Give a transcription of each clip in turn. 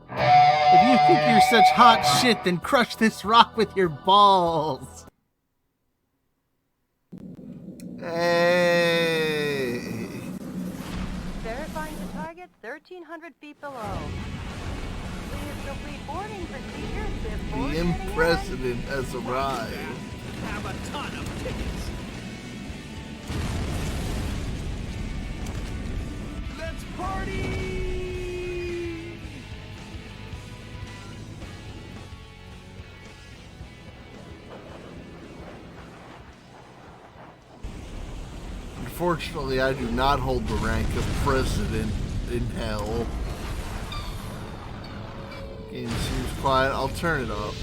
If you think you're such hot shit, then crush this rock with your balls. Hey. Verifying the target 1,300 feet below. Please complete boarding procedures before The president has arrived. Have a ton of tickets. Let's party! Unfortunately, I do not hold the rank of president in hell. Game seems quiet. I'll turn it up.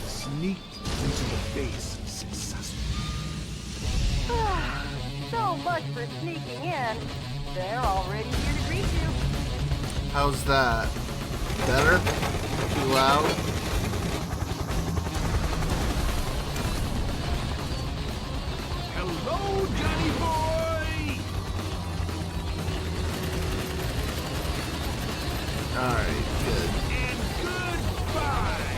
Sneaked into the base successfully. So much for sneaking in. They're already here to greet you. How's that? Better? Too loud? Hello, Johnny boy! Alright, good. And goodbye!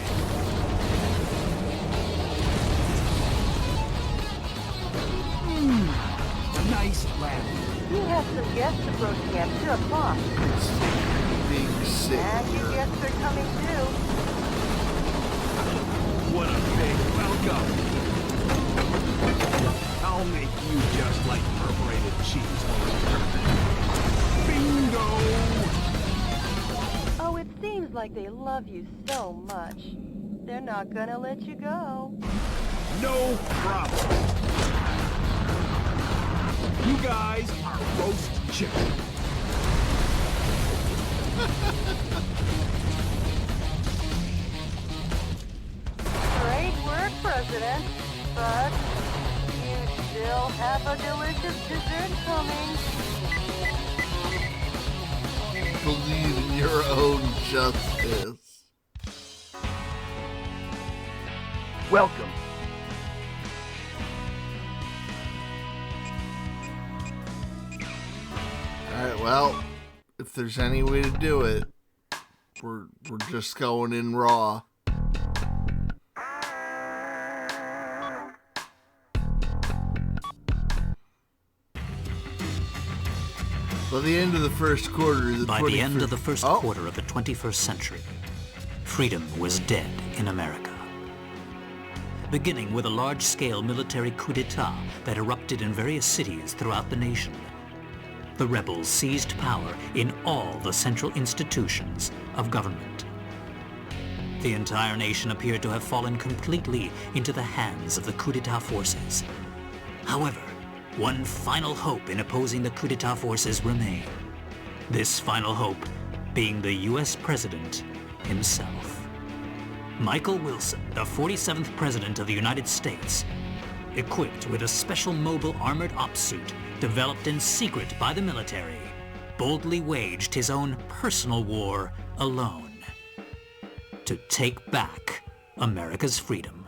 Nice laugh. You have some guests approaching at 2 o'clock. Big sick. And your guests are coming too. What a big welcome! I'll make you just like perforated cheese. Bingo! Oh, it seems like they love you so much. They're not gonna let you go. No problem. You guys are roast chicken. Great work, President. But you still have a delicious dessert coming. Believe in your own justice. Welcome. Alright, well, if there's any way to do it, we're just going in raw. By the end of the first quarter of the By the end of the first Oh. quarter of the 21st century, freedom was dead in America. Beginning with a large-scale military coup d'etat that erupted in various cities throughout the nation, the rebels seized power in all the central institutions of government. The entire nation appeared to have fallen completely into the hands of the coup d'etat forces. However, one final hope in opposing the coup d'etat forces remained. This final hope being the U.S. President himself. Michael Wilson, the 47th President of the United States, equipped with a special mobile armored ops suit developed in secret by the military, boldly waged his own personal war alone to take back America's freedom.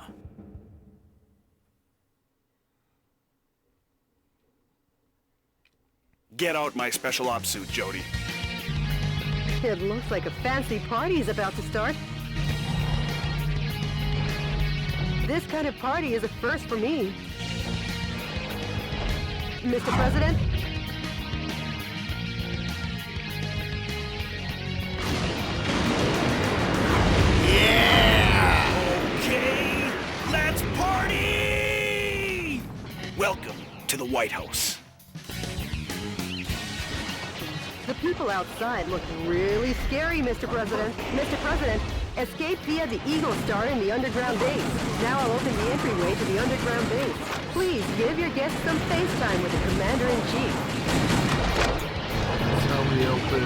Get out my special ops suit, Jody. It looks like a fancy party is about to start. This kind of party is a first for me. Mr. President? Okay, let's party! Welcome to the White House. The people outside look really scary, Mr. President. Mr. President, escape via the Eagle Star in the underground base. Now I'll open the entryway to the underground base. Please give your guests some face time with the Commander-in-Chief. Tell me open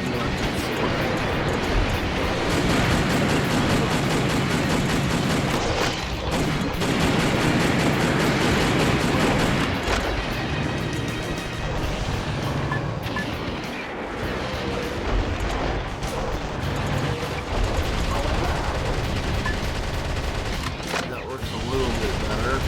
that works a little bit better.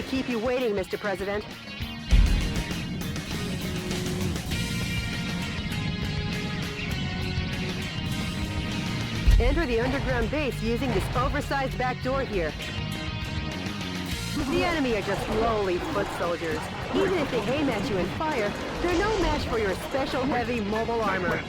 keep you waiting, Mr. President. Enter the underground base using this oversized back door here. The enemy are just lowly foot soldiers. Even if they aim at you and fire, they're no match for your special heavy mobile armor.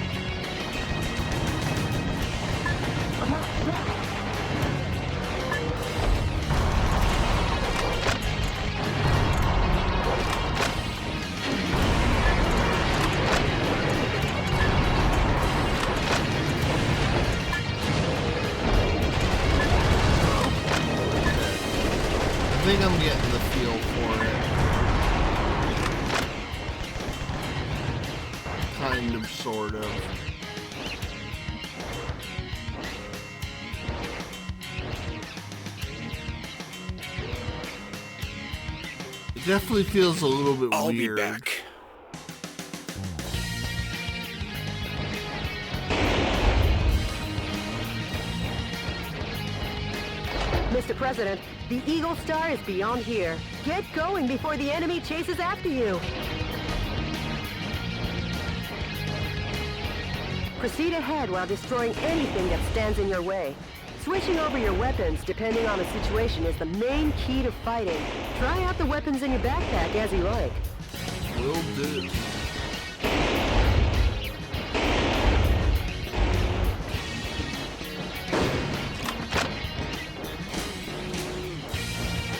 I think I'm getting the feel for it. Kind of, sort of. It definitely feels a little bit I'll weird. be back. Mr. President, the Eagle Star is beyond here. Get going before the enemy chases after you. Proceed ahead while destroying anything that stands in your way. Switching over your weapons, depending on the situation, is the main key to fighting. Try out the weapons in your backpack as you like. Will do.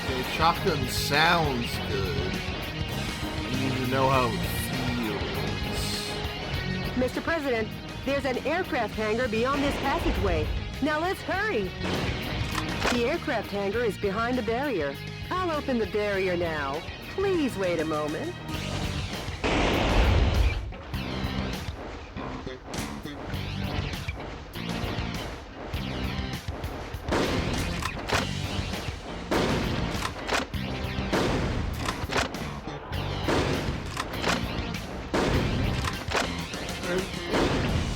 Okay, shotgun sounds good. I need to know how it feels. Mr. President, there's an aircraft hangar beyond this passageway. Now let's hurry. The aircraft hangar is behind the barrier. I'll open the barrier now. Please wait a moment.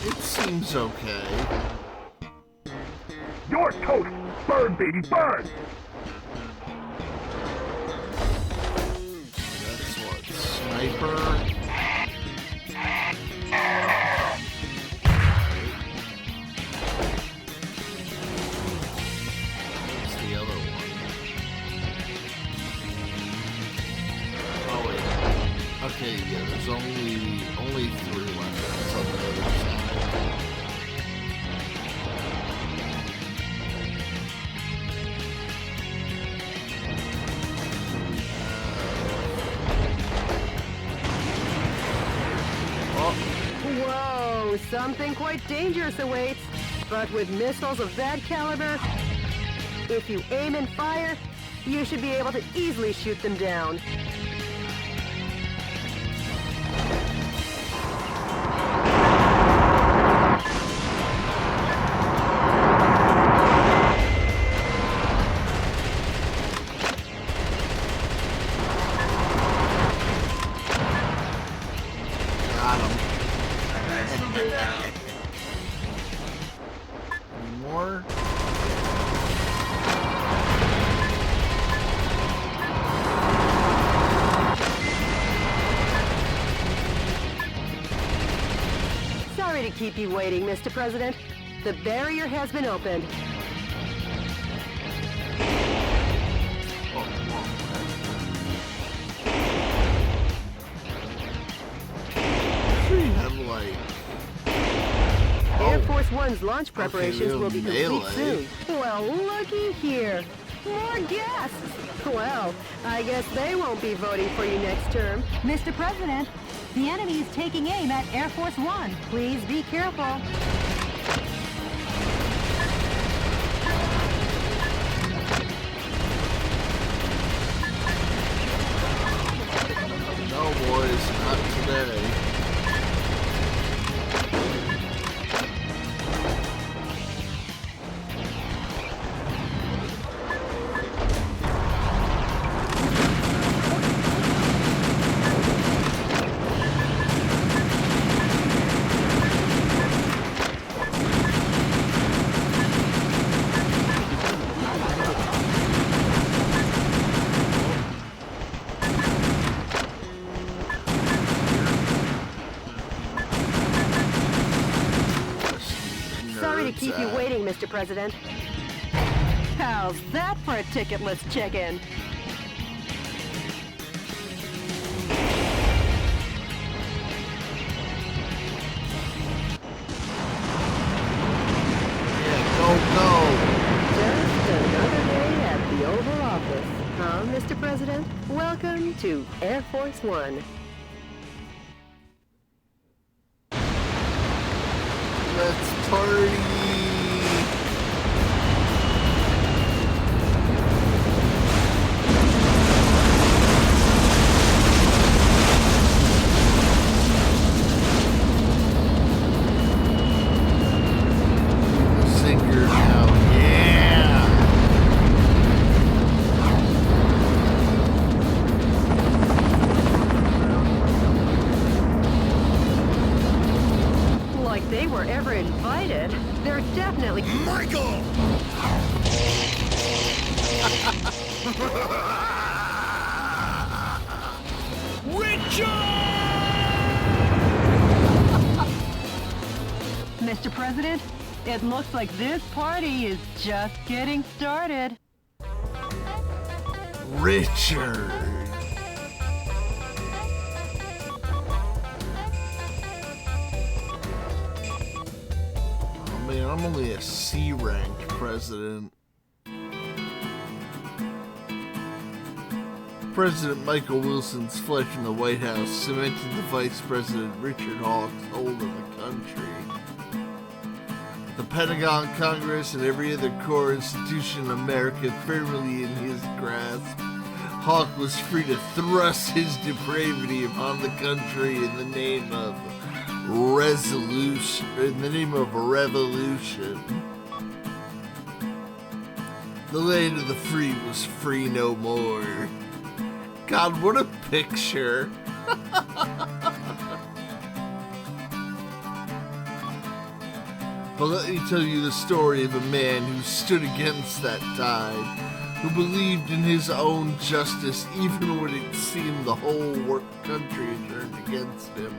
It seems okay. Your toast! Burn, baby, burn! That's what, sniper? What's the other one? Oh wait. Okay, yeah, there's only 3 weapons on the other side. Whoa, something quite dangerous awaits. But with missiles of that caliber, if you aim and fire, you should be able to easily shoot them down. Got him. Any more? Sorry to keep you waiting, Mr. President. The barrier has been opened. Oh, she had like Air Force One's launch preparations we will be complete melee. soon. Well, looky here. More guests! Well, I guess they won't be voting for you next term. Mr. President, the enemy is taking aim at Air Force One. Please be careful. no boys, not today. Mr. President. How's that for a ticketless check-in? Yeah, go. Just another day at the Oval Office, huh, Mr. President? Welcome to Air Force One. Let's party. Singer now, yeah. Like they were ever invited. They're definitely... Michael! Mr. President, it looks like this party is just getting started. Richard. Oh man, I'm only a C-ranked president. President Michael Wilson's flight from the White House cemented the Vice President Richard Hawk's hold of the country. The Pentagon, Congress, and every other core institution in America firmly in his grasp, Hawk was free to thrust his depravity upon the country in the name of revolution. The land of the free was free no more. God, what a picture. But let me tell you the story of a man who stood against that tide, who believed in his own justice even when it seemed the whole country had turned against him.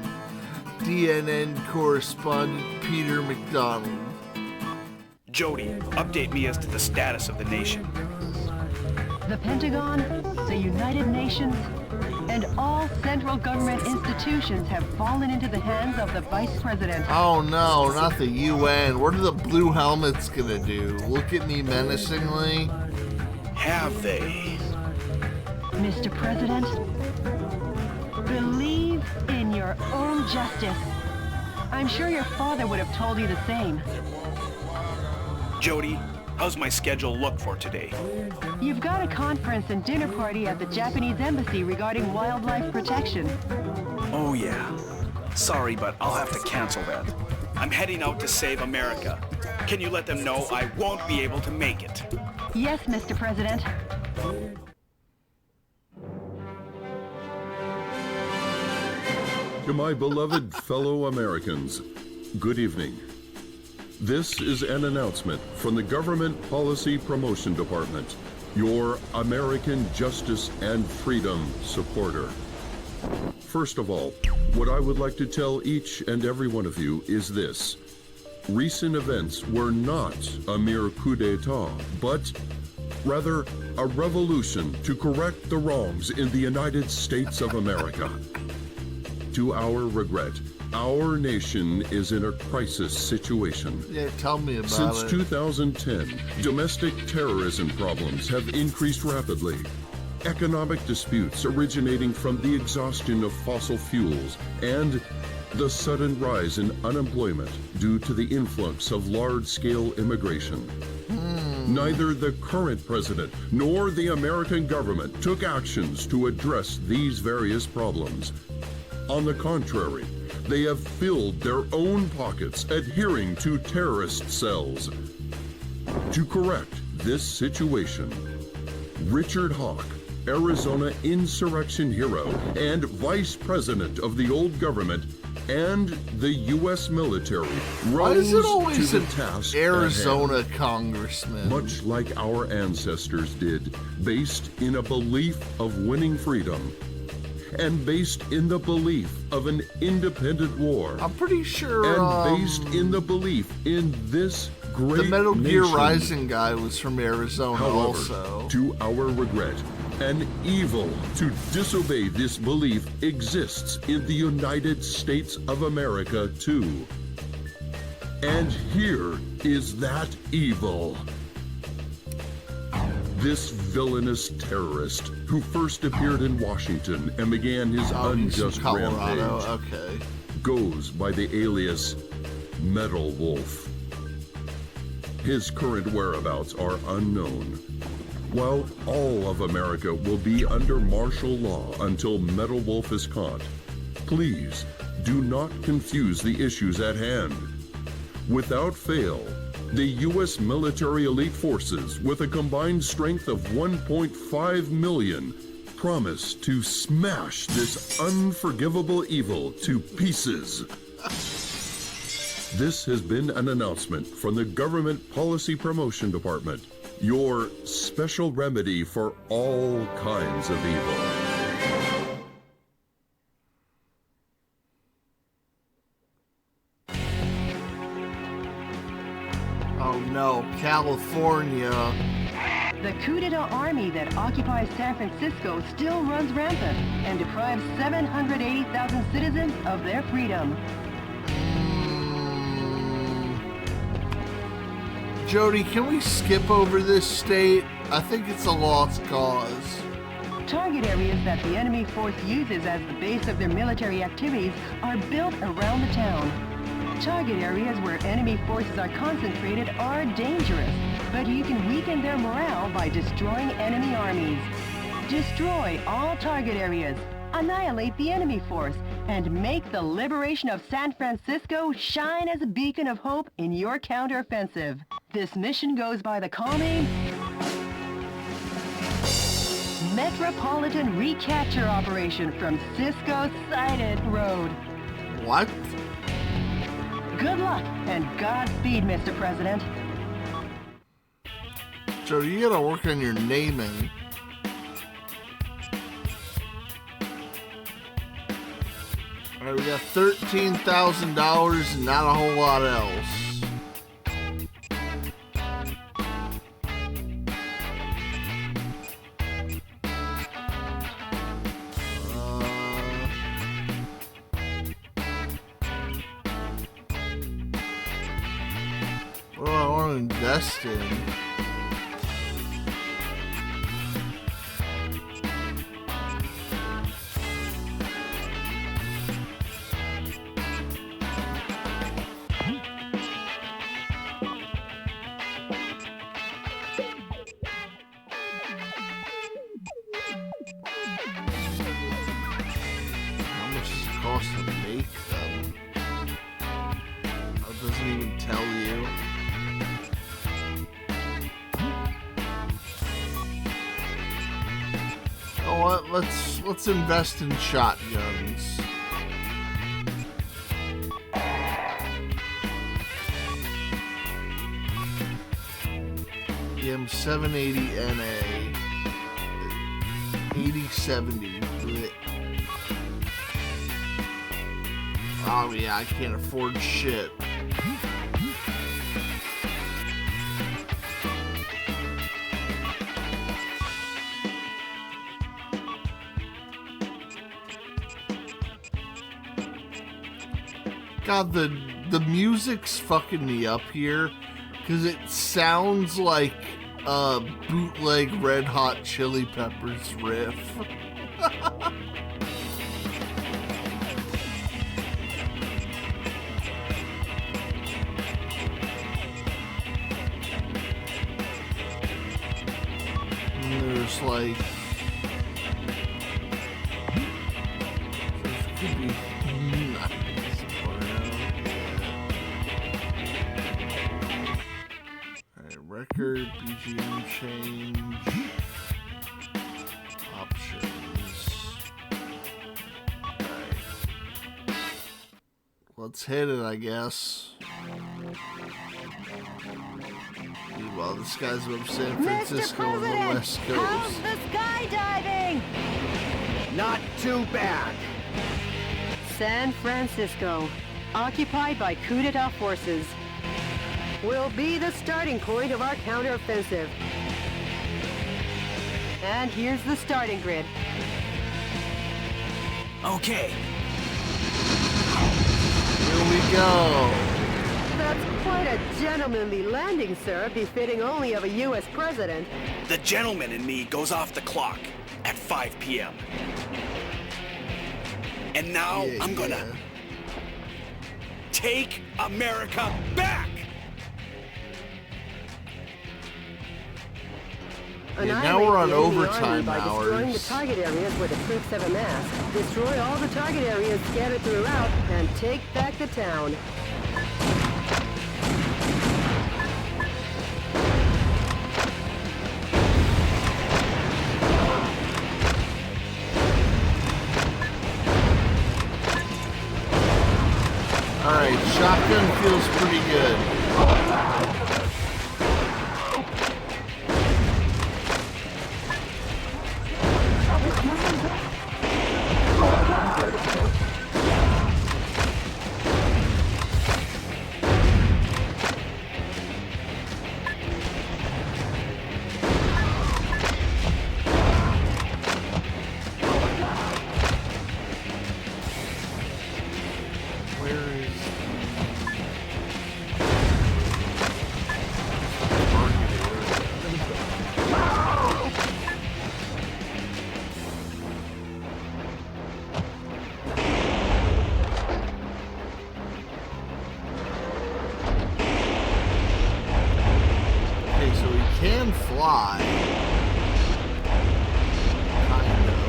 DNN correspondent Peter McDonald. Jody, update me as to the status of the nation. The Pentagon, the United Nations, and all central government institutions have fallen into the hands of the Vice President. Oh no, not the UN. What are the blue helmets gonna do? Look at me menacingly? Have they? Mr. President, believe in your own justice. I'm sure your father would have told you the same. Jody, how's my schedule look for today? You've got a conference and dinner party at the Japanese embassy regarding wildlife protection. Oh yeah. Sorry, but I'll have to cancel that. I'm heading out to save America. Can you let them know I won't be able to make it? Yes, Mr. President. To my beloved fellow Americans, good evening. This is an announcement from the Government Policy Promotion Department, your American justice and freedom supporter. First of all, what I would like to tell each and every one of you is this. Recent events were not a mere coup d'etat, but rather a revolution to correct the wrongs in the United States of America. To our regret, our nation is in a crisis situation. Yeah, tell me about Since it. 2010, domestic terrorism problems have increased rapidly. Economic disputes originating from the exhaustion of fossil fuels and the sudden rise in unemployment due to the influx of large-scale immigration. Neither the current president nor the American government took actions to address these various problems. On the contrary, they have filled their own pockets adhering to terrorist cells. To correct this situation, Richard Hawk, Arizona insurrection hero and vice president of the old government and the U.S. military, Why rose is it to always the an task at Arizona hand. congressman? Much like our ancestors did, based in a belief of winning freedom and based in the belief of an independent war. I'm pretty sure. And based in the belief in this great The Metal Gear nation. Rising guy was from Arizona However, also. to our regret, an evil to disobey this belief exists in the United States of America too. And here is that evil. This villainous terrorist who first appeared in Washington and began his He's from unjust Colorado. rampage Okay. goes by the alias Metal Wolf. His current whereabouts are unknown. While all of America will be under martial law until Metal Wolf is caught, please do not confuse the issues at hand. Without fail, the U.S. military elite forces, with a combined strength of 1.5 million, promise to smash this unforgivable evil to pieces. This has been an announcement from the Government Policy Promotion Department, your special remedy for all kinds of evil. Oh no, California. The coup d'etat army that occupies San Francisco still runs rampant and deprives 780,000 citizens of their freedom. Jody, can we skip over this state? I think it's a lost cause. Target areas that the enemy force uses as the base of their military activities are built around the town. Target areas where enemy forces are concentrated are dangerous, but you can weaken their morale by destroying enemy armies. Destroy all target areas, annihilate the enemy force, and make the liberation of San Francisco shine as a beacon of hope in your counteroffensive. This mission goes by the call name Metropolitan Recapture Operation from Cisco Sighted Road. What? Good luck and Godspeed, Mr. President. Jody, you gotta work on your naming. Alright, we got $13,000 and not a whole lot else. What do I want to invest in? How much does it cost to make them? Oh, it doesn't even tell you. You know what? Let's invest in shotguns. M780 NA 8070. Oh yeah, I can't afford shit. God, the music's fucking me up here, because it sounds like a bootleg Red Hot Chili Peppers riff. And there's like... There could be... Record, BGM change, options. Alright. Let's hit it, I guess. Meanwhile, this guy's above San Francisco on the West Coast. How's the skydiving? Not too bad. San Francisco, occupied by coup d'etat forces. will be the starting point of our counteroffensive. And here's the starting grid. Okay. Here we go. That's quite a gentlemanly landing, sir, befitting only of a U.S. president. The gentleman in me goes off the clock at 5 p.m. And now I'm gonna take America back! Now we're on Annihilate the enemy overtime army by destroying the hours. target areas where the troops have amassed. Destroy all the target areas scattered throughout and take back the town. Alright, shotgun feels pretty good. Where is okay, so he can fly. Kind of.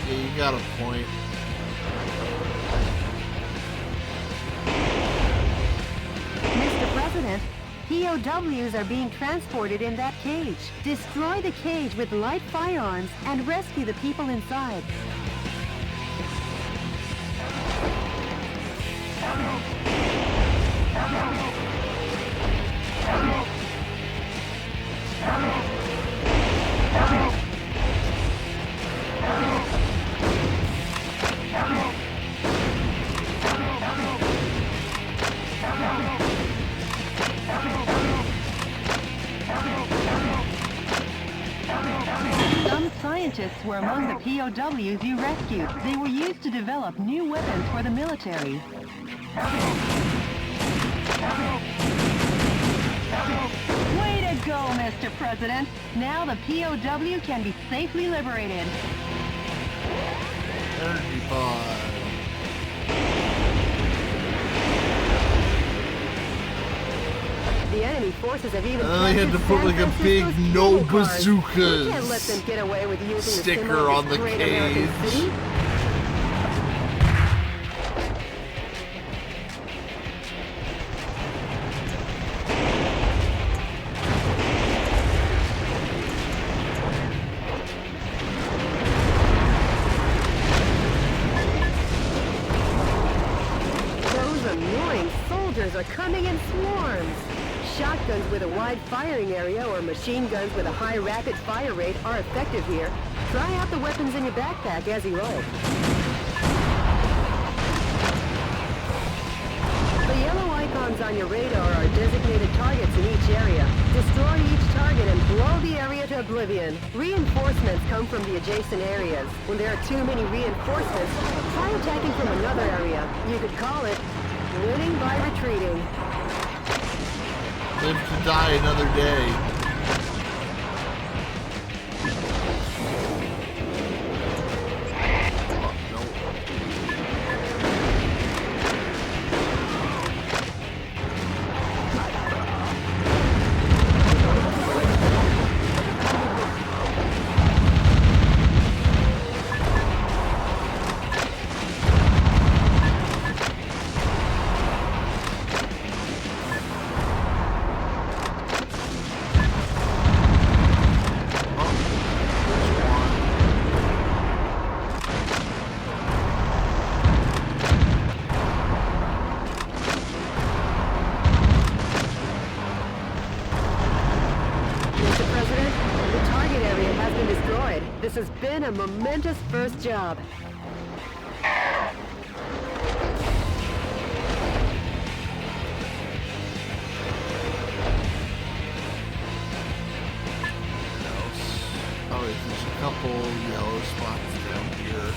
Yeah, you got a point. Mr. President, POWs are being transported in that cage. Destroy the cage with light firearms and rescue the people inside. Some scientists were among the POWs you rescued. They were used to develop new weapons for the military. Way to go, Mr. President! Now the POW can be safely liberated. Energy pod. The enemy forces have even And then they had to captured put like San a big Francisco's no cable cars. We can't let them bazookas get away with using the sticker symbol of on this the great American cage. city. Those annoying soldiers are coming in swarms. Shotguns with a wide firing area or machine guns with a high rapid fire rate are effective here. Try out the weapons in your backpack as you roll. The yellow icons on your radar are designated targets in each area. Destroy each target and blow the area to oblivion. Reinforcements come from the adjacent areas. When there are too many reinforcements, try attacking from another area. You could call it winning by retreating. Live to die another day. target area has been destroyed. This has been a momentous first job. Oh, wait, there's a couple yellow spots down here.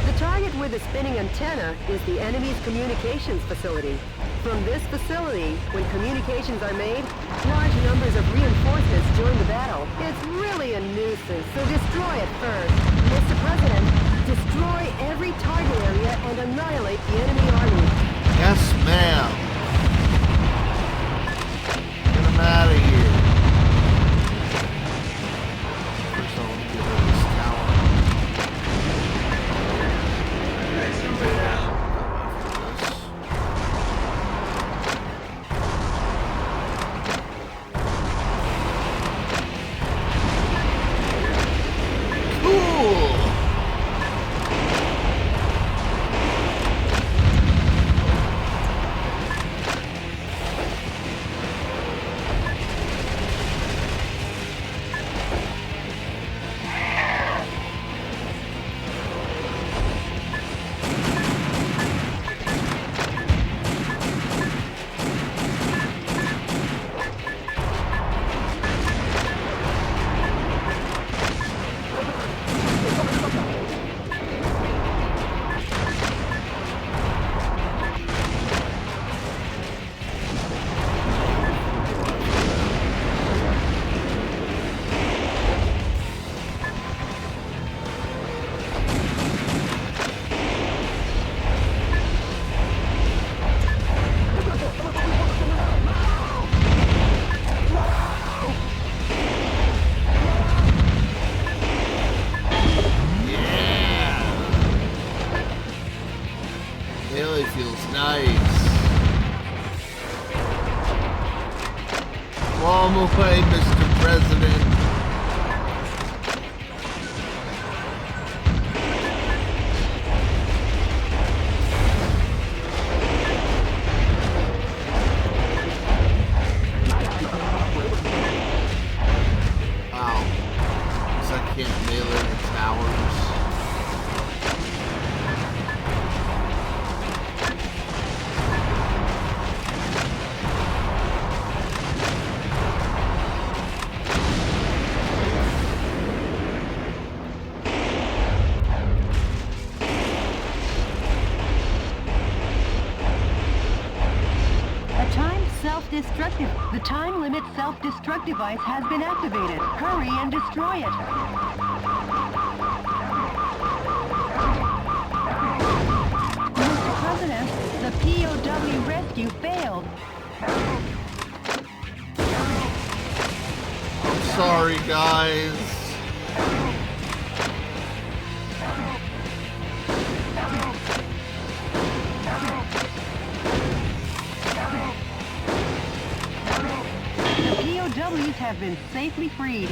The target with the spinning antenna is the enemy's communications facility. From this facility, when communications are made, large numbers of reinforcements join the battle. It's really a nuisance, so destroy it first. Mr. President, destroy every target area and annihilate the enemy army. Yes, ma'am. Get him out of here. First, I want to get rid of this tower. Feels nice. Long away, Mr. President. Wow. Guess I can't melee the towers. The time limit self-destruct device has been activated. Hurry and destroy it. Mr. President, the POW rescue failed. I'm sorry, guys. POWs have been safely freed.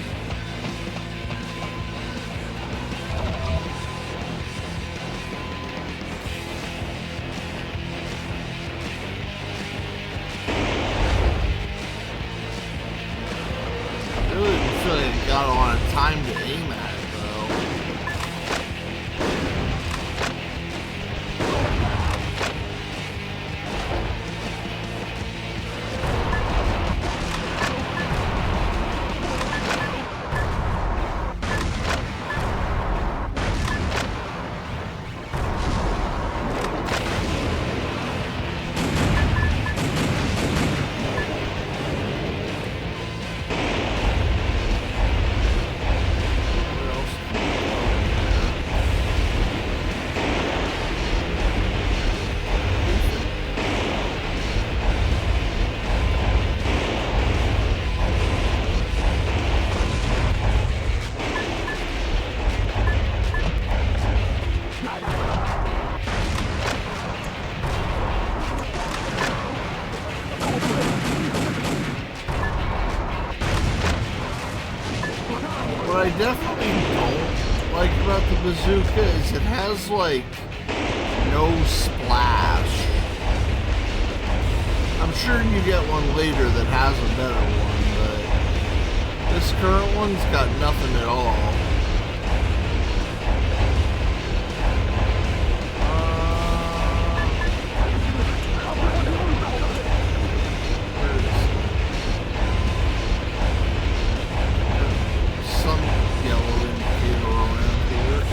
I really feel like I got a lot of time to aim at it, though. What I definitely don't like about the bazooka is it has, like, no splash. I I'm sure you get one later that has a better one, but this current one's got nothing at all. Some yellow indicator around here.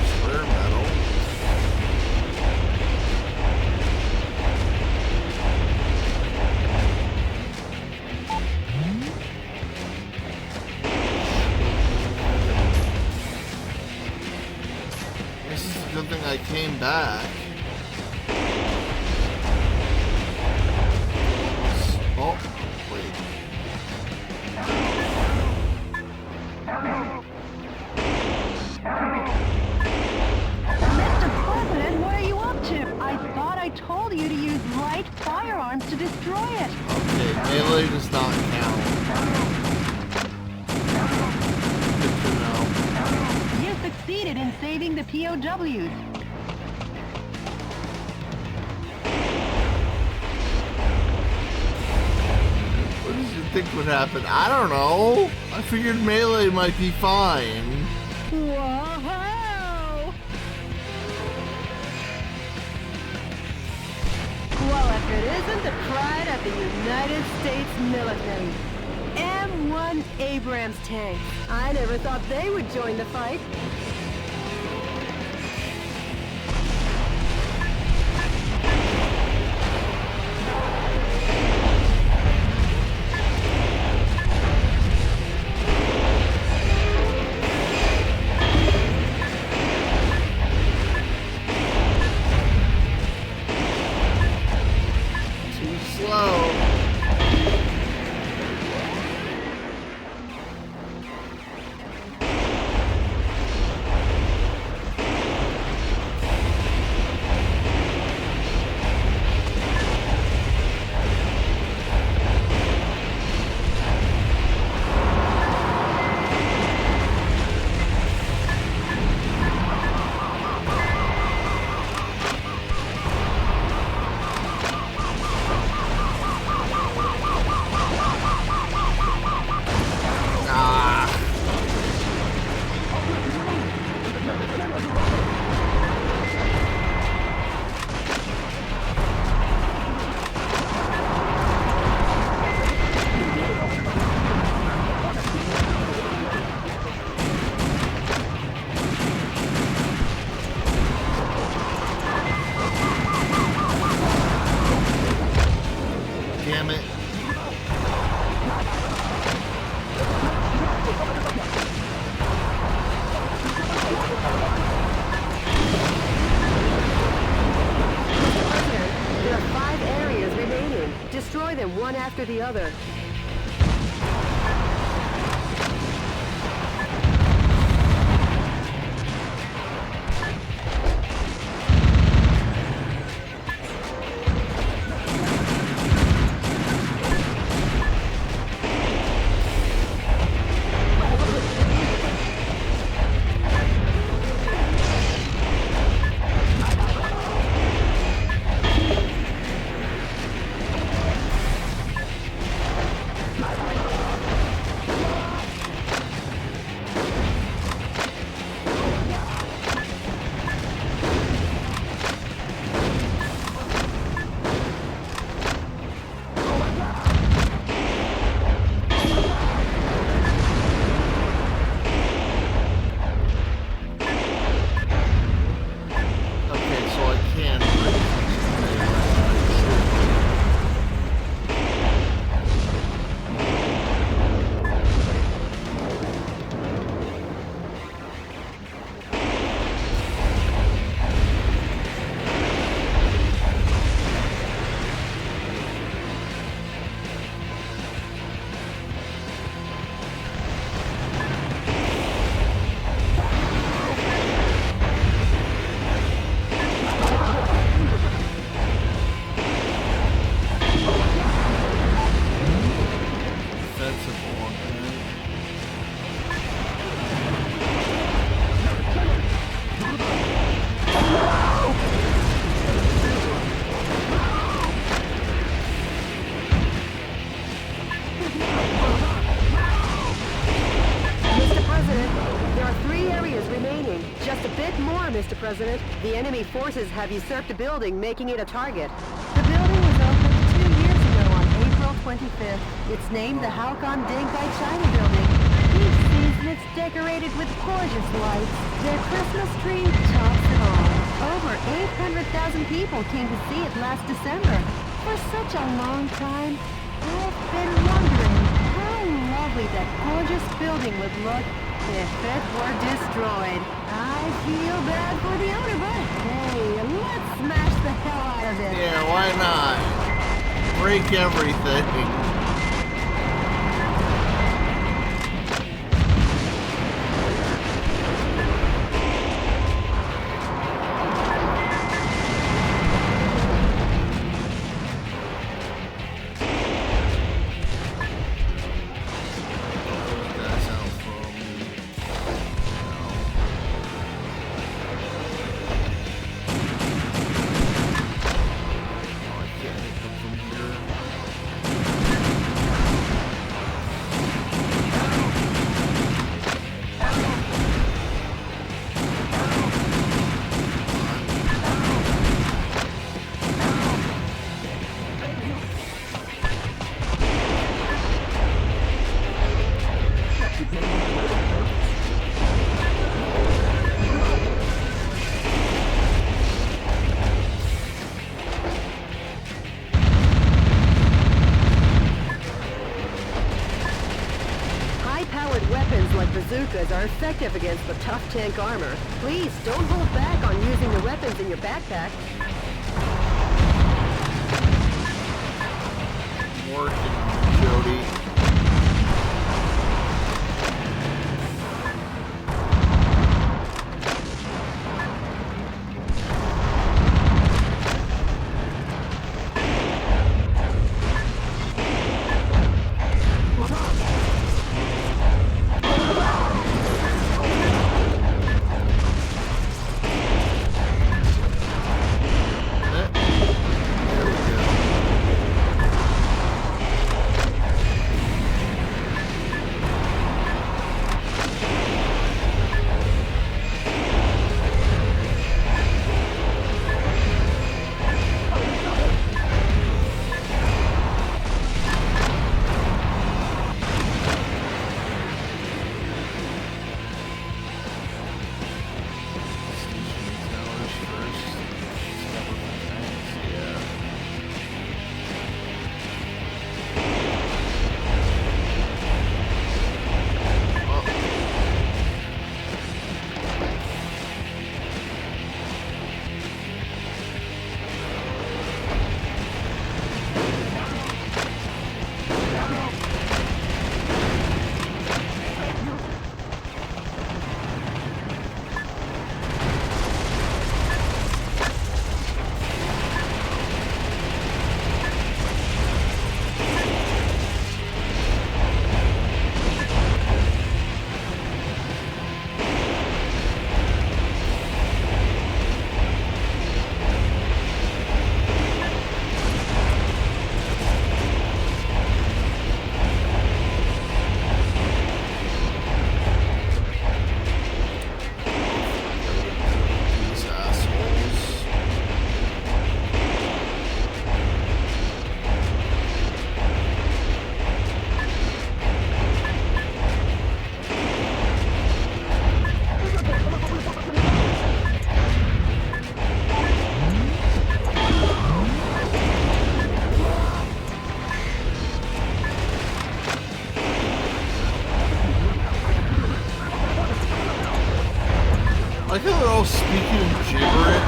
Square metal. This is a good thing I came back. Oh, wait. Mr. President, what are you up to? I thought I told you to use light firearms to destroy it. Okay, melee does not count. Good to know. You succeeded in saving the POWs. What did you think would happen? I don't know. I figured melee might be fine. Whoa! Well, if it isn't the pride of the United States military. M1 Abrams tanks. I never thought they would join the fight. Too slow. Ah. Damn it. There are 5 areas remaining. Destroy them one after the other. remaining. Just a bit more, Mr. President. The enemy forces have usurped a building, making it a target. The building was opened 2 years ago on April 25th. It's named the Halcon Denkai China Building. Each season it's decorated with gorgeous lights. Their Christmas tree tops it all. Over 800,000 people came to see it last December. For such a long time, I've been wondering how lovely that gorgeous building would look if it were destroyed. I feel bad for the owner, but hey, let's smash the hell out of it. Yeah, why not? Break everything. Bazookas are effective against the tough tank armor. Please, don't hold back on using the weapons in your backpack. Working, Jody. I think they're all speaking gibberish.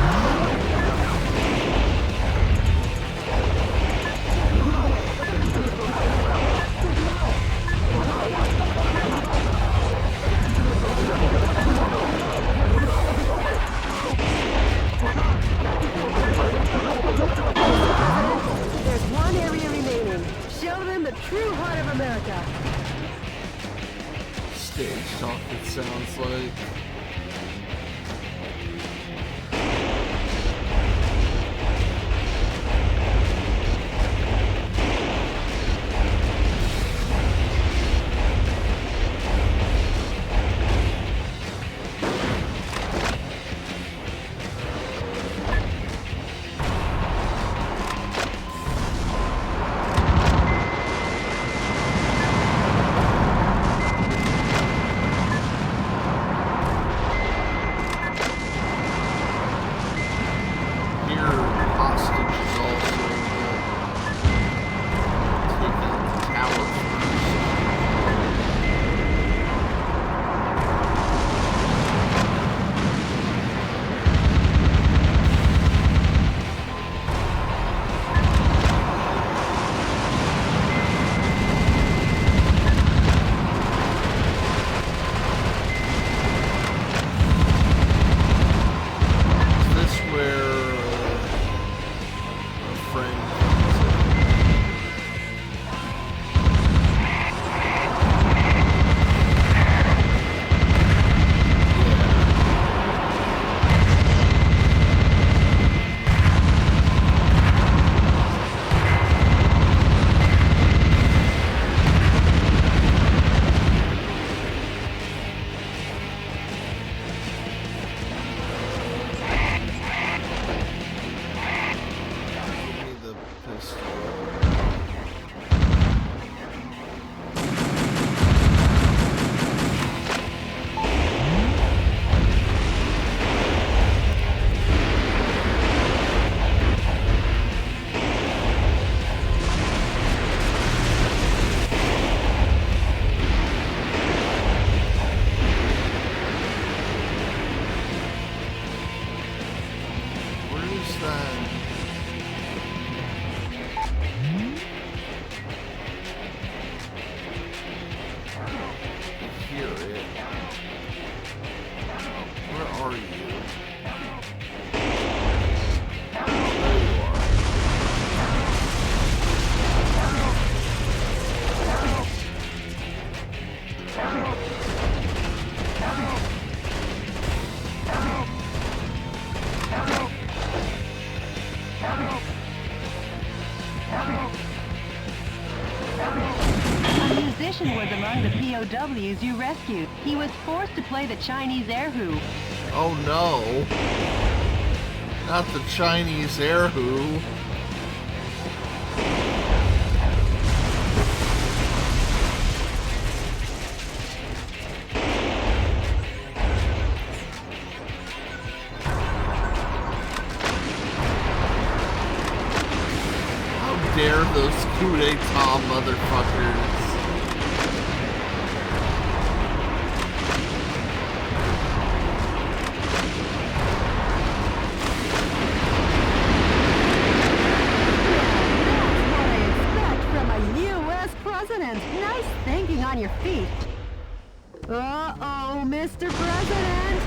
There's one area remaining. Show them the true heart of America. Stage talk, it sounds like. POWs you rescued. He was forced to play the Chinese air hoop. Oh no. Not the Chinese air hoop. Dare those coup d'etat motherfuckers. That's what I expect from a U.S. president. Nice thinking on your feet. Uh-oh, Mr. President.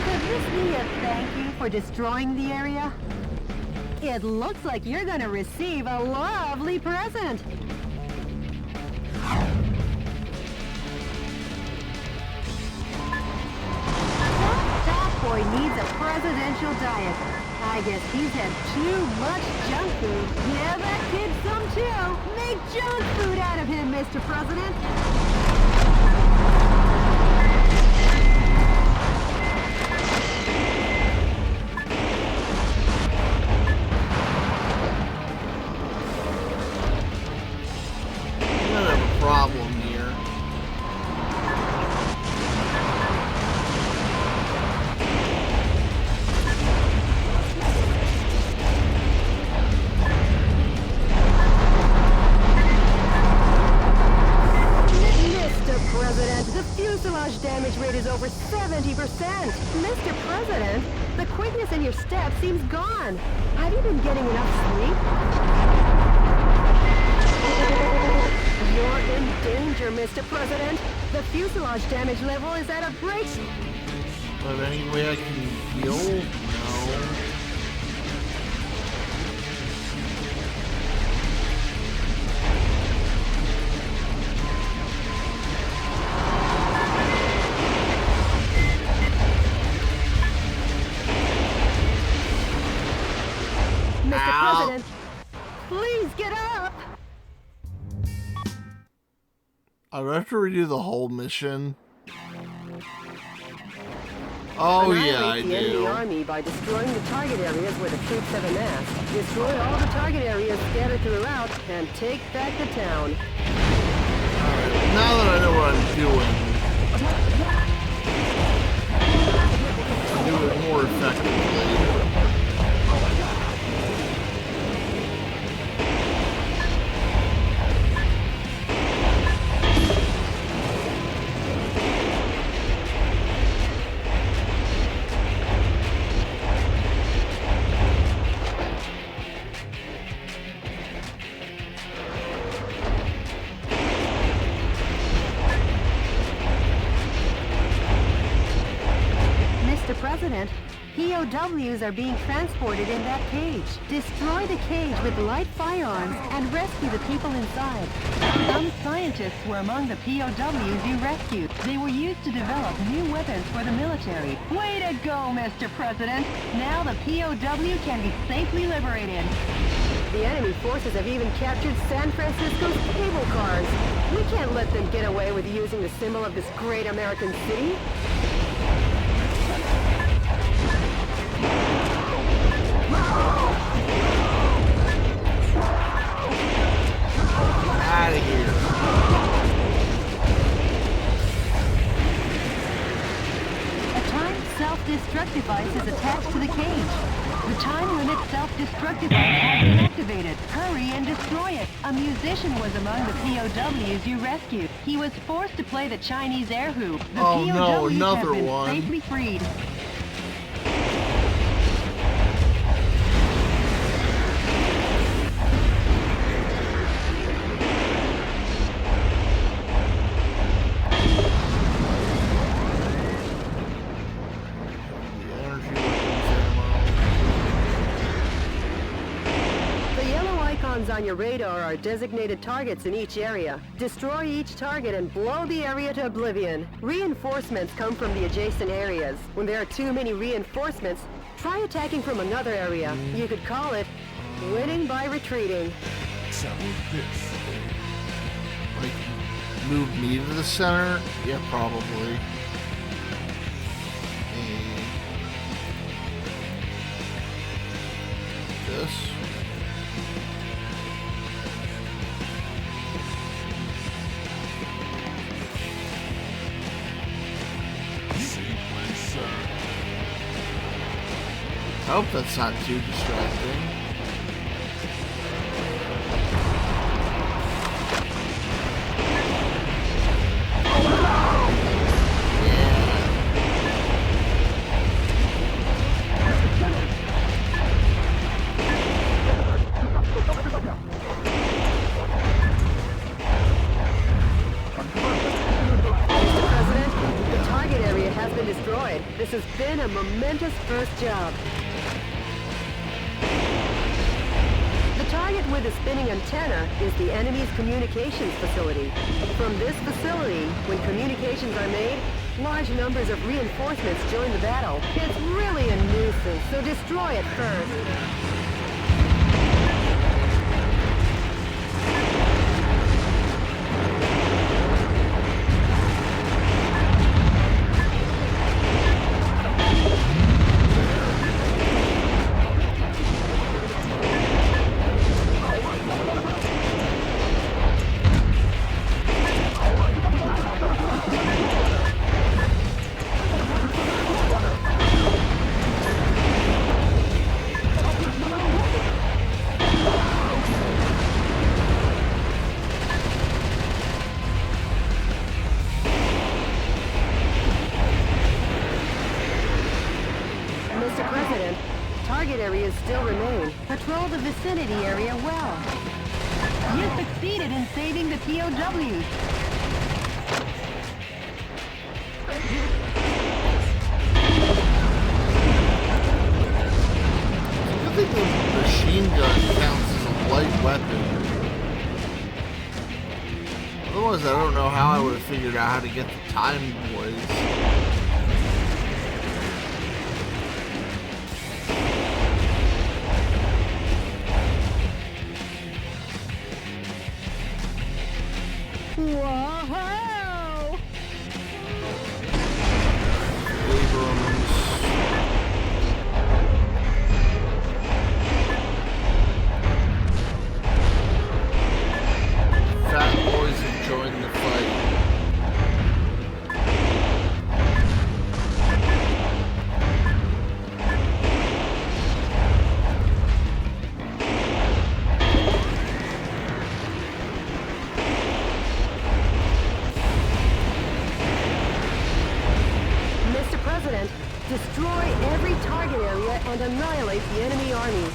Could this be a thank you for destroying the area? It looks like you're gonna receive a lovely present. That boy needs a presidential diet. I guess he's had too much junk food. Yeah, that kid's some too. Make junk food out of him, Mr. President. Problem here. Mr. President, the fuselage damage rate is over 70%. Mr. President, the quickness in your step seems gone. Have you been getting enough sleep? You're in danger, Mr. President. The fuselage damage level is at a break. But any way I can heal? No. Mr. President, please get up. I would have to redo the whole mission. Oh yeah, I Annihilate the enemy do. army by destroying the target areas where the troops have amassed. Destroy all the target areas scattered throughout and take back the town. Alright, now that I know what I'm doing, I'll do it more effectively. Mr. President, POWs are being transported in that cage. Destroy the cage with light firearms and rescue the people inside. Some scientists were among the POWs you rescued. They were used to develop new weapons for the military. Way to go, Mr. President! Now the POW can be safely liberated. The enemy forces have even captured San Francisco's cable cars. We can't let them get away with using the symbol of this great American city. Out of here. A timed self-destruct device is attached to the cage. The time limit self-destruct device has been activated. Hurry and destroy it. A musician was among the POWs you rescued. He was forced to play the Chinese air hoop. The Oh, no, POWs another have been one. safely freed. On your radar are designated targets in each area. Destroy each target and blow the area to oblivion. Reinforcements come from the adjacent areas. When there are too many reinforcements, try attacking from another area. You could call it winning by retreating. Like Move me to the center? Yeah, probably. This. I hope that's not too distracting. This has been a momentous first job. The target with the spinning antenna is the enemy's communications facility. From this facility, when communications are made, large numbers of reinforcements join the battle. It's really a nuisance, so destroy it first. Areas still remain. Patrol the vicinity area well. You succeeded in saving the POWs. I think the machine gun counts as a light weapon. Otherwise, I don't know how I would have figured out how to get the time boys. Whoa! Fat boys enjoying the fight. Destroy every target area and annihilate the enemy army.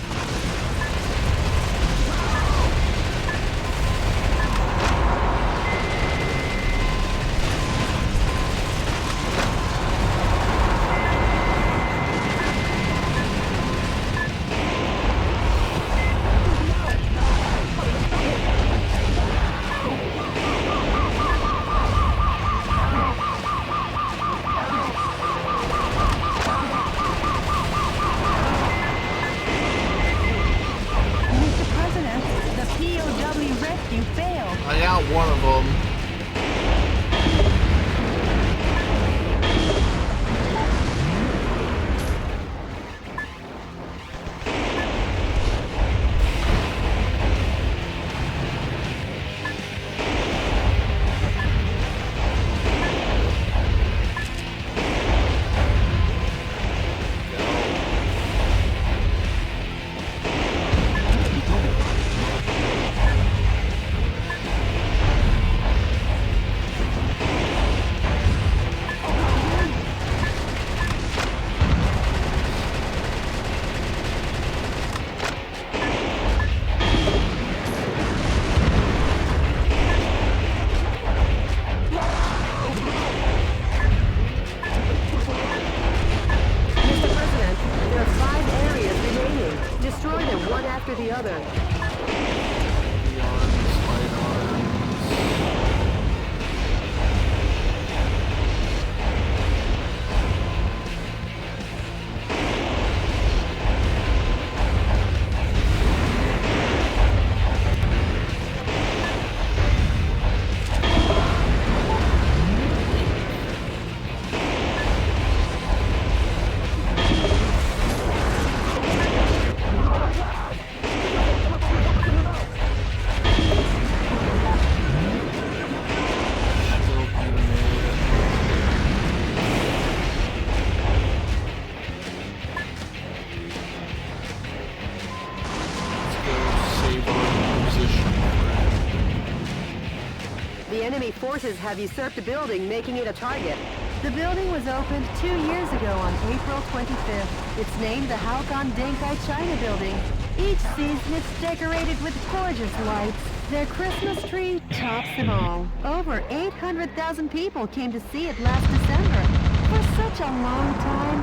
forces have usurped a building, making it a target. The building was opened 2 years ago on April 25th. It's named the Halcon Denkai China Building. Each season it's decorated with gorgeous lights. Their Christmas tree tops them all. Over 800,000 people came to see it last December. For such a long time,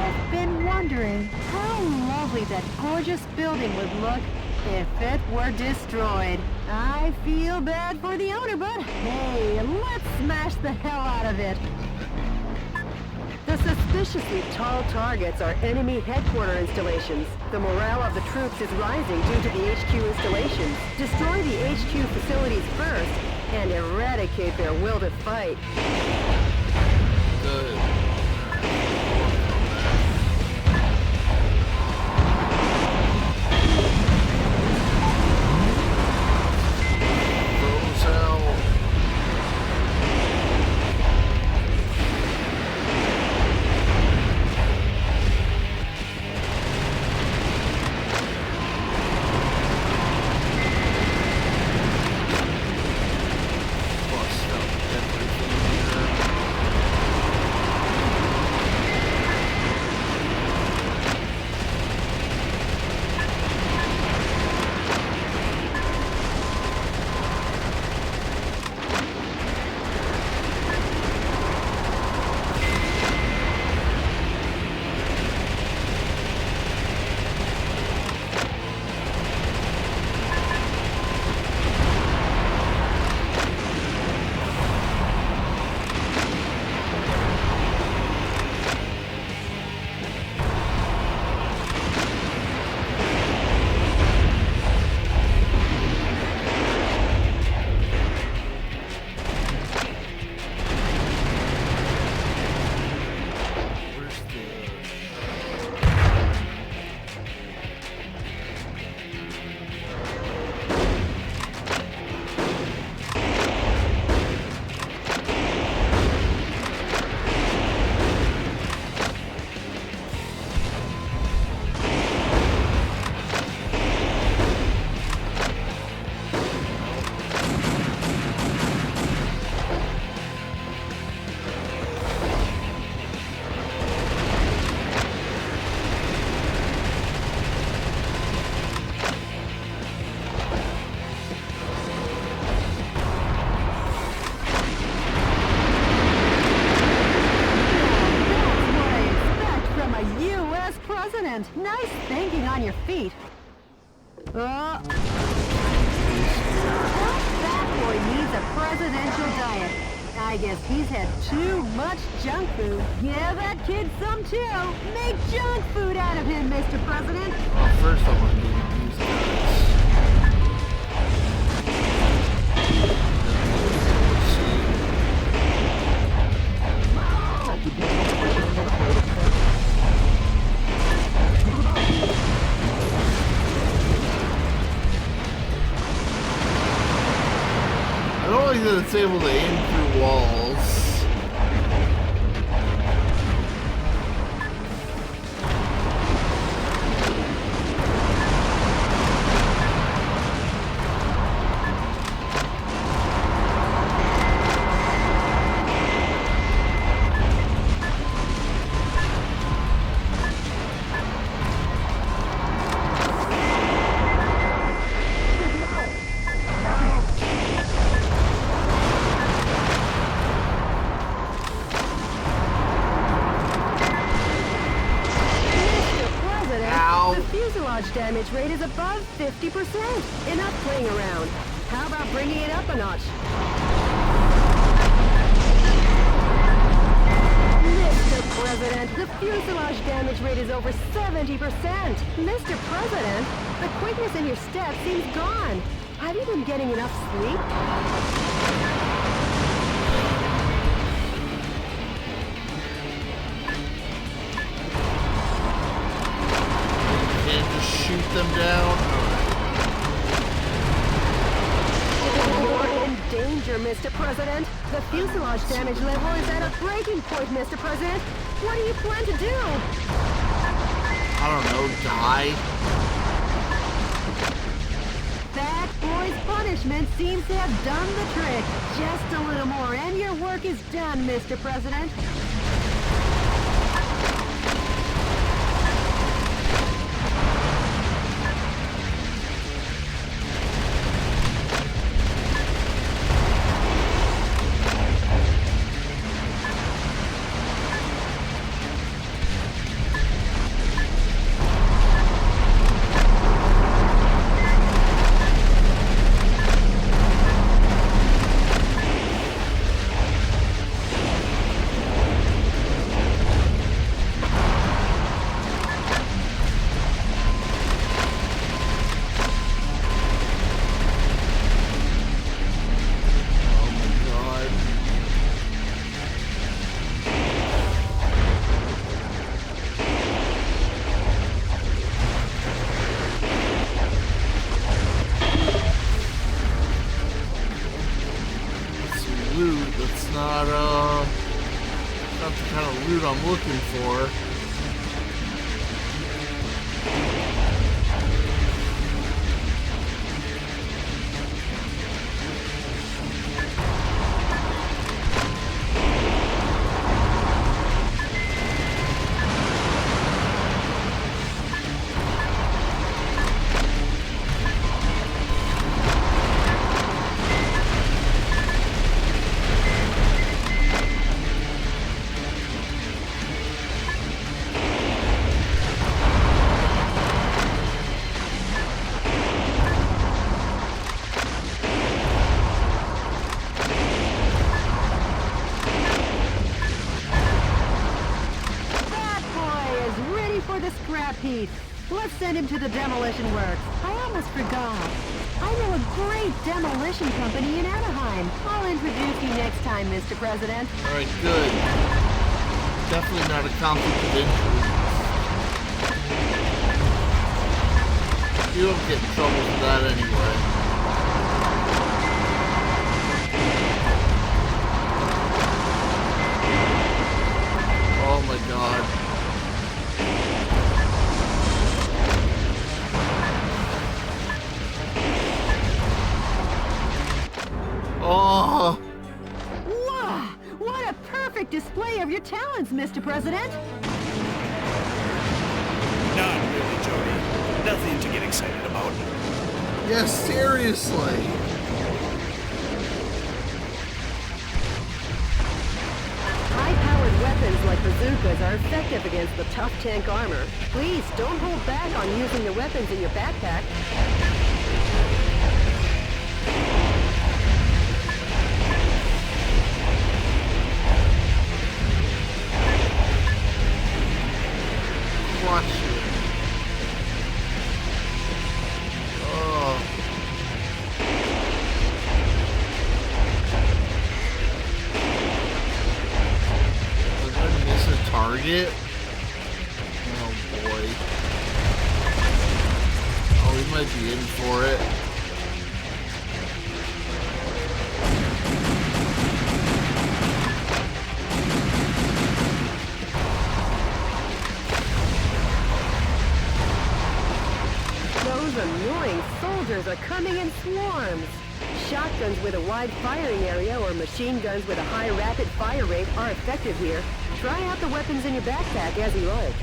I've been wondering how lovely that gorgeous building would look if it were destroyed. I feel bad for the owner, but hey, let's smash the hell out of it. The suspiciously tall targets are enemy headquarter installations. The morale of the troops is rising due to the HQ installations. Destroy the HQ facilities first and eradicate their will to fight. Good. Those out. Bust up everything here. Where's the... That's what I expect from a U.S. president. Nice thinking on your feet. That boy needs a presidential diet. I guess he's had too much junk food. Give that kid some too. Make junk food out of him, Mr. President. Well, first I want to do these guys. I don't like that it's able to aim through walls. Damage rate is above 50%. Enough playing around. How about bringing it up a notch? Mr. President, the fuselage damage rate is over 70%. Mr. President, the quickness in your step seems gone. Have you been getting enough sleep? Shoot them down. You're in danger, Mr. President. The fuselage damage level is at a breaking point, Mr. President. What do you plan to do? I don't know, die. That boy boy's punishment seems to have done the trick. Just a little more and your work is done, Mr. President. Not the kind of loot I'm looking for. Let's send him to the demolition works. I almost forgot. I know a great demolition company in Anaheim. I'll introduce you next time, Mr. President. All right, good. Definitely not a conflict of interest. You don't get in trouble for that anyway. Oh my God. Oh! Wow! What a perfect display of your talents, Mr. President! Not really, Jody. Nothing to get excited about. Yeah, seriously! High-powered weapons like bazookas are effective against the tough tank armor. Please, don't hold back on using the weapons in your backpack. Watch it. Oh. Did I miss a target? Oh boy. Oh, we might be in for it. Those annoying soldiers are coming in swarms. Shotguns with a wide firing area or machine guns with a high rapid fire rate are effective here. Try out the weapons in your backpack as you like.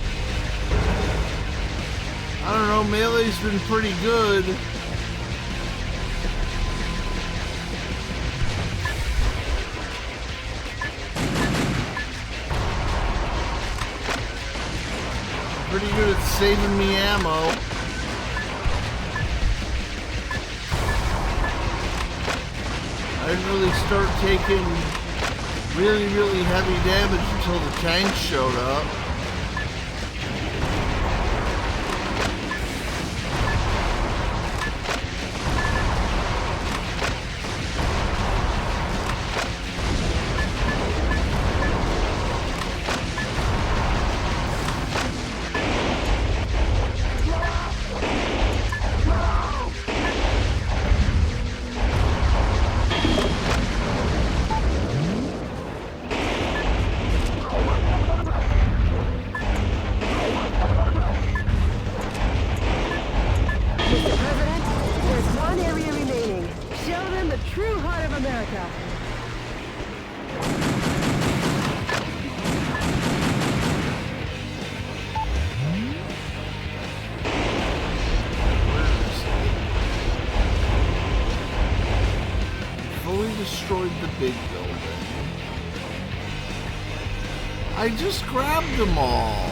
I don't know, melee's been pretty good. Pretty good at saving me ammo. I didn't really start taking really heavy damage until the tanks showed up. big building. I just grabbed them all.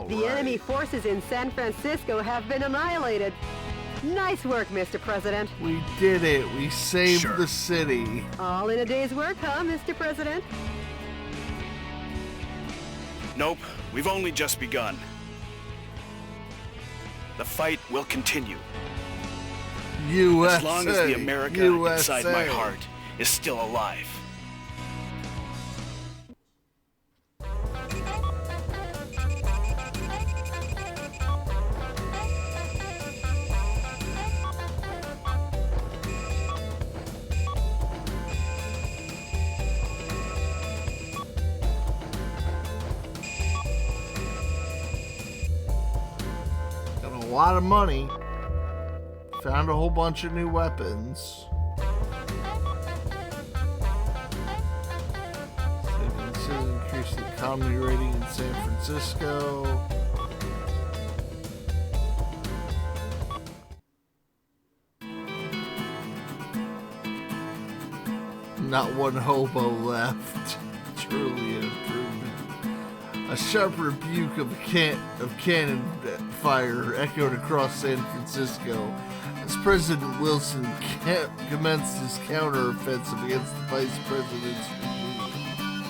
The enemy forces in San Francisco have been annihilated. Nice work, Mr. President. We did it. We saved the city. All in a day's work, huh, Mr. President? Nope, we've only just begun. The fight will continue. USA. As long as the America inside my heart is still alive. A lot of money. Found a whole bunch of new weapons. Increase the economy rating in San Francisco. Not one hobo left. Truly an improvement. A sharp rebuke of cannon fire echoed across San Francisco as President Wilson commenced his counteroffensive against the Vice President's regime.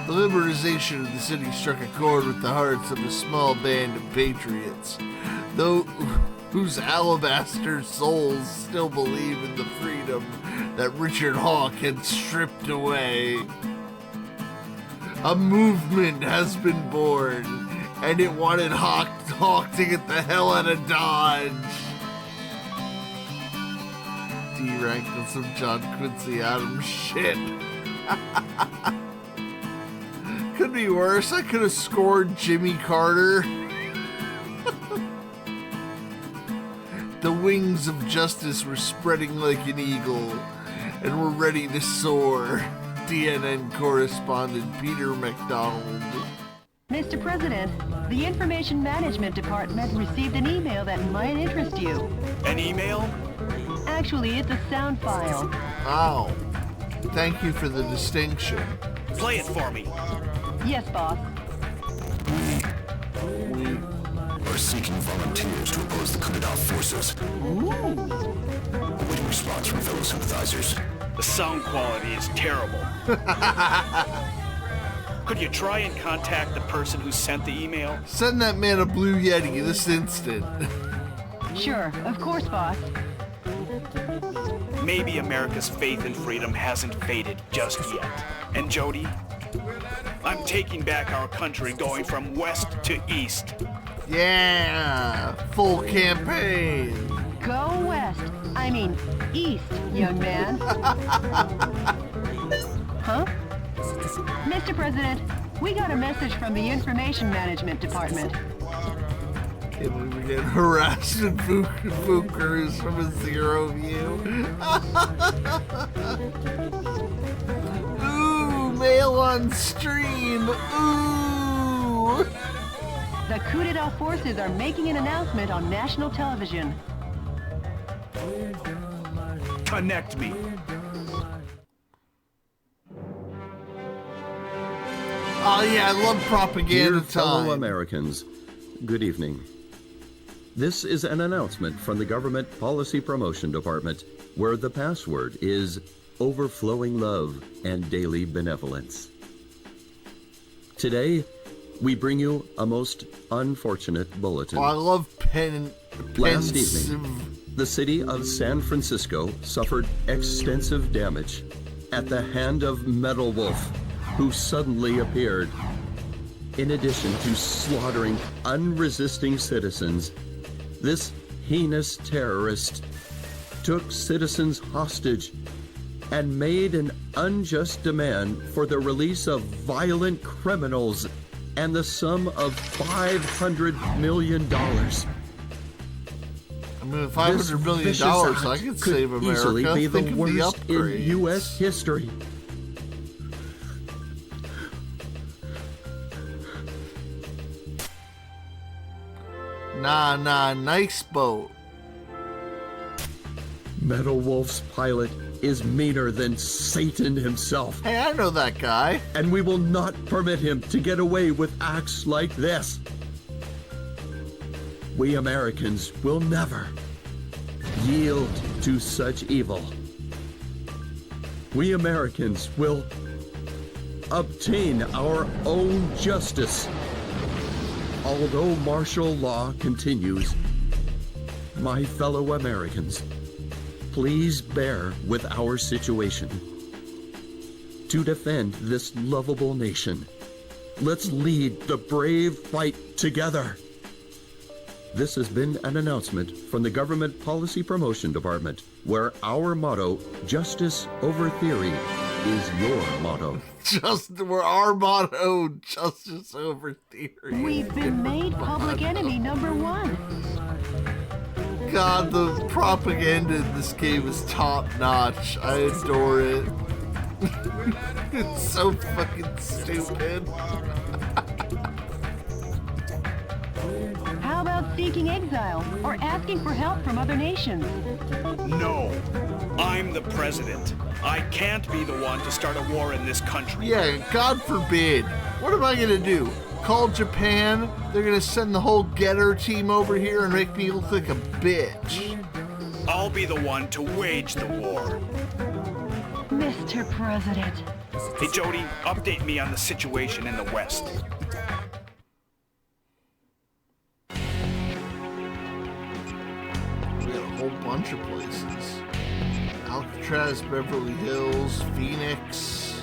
The liberalization of the city struck a chord with the hearts of a small band of patriots, who whose alabaster souls still believe in the freedom that Richard Hawk had stripped away. A movement has been born, and it wanted Hawk to get the hell out of Dodge. D-ranked on some John Quincy Adams shit. Could be worse. I could have scored Jimmy Carter. The wings of justice were spreading like an eagle and were ready to soar. DNN correspondent Peter McDonald. Mr. President, the Information Management Department received an email that might interest you. An email? Actually, it's a sound file. Oh, thank you for the distinction. Play it for me. Yes, boss. We are seeking volunteers to oppose the coup d'etat forces. Awaiting response from fellow sympathizers. The sound quality is terrible. Could you try and contact the person who sent the email? Send that man a blue Yeti this instant. Sure, of course, boss. Maybe America's faith in freedom hasn't faded just yet. And Jody, I'm taking back our country, going from west to east. Yeah, full campaign. Go west. I mean, east, young man. Huh? Mr. President, we got a message from the Information Management Department. Can't believe we're getting harassed in Bookers from a zero view. Ooh, mail on stream. Ooh. The coup d'etat forces are making an announcement on national television. Connect me. Oh yeah, I love propaganda Dear fellow time. Americans, good evening. This is an announcement from the Government Policy Promotion Department, where the password is overflowing love and daily benevolence. Today, we bring you a most unfortunate bulletin. Oh, I love Last evening, the city of San Francisco suffered extensive damage at the hand of Metal Wolf, who suddenly appeared. In addition to slaughtering unresisting citizens, this heinous terrorist took citizens hostage and made an unjust demand for the release of violent criminals and the sum of $500 million. I mean, $500 million, I could save America. Easily be the Think of worst the in upgrades. U.S. history. Nah, nice boat. Metal Wolf's pilot is meaner than Satan himself, Hey, I know that guy. and we will not permit him to get away with acts like this. We Americans will never yield to such evil. We Americans will obtain our own justice. Although martial law continues, my fellow Americans, please bear with our situation. To defend this lovable nation, let's lead the brave fight together. This has been an announcement from the Government Policy Promotion Department, where our motto, justice over theory, is your motto. We're our motto, justice over theory. We've been made public enemy #1. God, the propaganda in this game is top notch. I adore it. It's so fucking stupid. How about seeking exile or asking for help from other nations? No. I'm the president. I can't be the one to start a war in this country. Yeah, God forbid. What am I gonna do? Call Japan? They're gonna send the whole Getter team over here and make me look like a bitch. I'll be the one to wage the war. Mr. President. Hey, Jody, update me on the situation in the West. bunch of places. Alcatraz, Beverly Hills, Phoenix.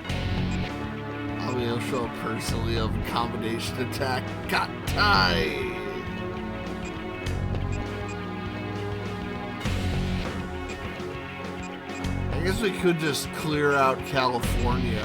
I mean, I'll show up personally of a combination attack. Got tied. I guess we could just clear out California.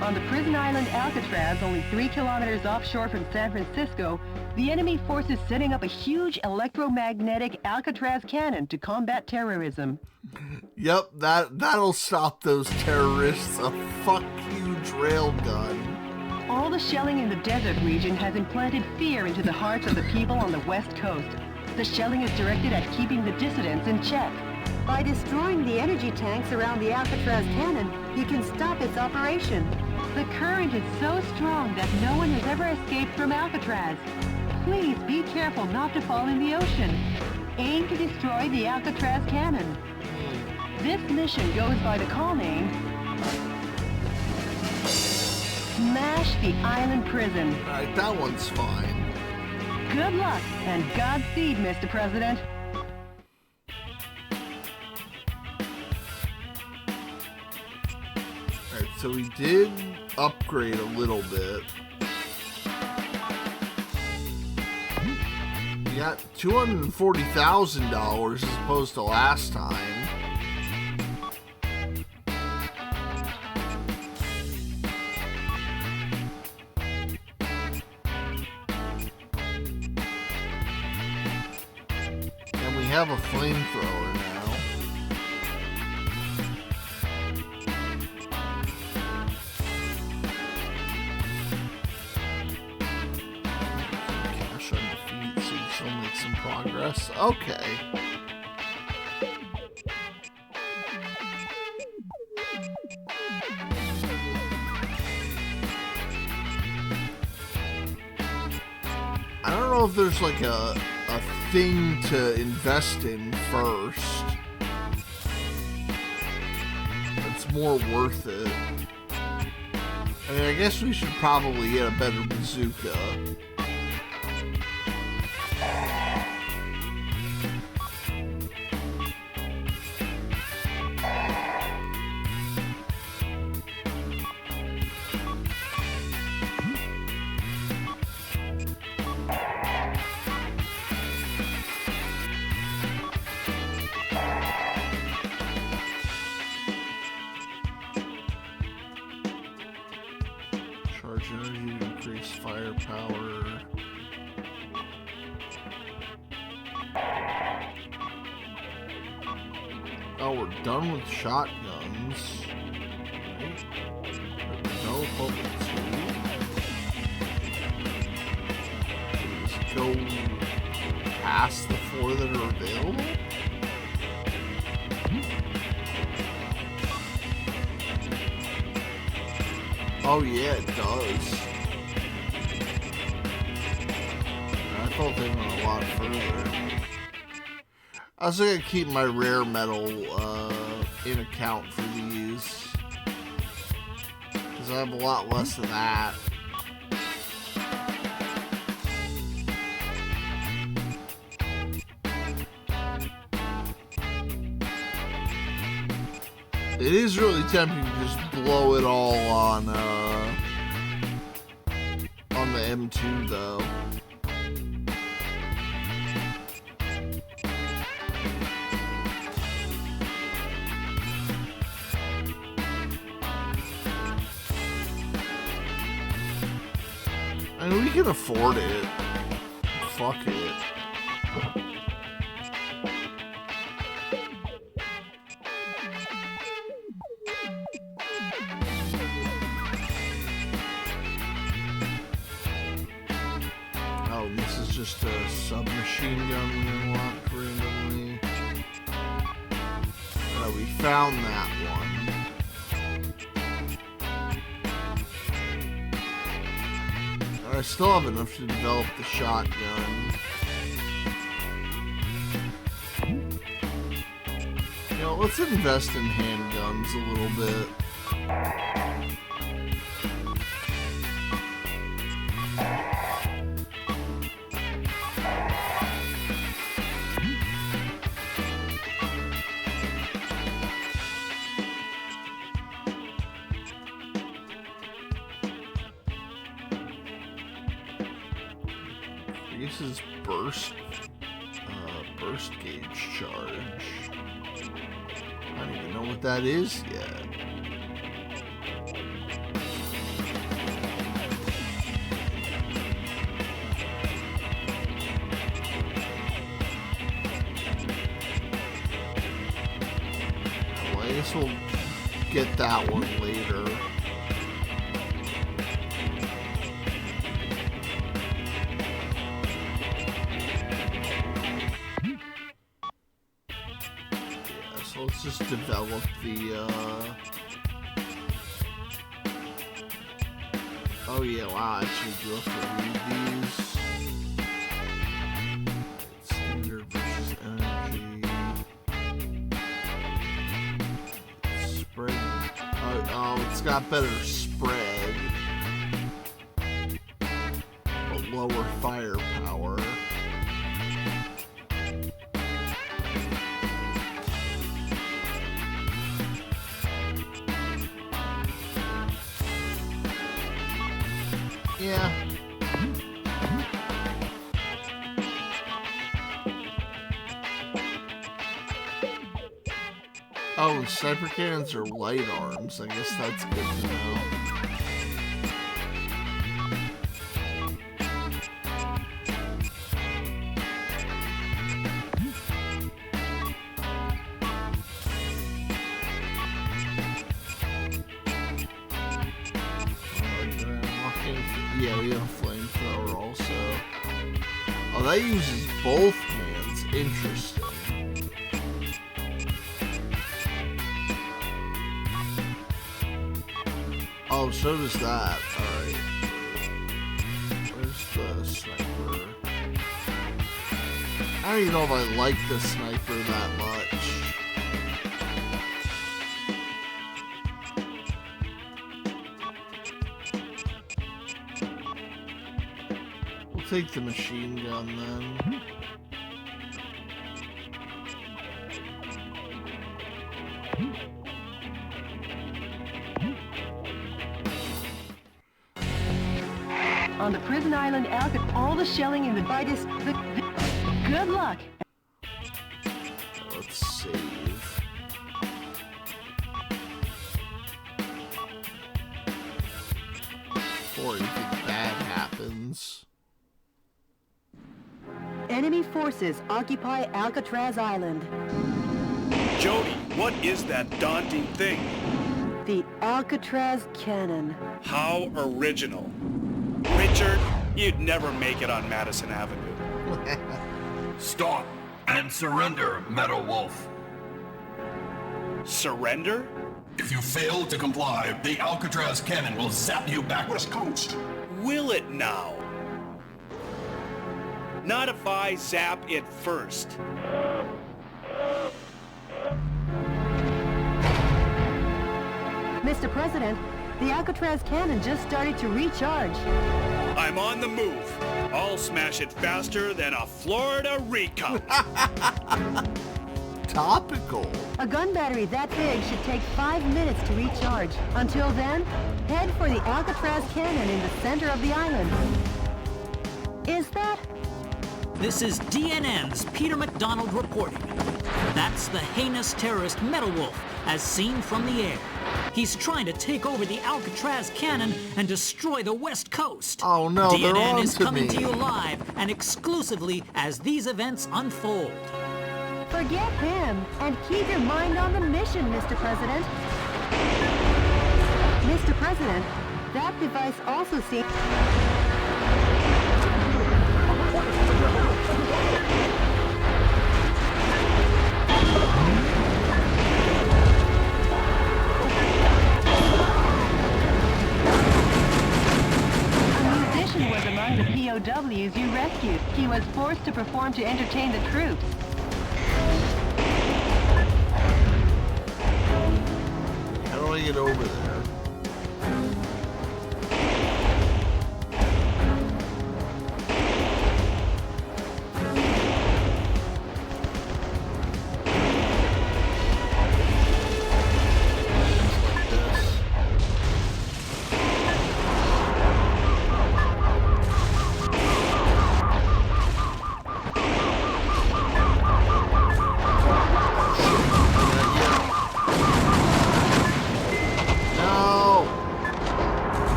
On the prison island Alcatraz, only 3 kilometers offshore from San Francisco, the enemy force is setting up a huge electromagnetic Alcatraz cannon to combat terrorism. Yep, that'll stop those terrorists. A huge railgun. All the shelling in the desert region has implanted fear into the hearts of the people on the West Coast. The shelling is directed at keeping the dissidents in check. By destroying the energy tanks around the Alcatraz cannon, you can stop its operation. The current is so strong that no one has ever escaped from Alcatraz. Please be careful not to fall in the ocean. Aim to destroy the Alcatraz cannon. This mission goes by the call name Smash the Island Prison. Alright, that one's fine. Good luck and Godspeed, Mr. President. Alright, so we did upgrade a little bit. We got $240,000 as opposed to last time. And we have a flamethrower now. Progress. Okay. I don't know if there's like a thing to invest in first. It's more worth it. I mean, I guess we should probably get a better bazooka. Energy to increase firepower. Oh, we're done with shotguns. No level 2. Just go past the 4 that are available. Oh yeah, it does. I thought they went a lot further. I was gonna keep my rare metal in account for these, because I have a lot less of that. It is really tempting to just blow it all on the M2 though. I mean, we can afford it. Fuck it. Just a submachine gun we unlocked randomly. We found that one. I still have enough to develop the shotgun. You know, let's invest in handguns a little bit. This is burst gauge charge. I don't even know what that is yet. Well, I guess we'll get that one later. Let's just develop the, oh yeah, wow, I actually do have to read these. Standard versus energy. Spread. Oh, it's got better spread. But lower firepower. Yeah. Oh, sniper cannons are light arms. I guess that's good to know. Yeah, we have a flamethrower also. Oh, that uses both hands. Interesting. Oh, so does that. Alright. Where's the sniper? I don't even know if I like the sniper that much. Take the machine gun then. On the prison island, all the shelling in the bite is good luck. Let's save. Before anything bad happens. Enemy forces occupy Alcatraz Island. Jody, what is that daunting thing? The Alcatraz cannon. How original. Richard, you'd never make it on Madison Avenue. Stop and surrender, Meadow Wolf. Surrender? If you fail to comply, the Alcatraz cannon will zap you back west coast. Will it now? Not if I zap it first. Mr. President, the Alcatraz cannon just started to recharge. I'm on the move. I'll smash it faster than a Florida recount. Topical. A gun battery that big should take 5 minutes to recharge. Until then, head for the Alcatraz cannon in the center of the island. Is that? This is DNN's Peter McDonald reporting. That's the heinous terrorist Metal Wolf, as seen from the air. He's trying to take over the Alcatraz cannon and destroy the West Coast. Oh no, they're DNN on is to coming me. to you live and exclusively as these events unfold. Forget him and keep your mind on the mission, Mr. President. Mr. President, that device also seems... Was among the POWs you rescued. He was forced to perform to entertain the troops. bring it over there.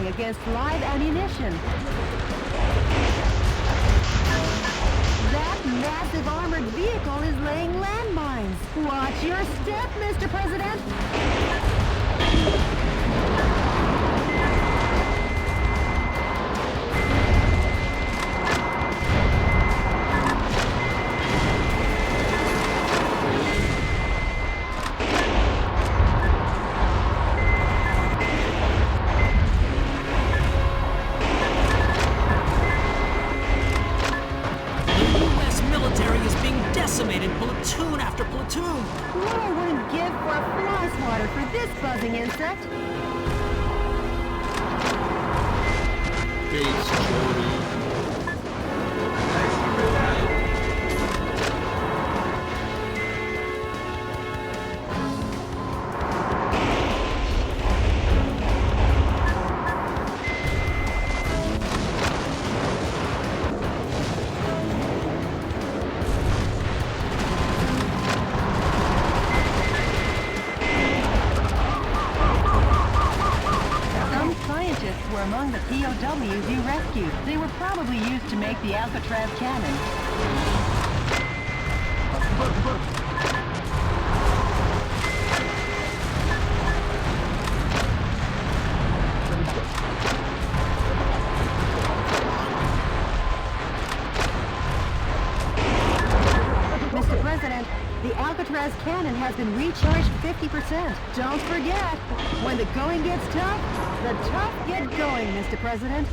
Against live ammunition. That massive armored vehicle is laying landmines. Watch your step, Mr. President. Platoon after platoon. What I wouldn't give for a fly swatter for this buzzing insect. Thanks, Jody. Among the POWs you rescued. They were probably used to make the Alcatraz cannon. Mr. President, the Alcatraz cannon has been recharged 50%. Don't forget, when the going gets tough, the tough get going, Mr. President.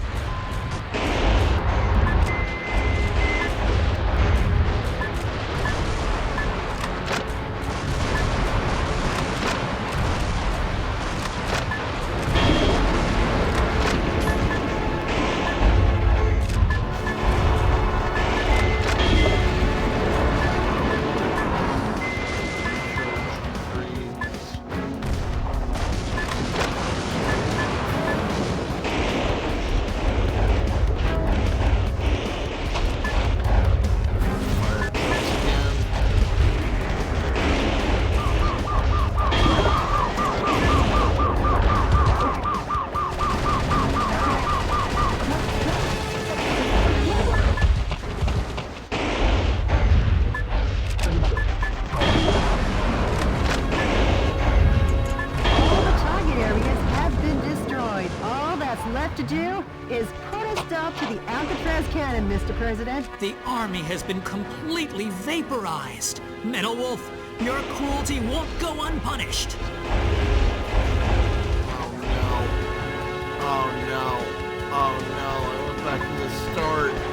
To do is put a stop to the Alcatraz cannon, Mr. President. The army has been completely vaporized. Metal Wolf, your cruelty won't go unpunished. Oh no. Oh no. I went back to the start.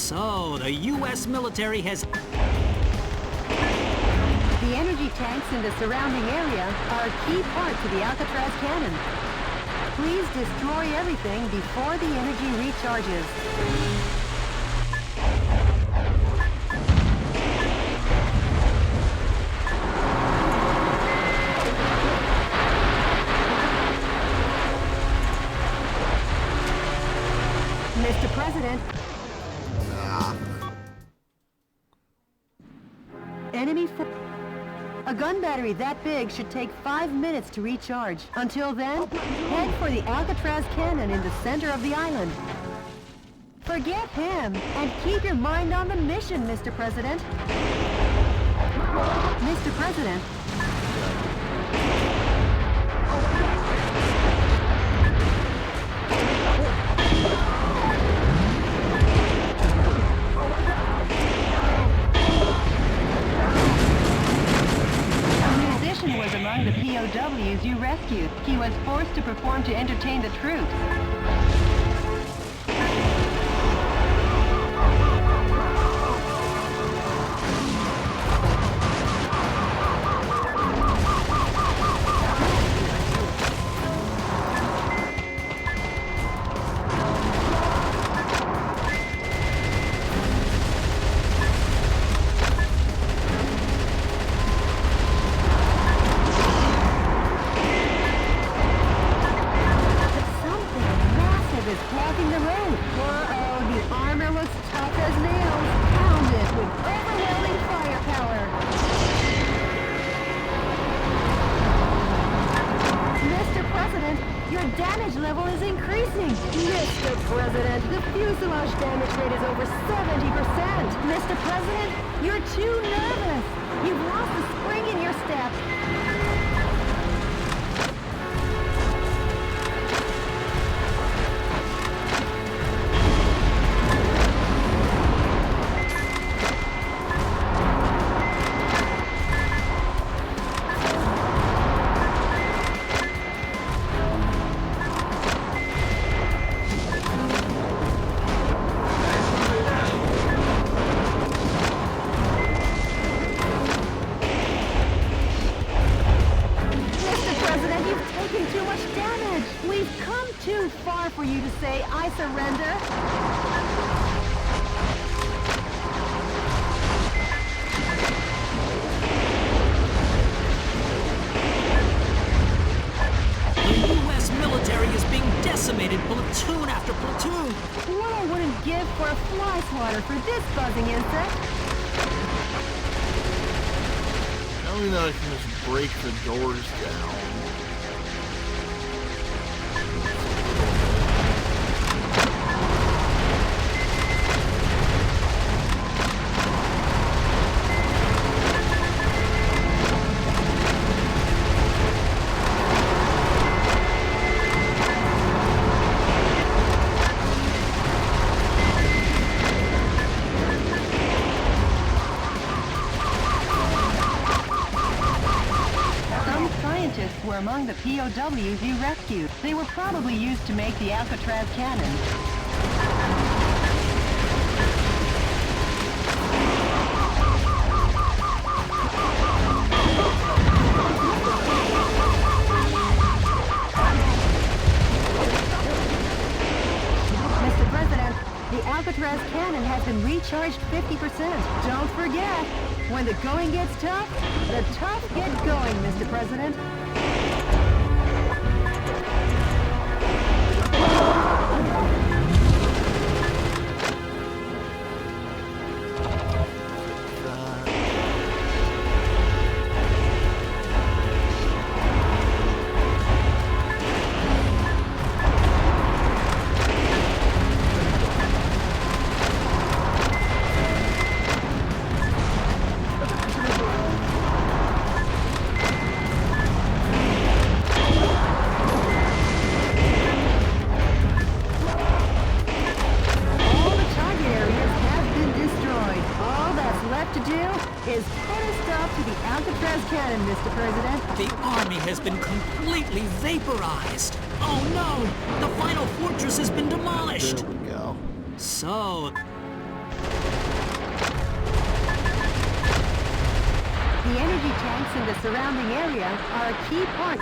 So, the U.S. military has... The energy tanks in the surrounding area are a key part to the Alcatraz cannon. Please destroy everything before the energy recharges. Mr. President. Enemy A gun battery that big should take 5 minutes to recharge. Until then, head for the Alcatraz cannon in the center of the island. Forget him, and keep your mind on the mission, Mr. President. Mr. President. Was among the POWs you rescued. He was forced to perform to entertain the troops. Mr. President, the fuselage damage rate is over 70%. Mr. President, you're too nervous. You've lost the spring in your step. Too far for you to say, I surrender. The U.S. military is being decimated platoon after platoon. What I wouldn't give for a fly swatter for this buzzing insect. I only know I can just break the doors down. Were among the POWs you rescued. They were probably used to make the Alcatraz cannon. Mr. President, the Alcatraz cannon has been recharged 50%. Don't forget, when the going gets tough, the tough get going, Mr. President. Is put a stop to the Alcatraz cannon, Mr. President. The army has been completely vaporized. Oh no! The final fortress has been demolished. There we go. So, in the surrounding area are a key part.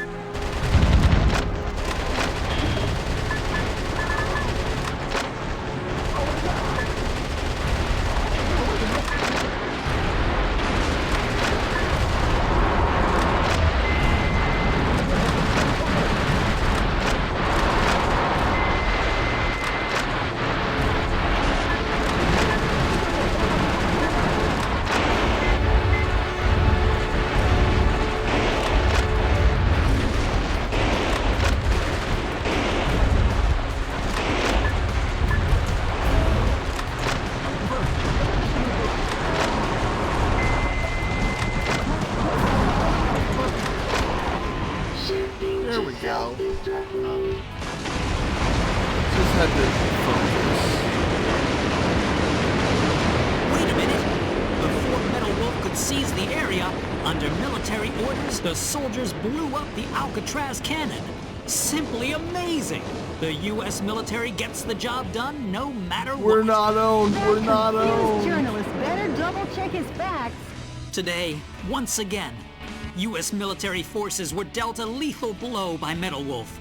There we go. Just had to focus. Wait a minute! Before Metal Wolf could seize the area, under military orders, the soldiers blew up the Alcatraz cannon. Simply amazing! The U.S. military gets the job done no matter what. We're not owned. We're not This owned. journalist better double check his facts. Today, once again, U.S. military forces were dealt a lethal blow by Metal Wolf.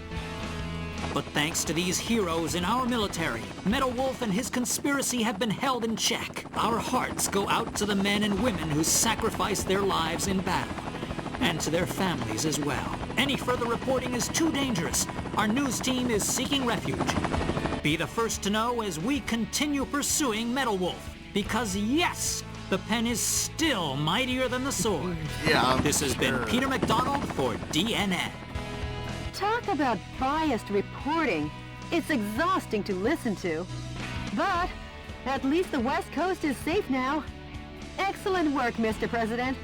But thanks to these heroes in our military, Metal Wolf and his conspiracy have been held in check. Our hearts go out to the men and women who sacrificed their lives in battle, and to their families as well. Any further reporting is too dangerous. Our news team is seeking refuge. Be the first to know as we continue pursuing Metal Wolf, because yes, the pen is still mightier than the sword. Yeah, This has been Peter McDonald for DNN. Talk about biased reporting. It's exhausting to listen to. But at least the West Coast is safe now. Excellent work, Mr. President.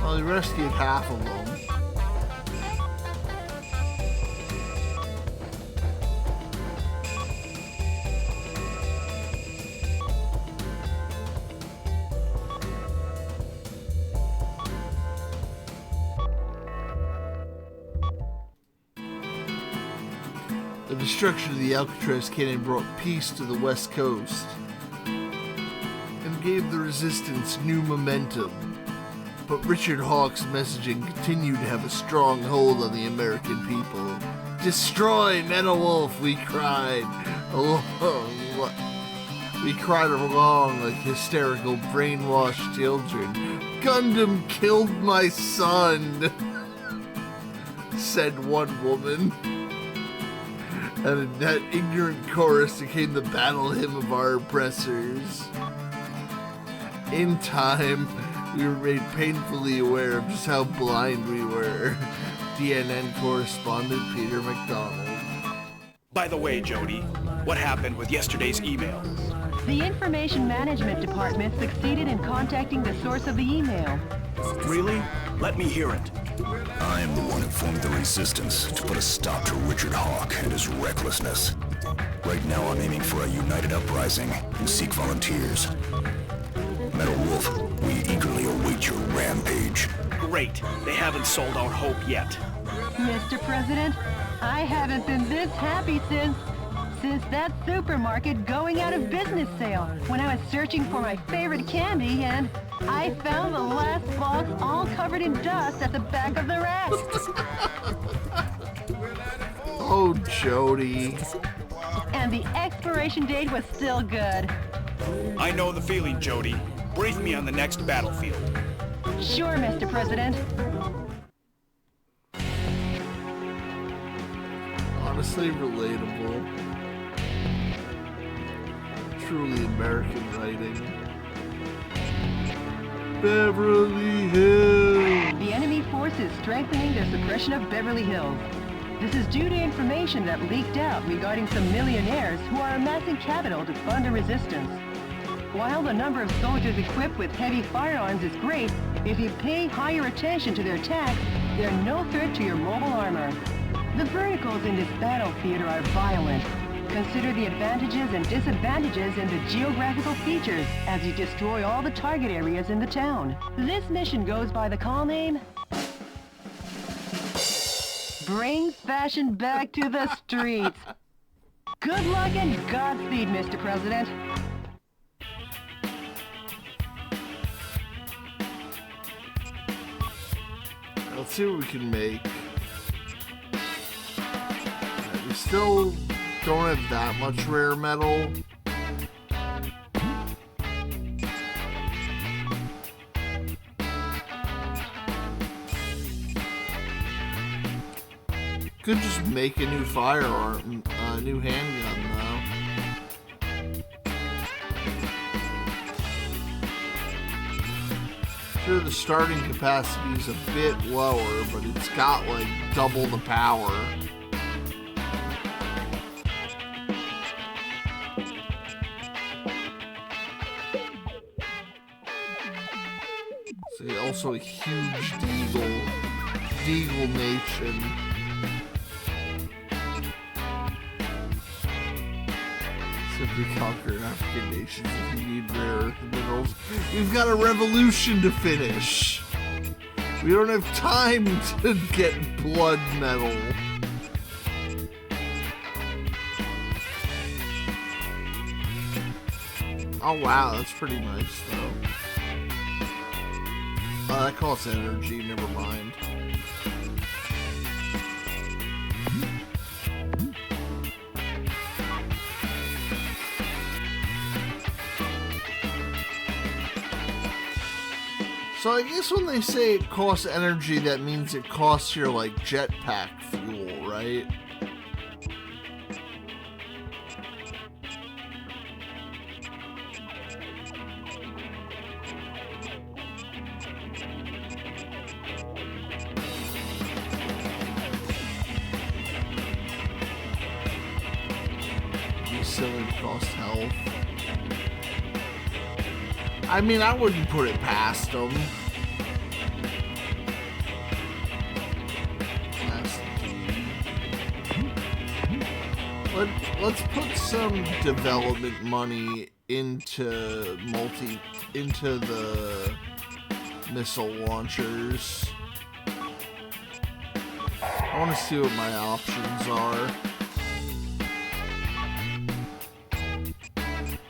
Well, he rescued half of them. The destruction of the Alcatraz cannon brought peace to the West Coast and gave the resistance new momentum. But Richard Hawk's messaging continued to have a strong hold on the American people. Destroy Metal Wolf, we cried along. We cried along like hysterical, brainwashed children. Gundam killed my son, said one woman. And in that ignorant chorus became the battle hymn of our oppressors. In time, we were made painfully aware of just how blind we were. DNN correspondent Peter McDonald. By the way, Jody, what happened with yesterday's email? The Information Management Department succeeded in contacting the source of the email. Really? Let me hear it. I am the one who formed the resistance to put a stop to Richard Hawk and his recklessness. Right now I'm aiming for a united uprising and seek volunteers. Metal Wolf, we eagerly await your rampage. Great. They haven't sold our hope yet. Mr. President, I haven't been this happy since that supermarket going out of business sale when I was searching for my favorite candy and I found the last box all covered in dust at the back of the rack. Oh, Jody. And the expiration date was still good. I know the feeling, Jody. Brief me on the next battlefield. Sure, Mr. President. Honestly relatable. Truly American writing. Beverly Hills! The enemy force is strengthening their suppression of Beverly Hills. This is due to information that leaked out regarding some millionaires who are amassing capital to fund a resistance. While the number of soldiers equipped with heavy firearms is great, if you pay higher attention to their attacks, they're no threat to your mobile armor. The verticals in this battle theater are violent. Consider the advantages and disadvantages in the geographical features as you destroy all the target areas in the town. This mission goes by the call name Bring Fashion Back to the Streets. Good luck and Godspeed, Mr. President. Let's see what we can make. We still don't have that much rare metal. Could just make a new firearm, a new handgun though. Sure, the starting capacity is a bit lower, but it's got like double the power. See, also a huge Deagle nation. Simply conquer African nations if you need rare earth minerals. We've got a revolution to finish. We don't have time to get blood metal. Oh wow, that's pretty nice though. That costs energy, never mind. So I guess when they say it costs energy, that means it costs your, like, jetpack fuel, right? You silly cost health. I mean, I wouldn't put it past them. Let's put some development money into the missile launchers. I want to see what my options are.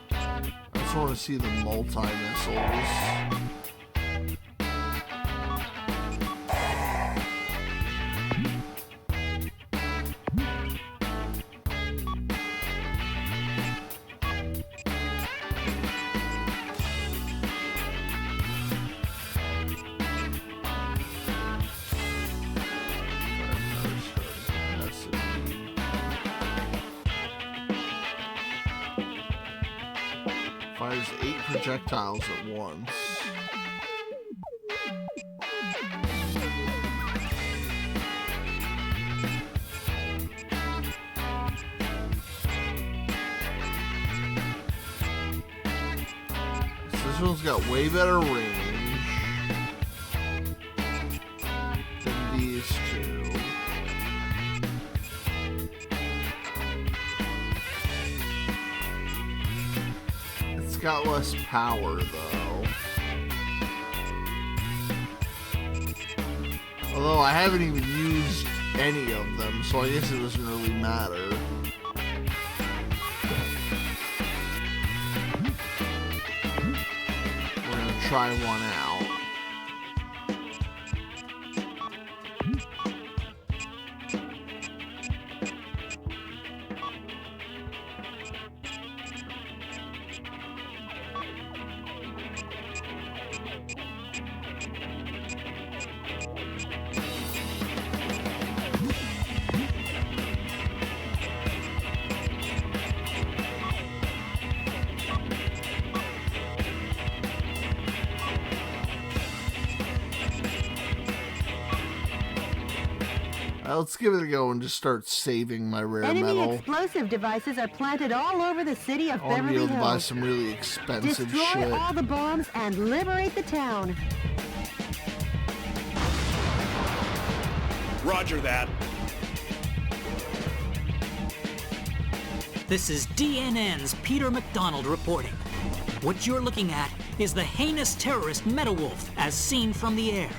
I just want to see the multi-missiles. Fires 8 projectiles at once. So this one's got way better range than these two. It's got less power though. Although I haven't even used any of them, so I guess it doesn't really matter. We're gonna try one out. Let's give it a go and just start saving my rare Enemy metal. explosive devices are planted all over the city of I want to be Beverly able to buy Hills. some really expensive Destroy shit. all the bombs and liberate the town. Roger that. This is DNN's Peter McDonald reporting. What you're looking at is the heinous terrorist Metal Wolf as seen from the air.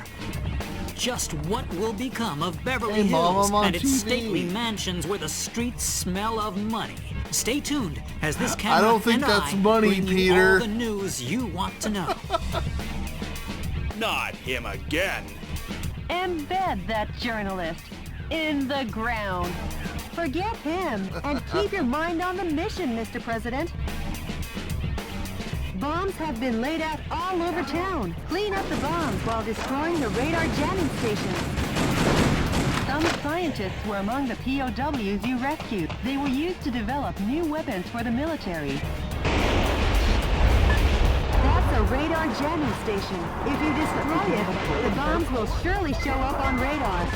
Just what will become of Beverly Hey, Mom, Hills I'm on and its TV. stately mansions where the streets smell of money? Stay tuned as this camera I don't think and that's I money, bring you Peter. all the news you want to know. Not him again. Embed that journalist in the ground. Forget him and keep your mind on the mission, Mr. President. Bombs have been laid out all over town. Clean up the bombs while destroying the radar jamming stations. Some scientists were among the POWs you rescued. They were used to develop new weapons for the military. That's a radar jamming station. If you destroy it, the bombs will surely show up on radar.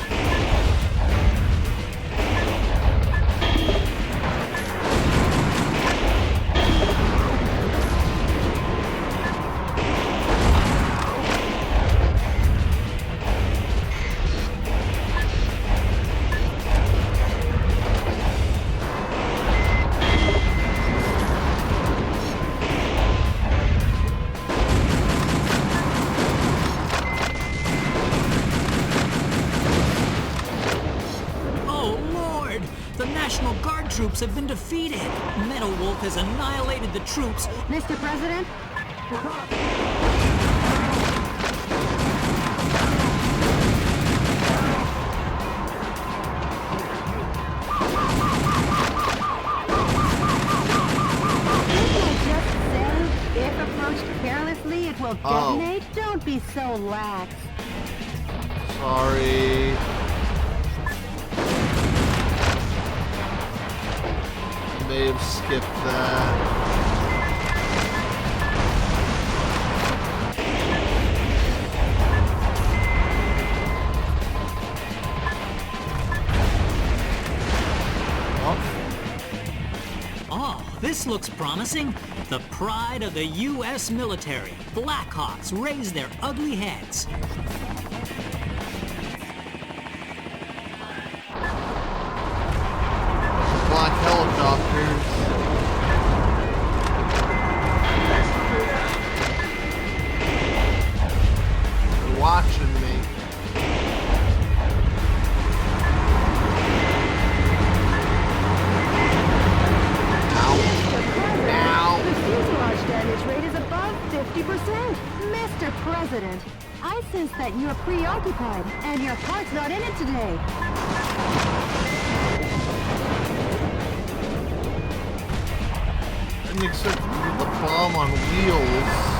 Troops have been defeated. Metal Wolf has annihilated the troops. Mr. President? Didn't I just say, if approached carelessly, it will detonate? Don't be so lax. Sorry. May have skipped that. Oh, this looks promising. The pride of the U.S. military. Blackhawks raise their ugly heads. Black helicopters. They're watching me. Ow. The fuselage damage rate is above 50%. Mr. President, I sense that you're preoccupied and your heart's not in it today. Except for the bomb on wheels.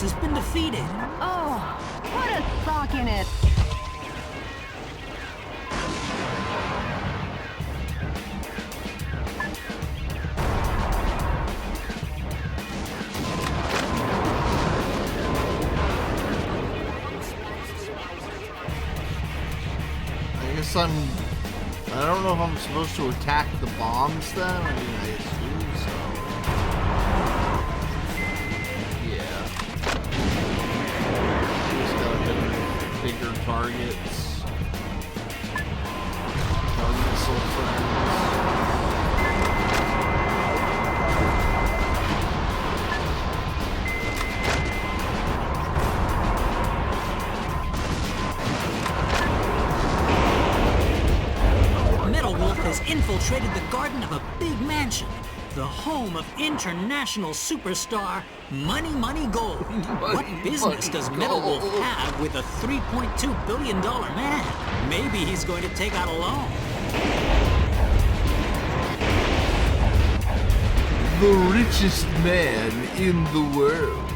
has been defeated. Oh, put a sock in it. I don't know if I'm supposed to attack the bombs then. I mean, I assume so. Yeah. Just gotta hit bigger targets. Our missile friends. Has infiltrated the garden of a big mansion. the home of international superstar Money Money Gold. What business does Metal Wolf have with a $3.2 billion man? Maybe he's going to take out a loan. The richest man in the world.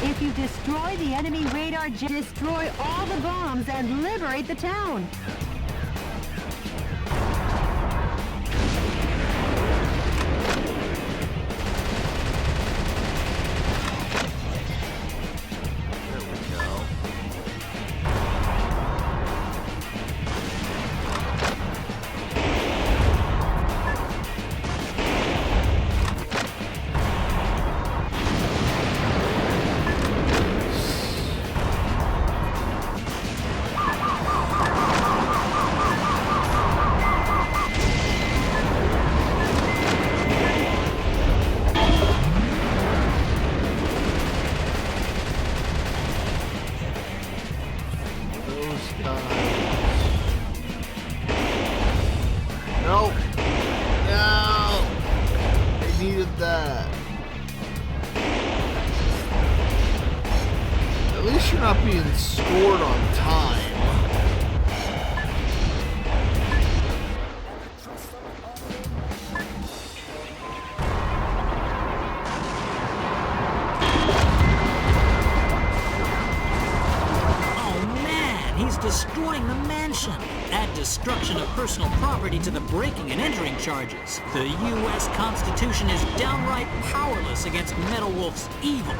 If you destroy the enemy radar, destroy all the bombs and liberate the town. Nope. No. I needed that. At least you're not being scored on time. He's destroying the mansion. Add destruction of personal property to the breaking and entering charges. The U.S. Constitution is downright powerless against Metal Wolf's evil.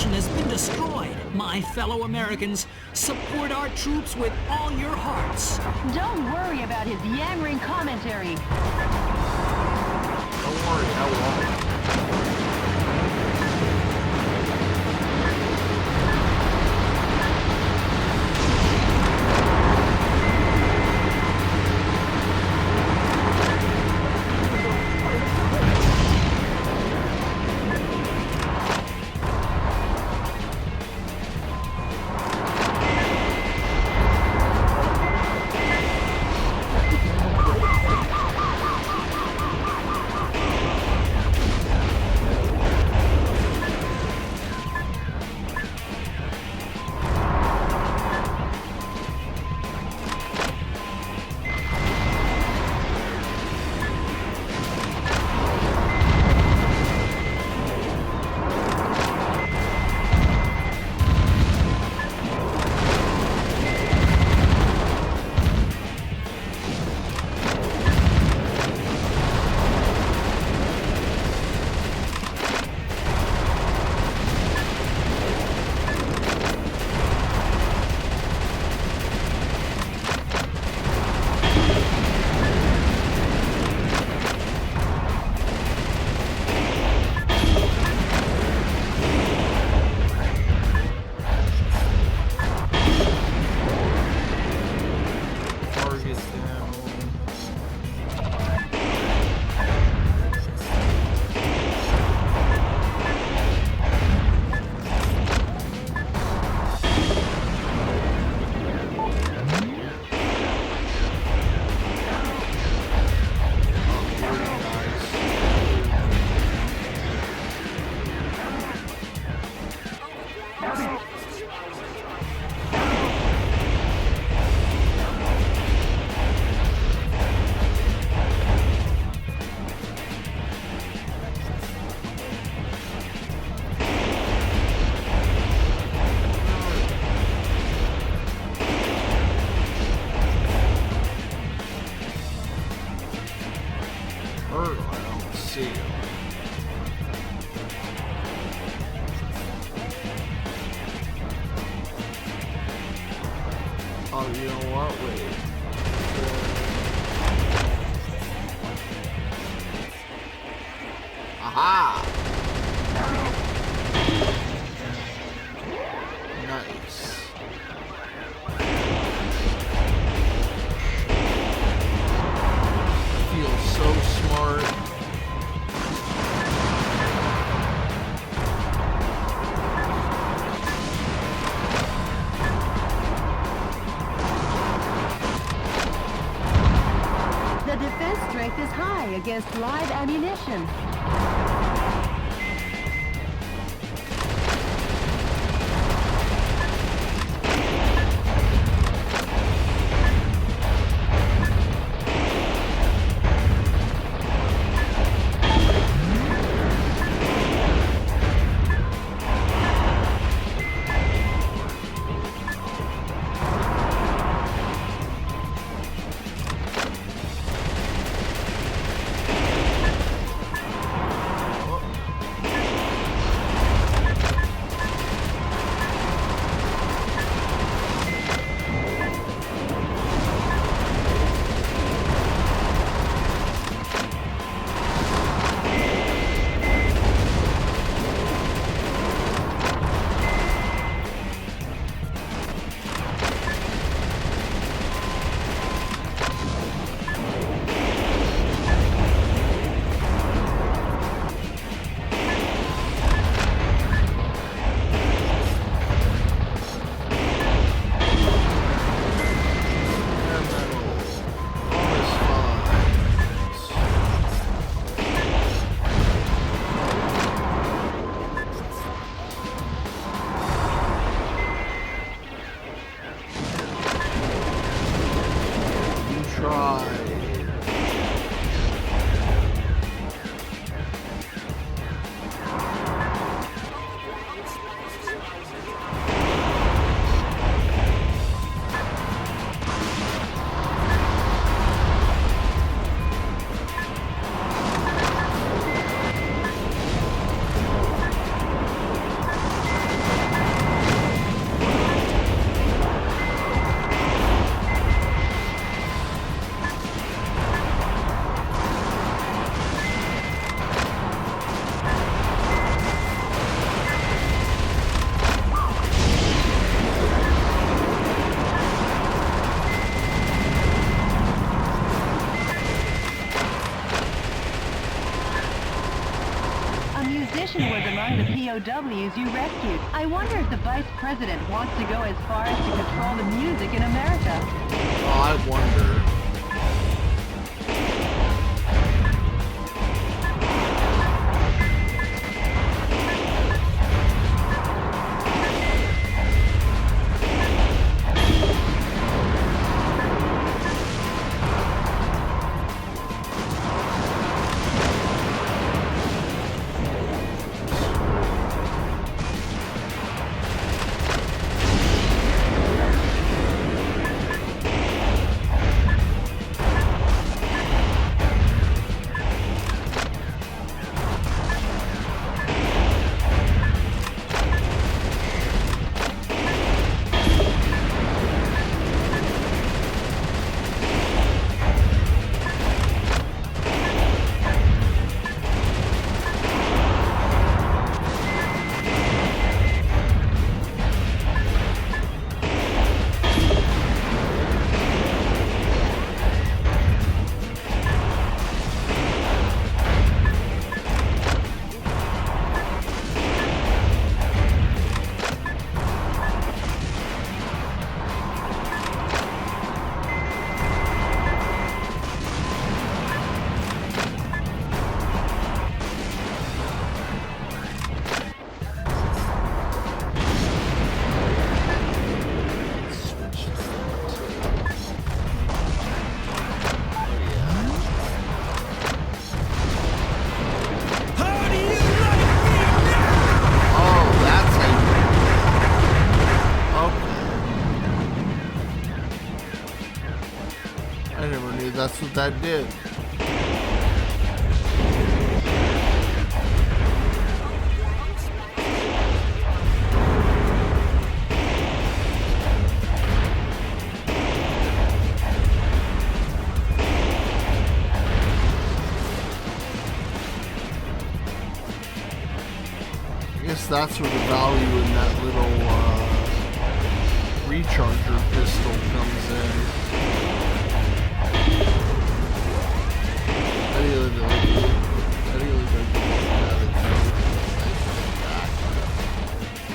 Has been destroyed. My fellow Americans, support our troops with all your hearts. Don't worry about his yammering commentary. Don't worry, I won't. Oh, you know what? Wait. Aha! Nice. I feel so smart. The defense strength is high against live ammunition. Was among the POWs you rescued. I wonder if the Vice President wants to go as far as to control the music in America. Oh, I wonder. That's what that did. that's where the value in that little recharger pistol comes in.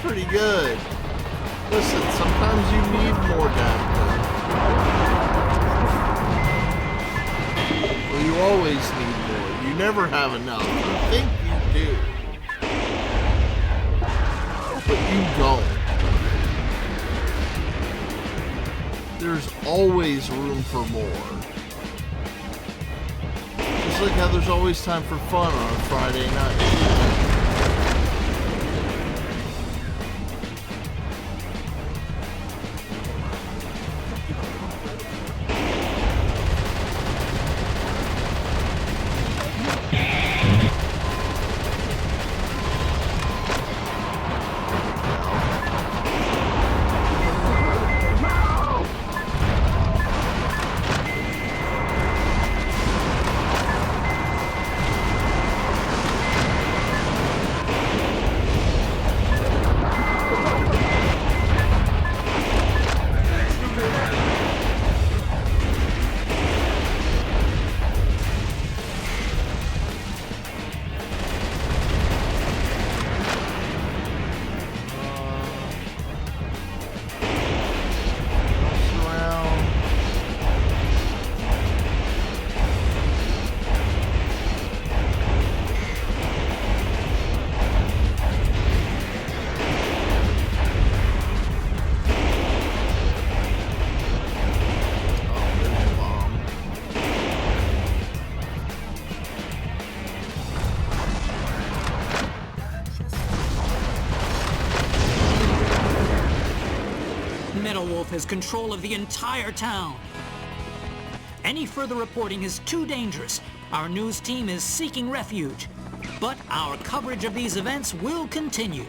Pretty good. Listen, sometimes you need more damage. Well, you always need more. You never have enough. You think you do. But you don't. There's always room for more. Just like how there's always time for fun on a Friday night. Has control of the entire town. Any further reporting is too dangerous. Our news team is seeking refuge. But our coverage of these events will continue.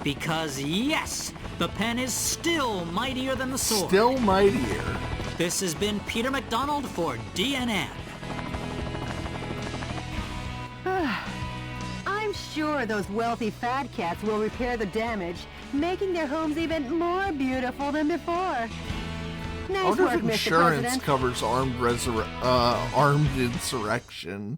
Because yes, the pen is still mightier than the sword. Still mightier. This has been Peter McDonald for DNN. I'm sure those wealthy fat cats will repair the damage, making their homes even more beautiful than before. I Nice wonder work, if Mr. insurance President. covers armed insurrection.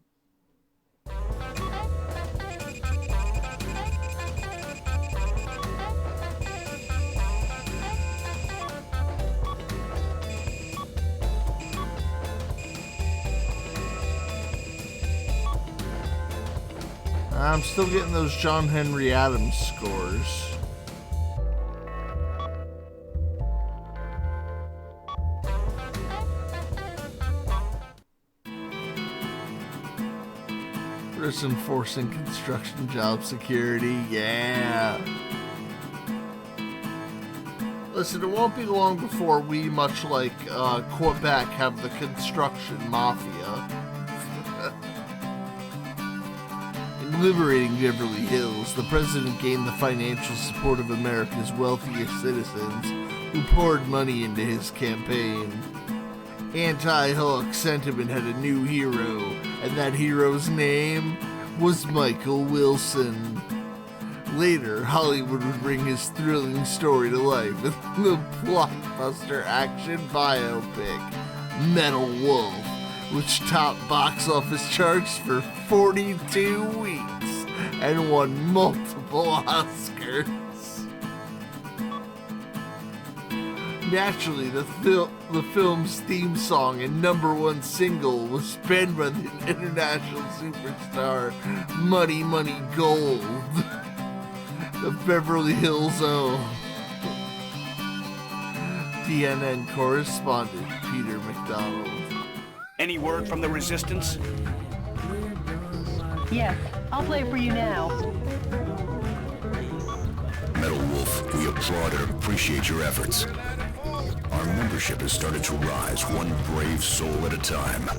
I'm still getting those John Henry Adams scores. Just enforcing construction job security, yeah. Listen, it won't be long before we, much like Quebec, have the construction mafia. In liberating Beverly Hills, the president gained the financial support of America's wealthiest citizens who poured money into his campaign. Anti-Hulk sentiment had a new hero, and that hero's name was Michael Wilson. Later, Hollywood would bring his thrilling story to life in the blockbuster action biopic, Metal Wolf, which topped box office charts for 42 weeks and won multiple Oscars. Naturally, the film's theme song and #1 single was penned by the international superstar Muddy Money Gold, the Beverly Hills own. DNN correspondent Peter McDonald. Any word from the resistance? Yes, I'll play for you now. Metal Wolf, we applaud and appreciate your efforts. Our membership has started to rise one brave soul at a time.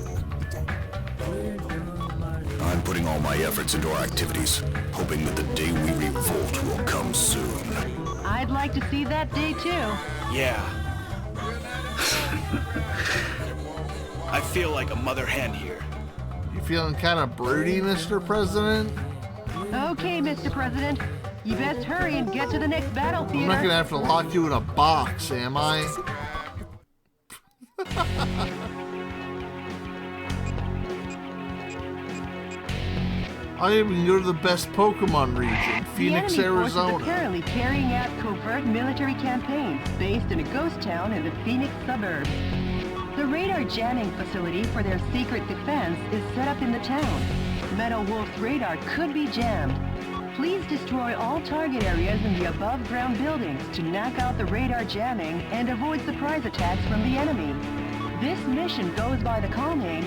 I'm putting all my efforts into our activities, hoping that the day we revolt will come soon. I'd like to see that day too. Yeah. I feel like a mother hen here. You feeling kind of broody, Mr. President? Okay, Mr. President. You best hurry and get to the next battle I'm theater. not gonna have to lock you in a box, am I? I didn't even go to the best Pokemon region, Phoenix, the enemy Arizona. forces are apparently carrying out covert military campaigns based in a ghost town in the Phoenix suburbs. The radar jamming facility for their secret defense is set up in the town. Metal Wolf's radar could be jammed. Please destroy all target areas in the above-ground buildings to knock out the radar jamming and avoid surprise attacks from the enemy. This mission goes by the call name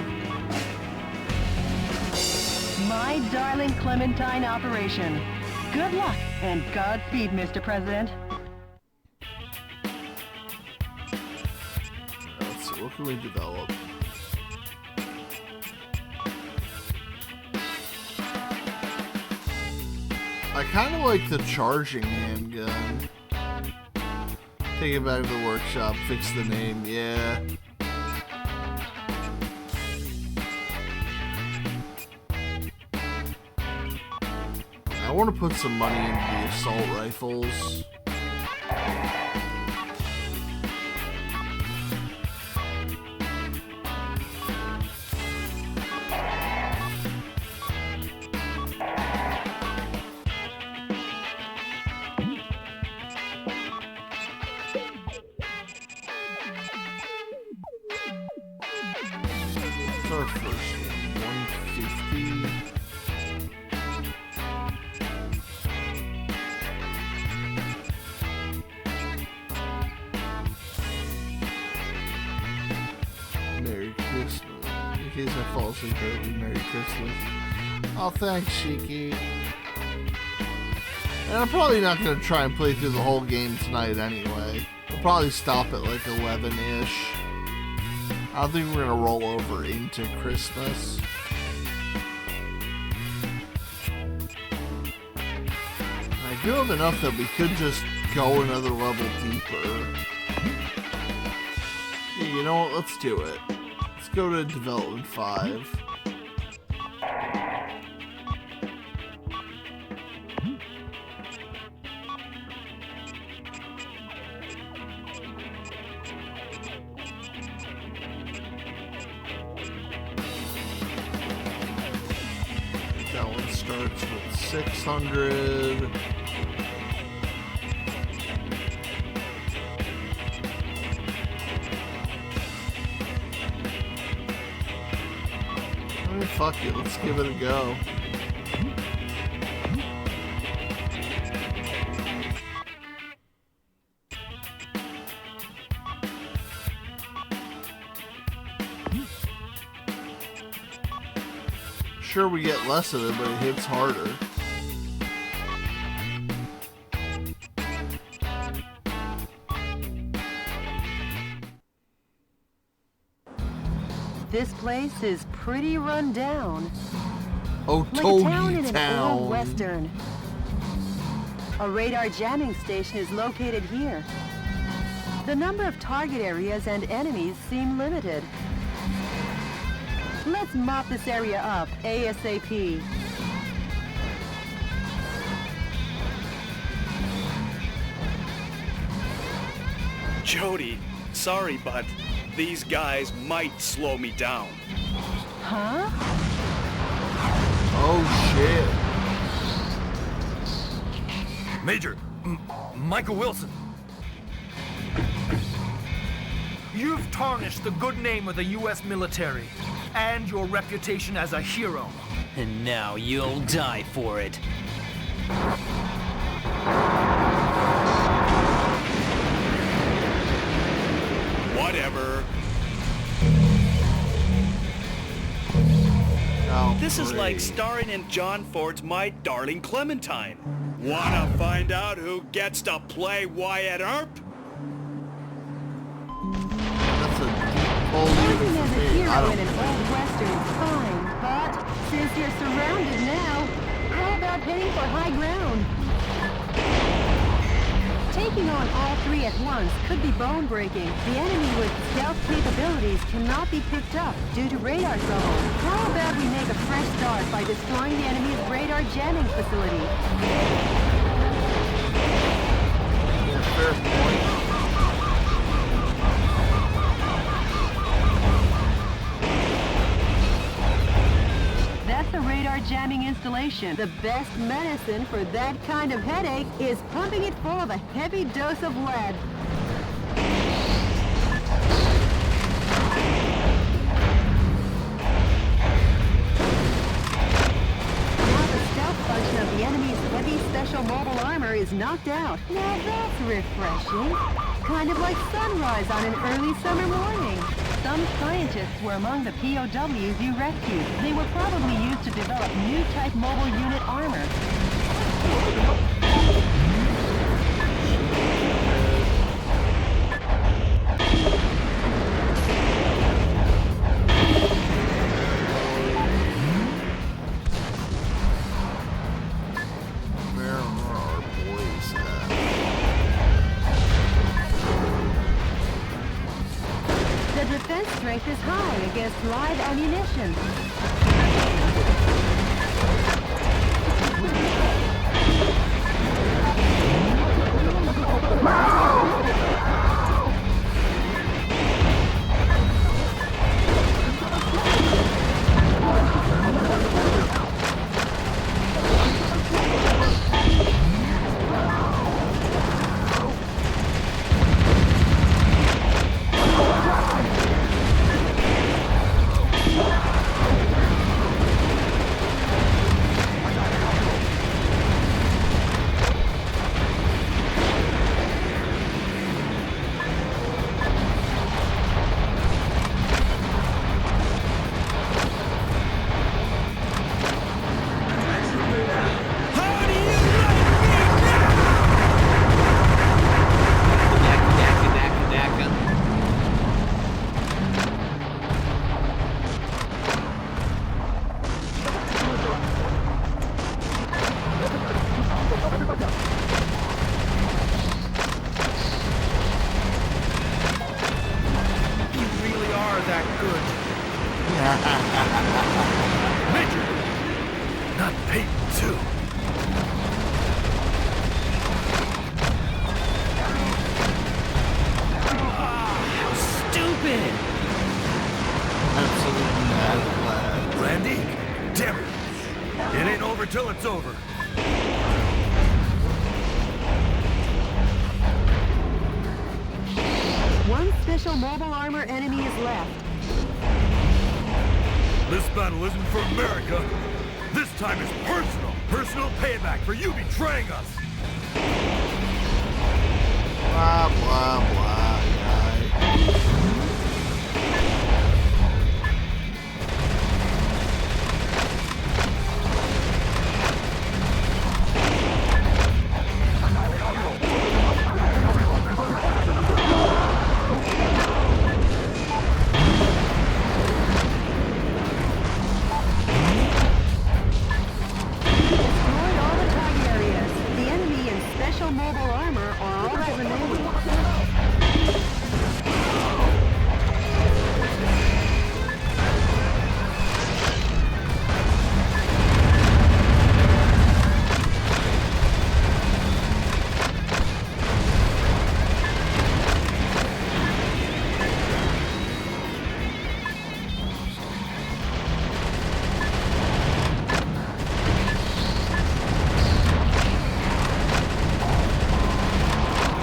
My Darling Clementine Operation. Good luck and Godspeed, Mr. President. Let's see, what can we develop? I kind of like the charging handgun. Take it back to the workshop, fix the name, yeah. I want to put some money into the assault rifles. Our first one, 150. Merry Christmas. In case I fall asleep early, Merry Christmas. Oh, thanks, Shiki. And I'm probably not going to try and play through the whole game tonight anyway. I'll probably stop at like 11-ish. I don't think we're going to roll over into Christmas. I do have enough that we could just go another level deeper. Yeah, you know what? Let's do it. Let's go to Development 5. That one starts with 600. I mean, fuck it, let's give it a go. Sure, we get less of it, but it hits harder. This place is pretty run down. Oh, Like a town in Toady an Town. old western. A radar jamming station is located here. The number of target areas and enemies seem limited. Let's mop this area up ASAP. Jody, sorry, but these guys might slow me down. Huh? Oh, shit. Major, Michael Wilson. You've tarnished the good name of the U.S. military and your reputation as a hero. And now you'll die for it. Whatever. Oh, This is great. like starring in John Ford's My Darling Clementine. Wanna find out who gets to play Wyatt Earp? That's a deep hole Posing even as for a me. I hero don't in an old western is fine, but since you're surrounded now, how about heading for high ground? Taking on all three at once could be bone-breaking. The enemy with stealth capabilities cannot be picked up due to radar trouble. How about we make a fresh start by destroying the enemy's radar jamming facility? fair point. That's a radar jamming installation. The best medicine for that kind of headache is pumping it full of a heavy dose of lead. Now the stealth function of the enemy's heavy special mobile armor is knocked out. Now that's refreshing. Kind of like sunrise on an early summer morning. Some scientists were among the POWs you rescued. They were probably used to develop new type mobile unit armor. Where are our boys at? The defense strength is high against live ammunition. Not Peyton, too. Stupid! Absolutely mad. Randy? Damn it. It ain't over till it's over. One special mobile armor enemy is left. This battle isn't for America. This time it's personal. Personal payback for you betraying us. Blah, blah, blah, guy. Destroyed all the target areas. The enemy and special mobile armor are all that remain.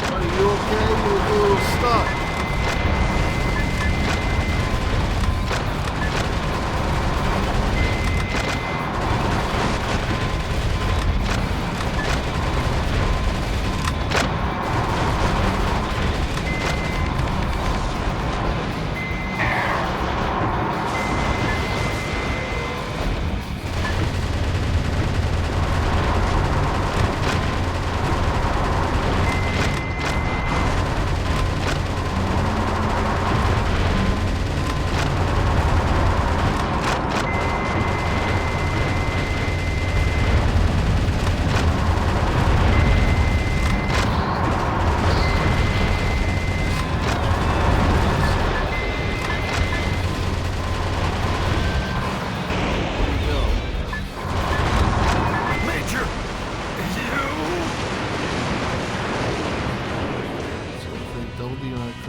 Are you okay? You look a little stuck.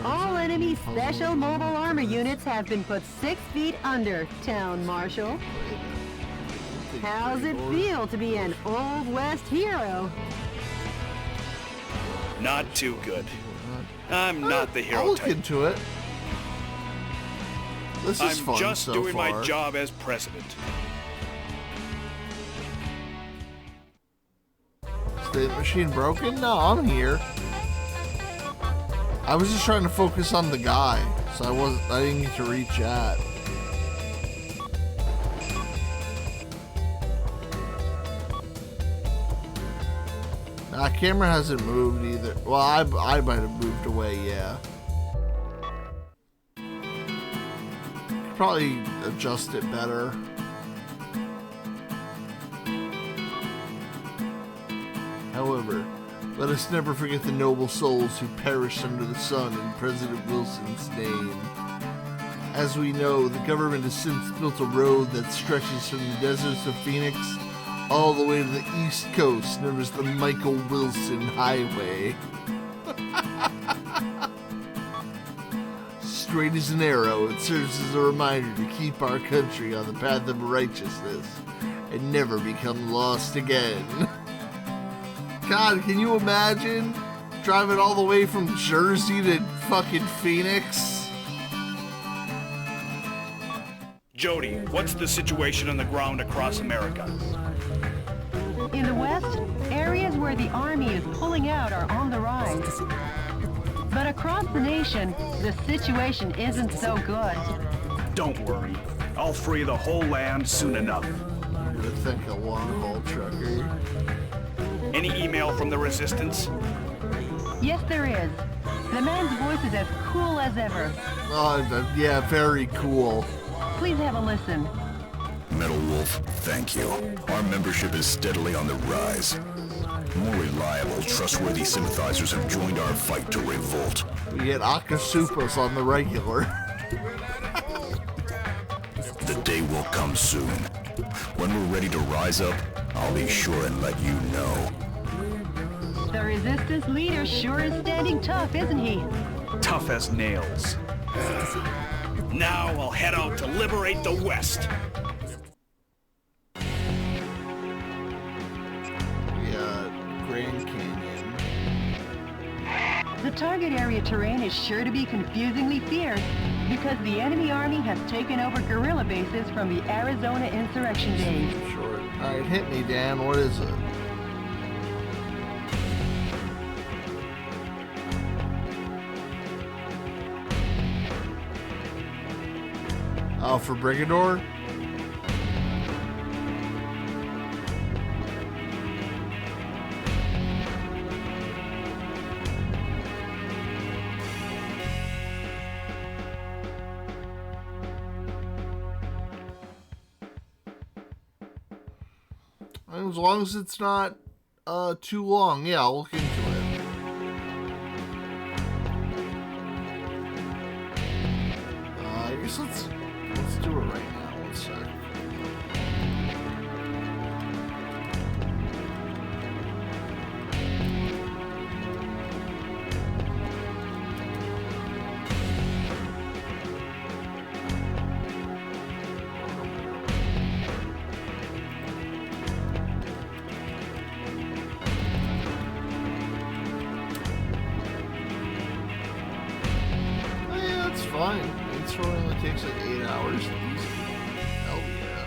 All enemy special mobile armor units have been put 6 feet under, Town Marshal. How's it feel to be an Old West hero? Not too good. I'm not the hero I'll look type. into it. This is I'm fun just so doing far. my job as president. State machine broken? No, I'm here. I was just trying to focus on the guy, so I didn't get to read chat. Nah, camera hasn't moved either. Well, I might have moved away, yeah. Could probably adjust it better. However, let us never forget the noble souls who perished under the sun in President Wilson's name. As we know, the government has since built a road that stretches from the deserts of Phoenix all the way to the East Coast, known as the Michael Wilson Highway. Straight as an arrow, it serves as a reminder to keep our country on the path of righteousness and never become lost again. God, can you imagine driving all the way from Jersey to fucking Phoenix? Jody, what's the situation on the ground across America? In the West, areas where the Army is pulling out are on the rise. But across the nation, the situation isn't so good. Don't worry. I'll free the whole land soon enough. You would think a long-haul trucker. Any email from the Resistance? Yes, there is. The man's voice is as cool as ever. Oh, yeah, very cool. Please have a listen. Metal Wolf, thank you. Our membership is steadily on the rise. More reliable, trustworthy sympathizers have joined our fight to revolt. We get Akasupas on the regular. The day will come soon. When we're ready to rise up, I'll be sure and let you know. The Resistance leader sure is standing tough, isn't he? Tough as nails. Now I'll head out to liberate the West. Grand Canyon. The target area terrain is sure to be confusingly fierce because the enemy army has taken over guerrilla bases from the Arizona insurrection days. Short. Alright, hit me, Dan. What is it? Oh, for Brigador? As long as it's not too long, yeah, I'll look into it. I guess let's do it right now. One sec. Fine. Intro only takes like 8 hours. Easy. Hell yeah.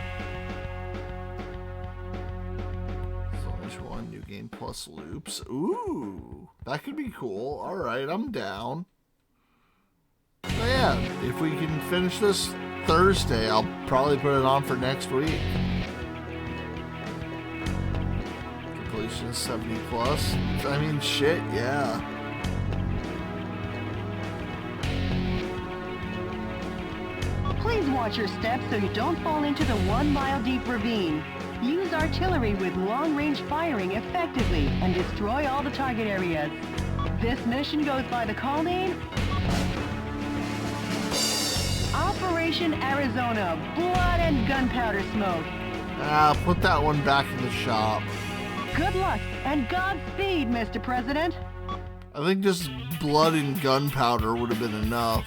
There's always one new game plus loops. Ooh, that could be cool. Alright, I'm down. So yeah, if we can finish this Thursday, I'll probably put it on for next week. Completion is 70 plus. I mean, shit, yeah. Please watch your steps so you don't fall into the 1-mile-deep ravine. Use artillery with long-range firing effectively and destroy all the target areas. This mission goes by the call name Operation Arizona, Blood and Gunpowder Smoke. Put that one back in the shop. Good luck and Godspeed, Mr. President. I think just blood and gunpowder would have been enough.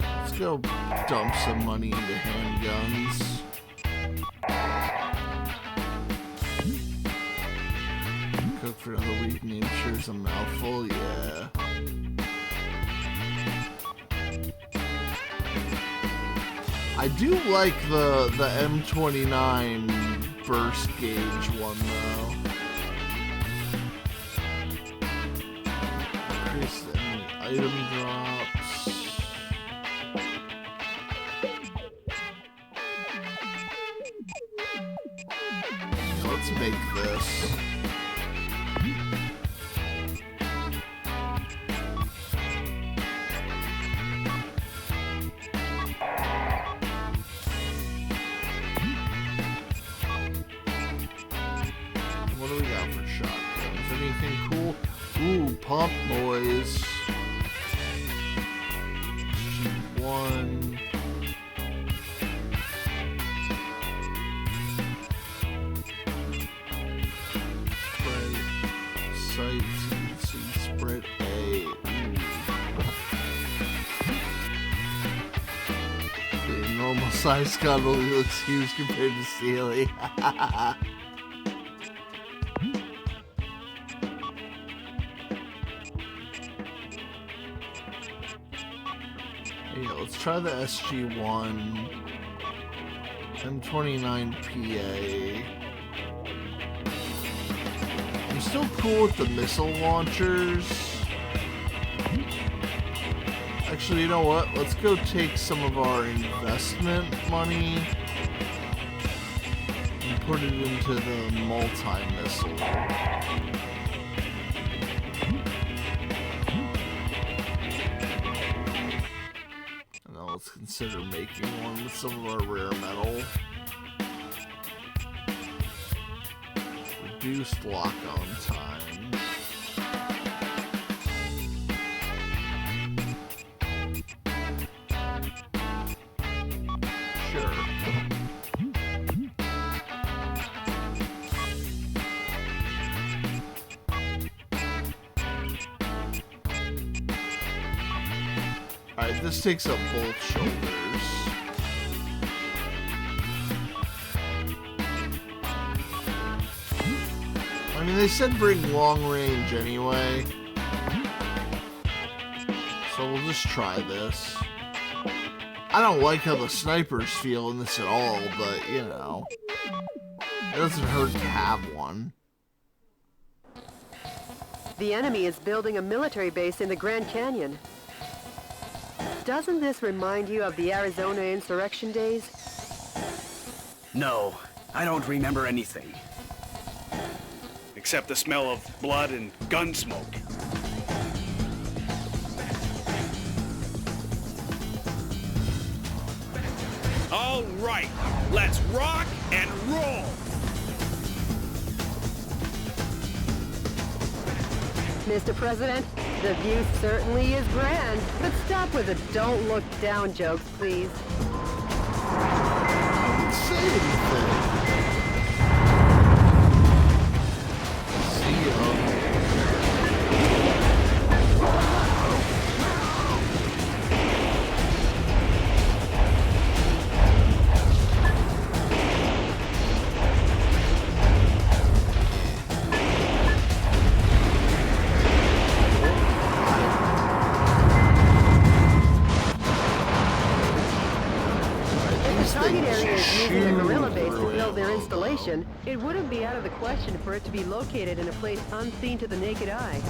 Let's go dump some money into handguns. Cook for another week, name sure is a mouthful, yeah. I do like the M29 burst gauge one though. Increase any item drops. Let's make this. What do we got for shotguns? Anything cool? Ooh, pump boys. G1. Spread sights. See, spread A. The normal size gun only looks huge compared to Steely. Yeah, let's try the SG-1 M29PA. I'm still cool with the missile launchers. Actually, you know what? Let's go take some of our investment money and put it into the multi-missile. Let's consider making one with some of our rare metal. Reduced lock-on time. Sure. Alright, this takes up both shoulders. I mean, they said bring long range anyway. So we'll just try this. I don't like how the snipers feel in this at all, but, you know. It doesn't hurt to have one. The enemy is building a military base in the Grand Canyon. Doesn't this remind you of the Arizona insurrection days? No, I don't remember anything. Except the smell of blood and gun smoke. All right, let's rock and roll! Mr. President, the view certainly is grand, but stop with the don't look down jokes, please. Say anything. See ya. Target area is using a guerrilla base to build their installation. It wouldn't be out of the question for it to be located in a place unseen to the naked eye.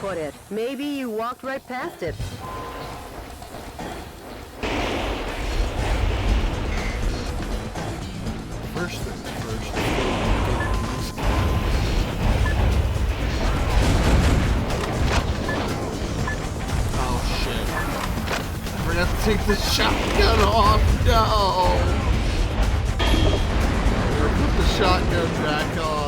put it. Maybe you walked right past it. First things first. Oh shit. I forgot to take the shotgun off. No! Or put the shotgun back on.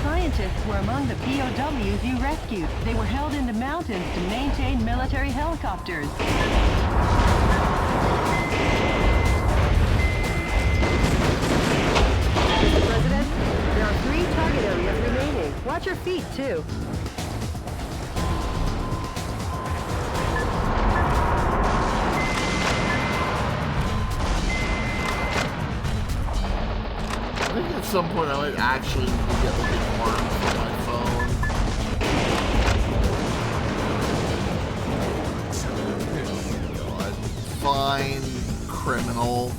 Scientists were among the POWs you rescued. They were held in the mountains to maintain military helicopters. Mr. President, there are 3 target areas remaining. Watch your feet, too. I think at some point I might actually need to get like an arm for my phone. God. Fine, criminal.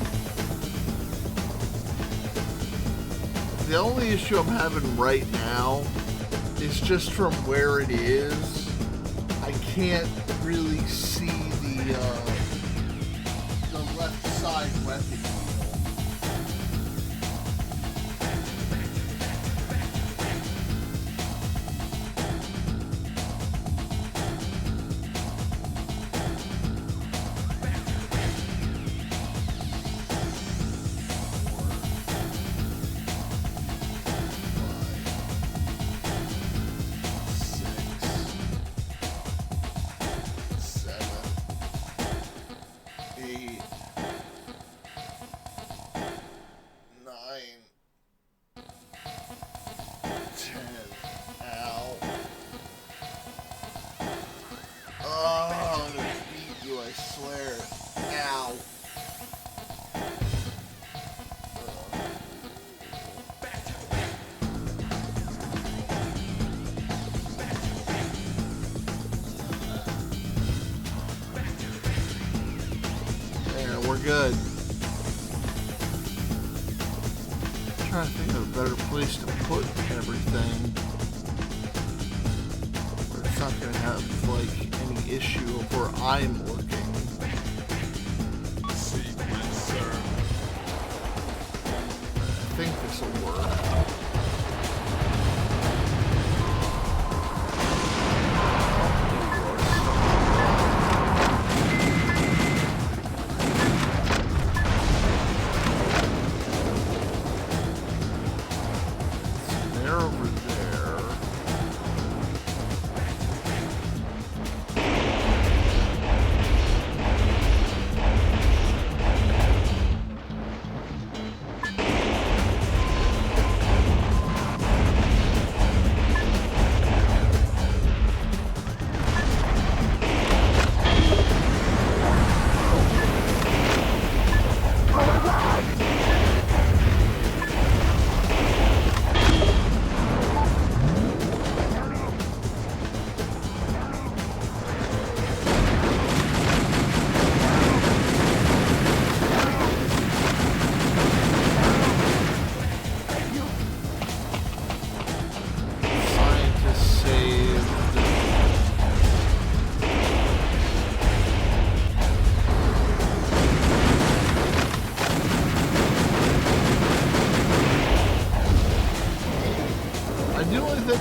The only issue I'm having right now is just from where it is. I can't really see the left side weapon. Good. I'm trying to think of a better place to put everything where it's not going to have like any issue of where I'm looking. Sequencer. I think this will work.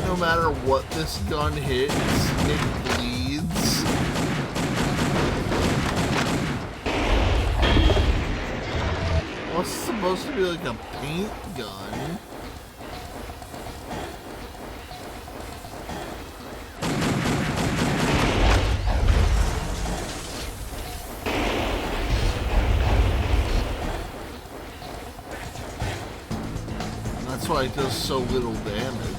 No matter what this gun hits, it bleeds. Well, it's supposed to be like a paint gun. And that's why it does so little damage.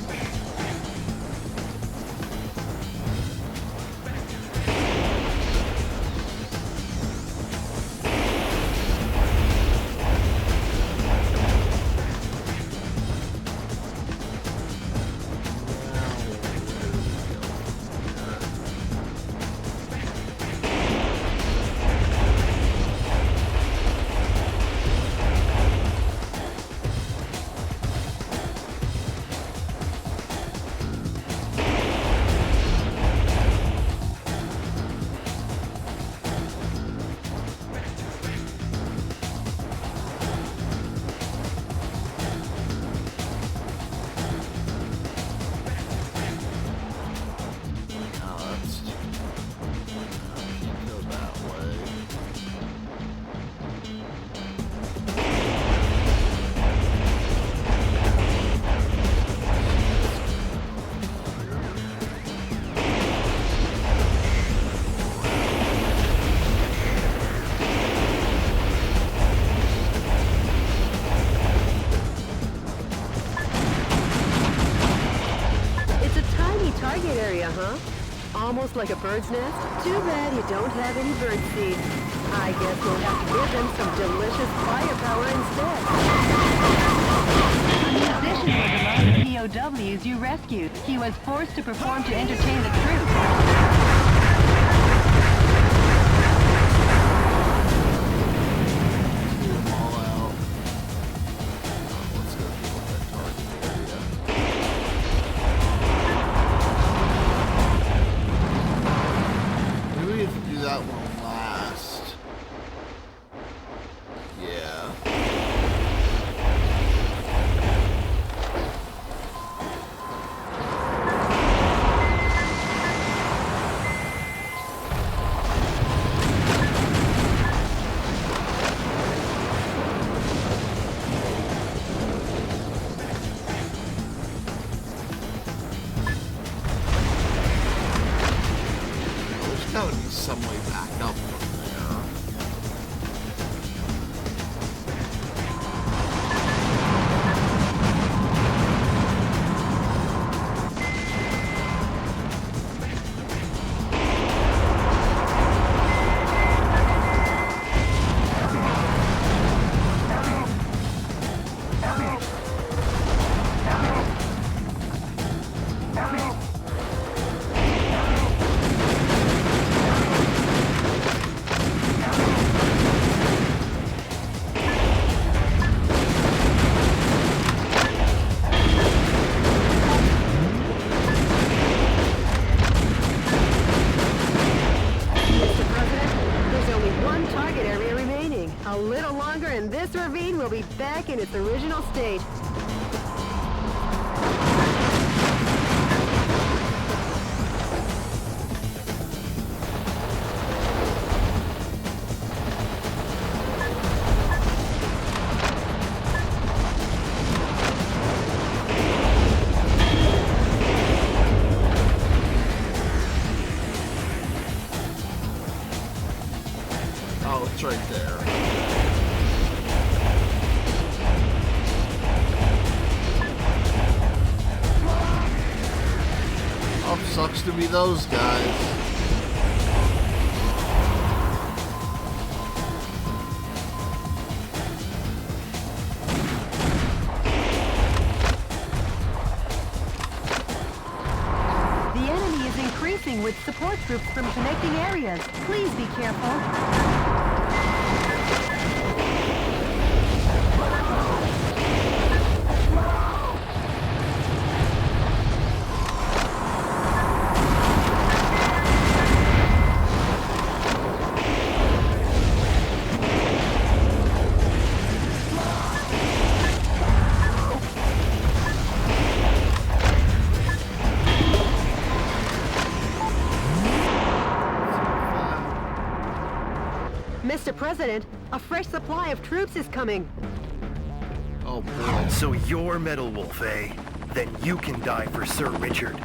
area, huh? Almost like a bird's nest? Too bad you don't have any bird seed. I guess we'll have to give them some delicious firepower instead. A musician was among the POWs you rescued. He was forced to perform to entertain the troops. Some way back up from there. A little longer and this ravine will be back in its original state. Oh, it's right there. Oh, sucks to be those guys. The enemy is increasing with support troops from connecting areas. Please be careful. Mr. President, a fresh supply of troops is coming. Oh boy. So you're Metal Wolf, eh? Then you can die for Sir Richard.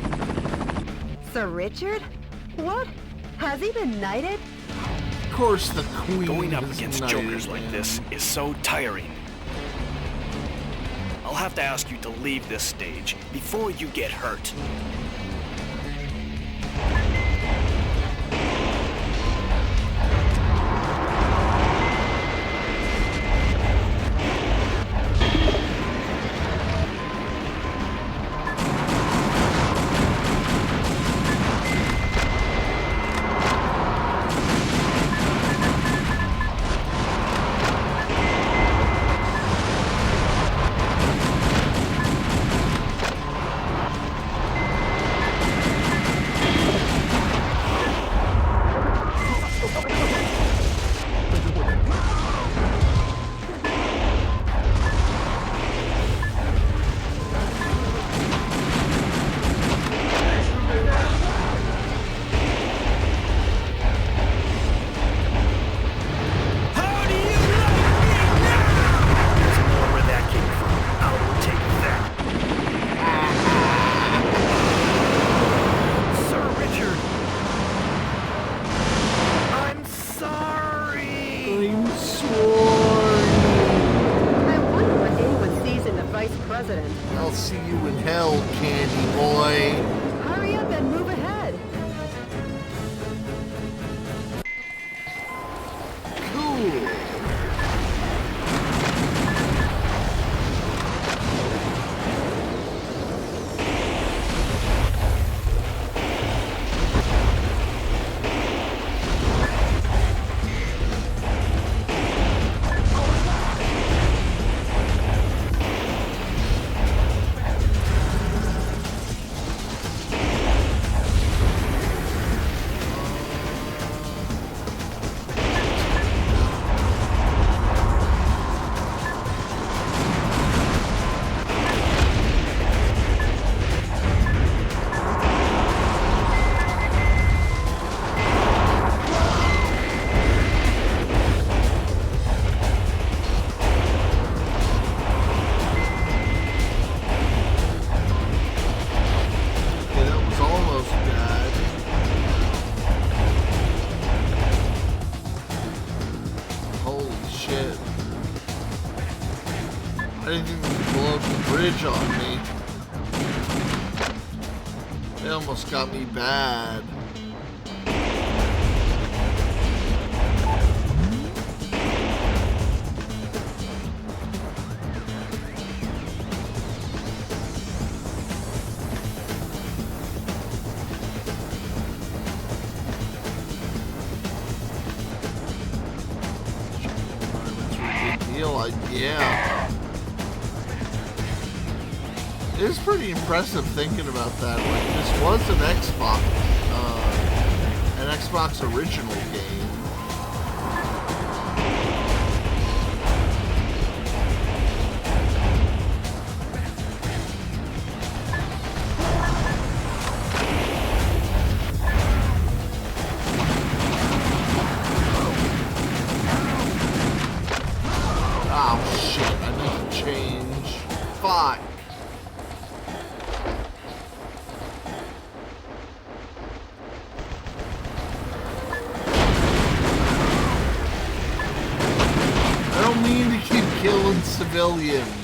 Sir Richard? What? Has he been knighted? Of course the Queen Going up is against knighted, jokers like man. this is so tiring. I'll have to ask you to leave this stage before you get hurt. President. I'll see you in hell, candy boy. Hurry up and move ahead. Anything that can blow up the bridge on me. They almost got me bad. Yeah. It is pretty impressive thinking about that. Like, this was an Xbox original game. Civilians.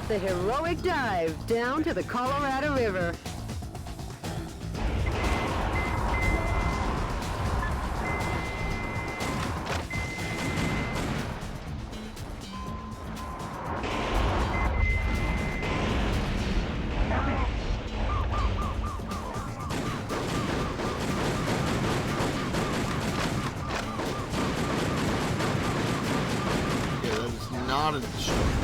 The heroic dive down to the Colorado River. Yeah, that is not a destructive.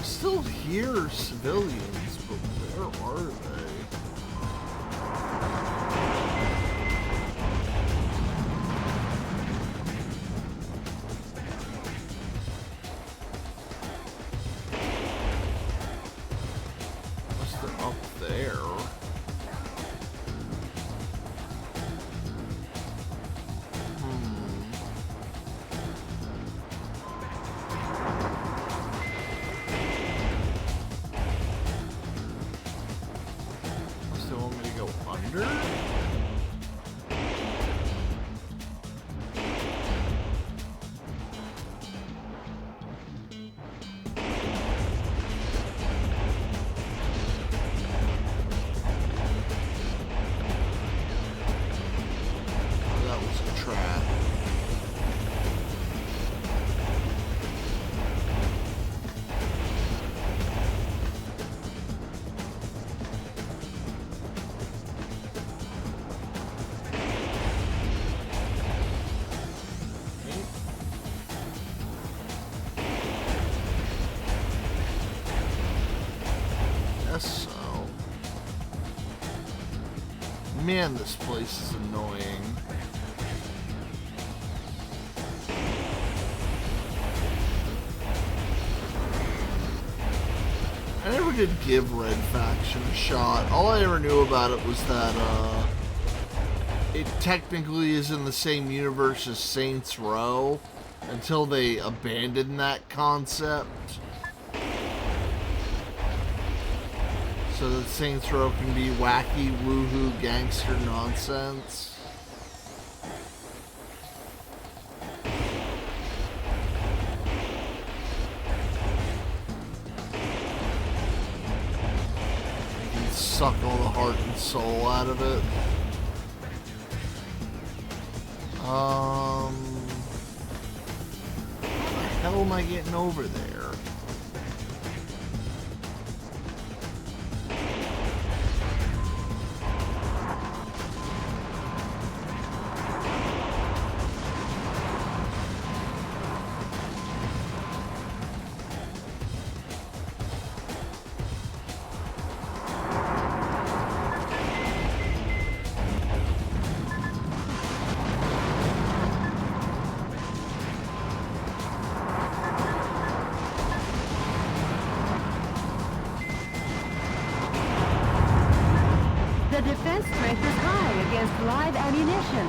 Still hear civilians, but where are they? Unless they're up there. Man, this place is annoying. I never did give Red Faction a shot. All I ever knew about it was that it technically is in the same universe as Saints Row until they abandoned that concept. So that Saints Row can be wacky, woohoo, gangster nonsense. Suck all the heart and soul out of it. How the hell am I getting over there? The defense strength is high against live ammunition.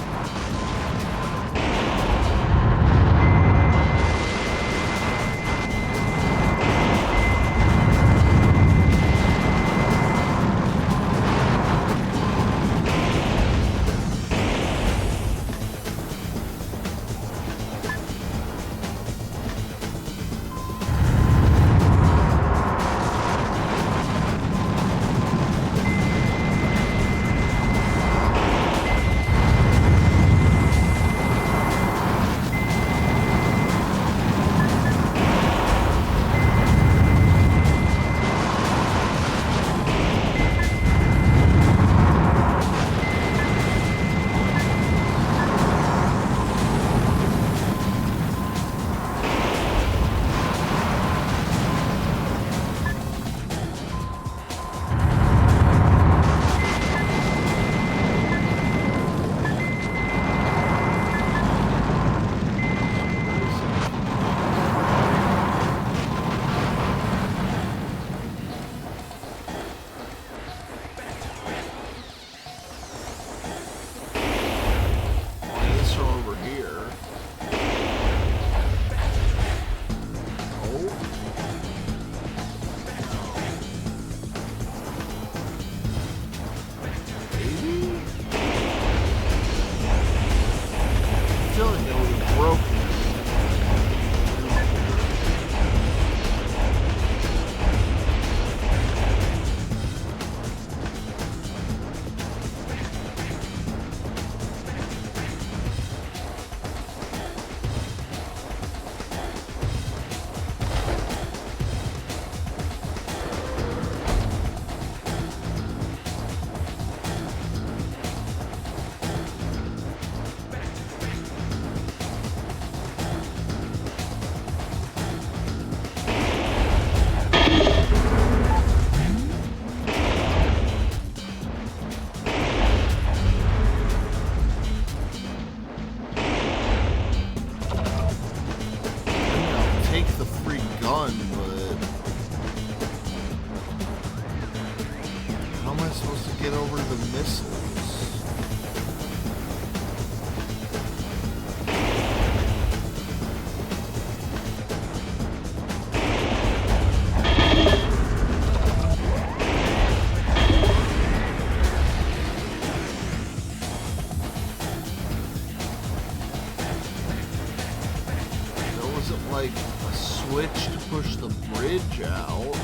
like a switch to push the bridge out.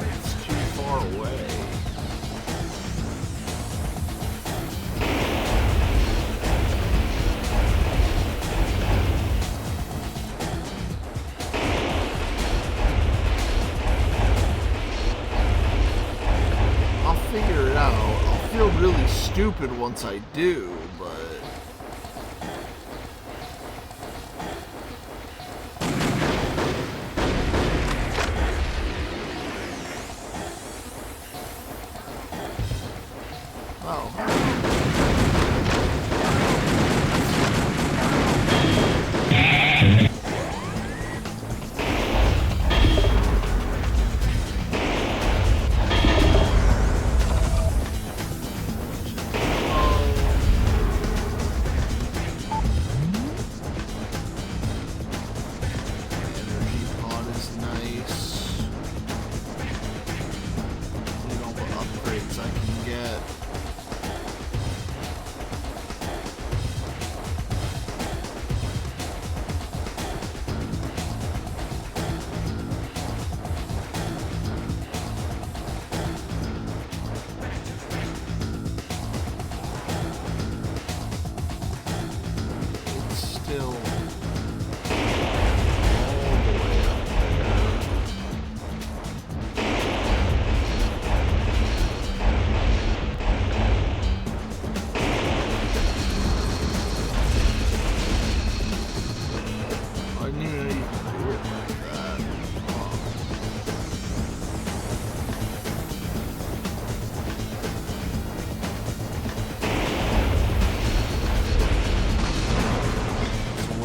It's too far away. I'll figure it out. I'll feel really stupid once I do, but...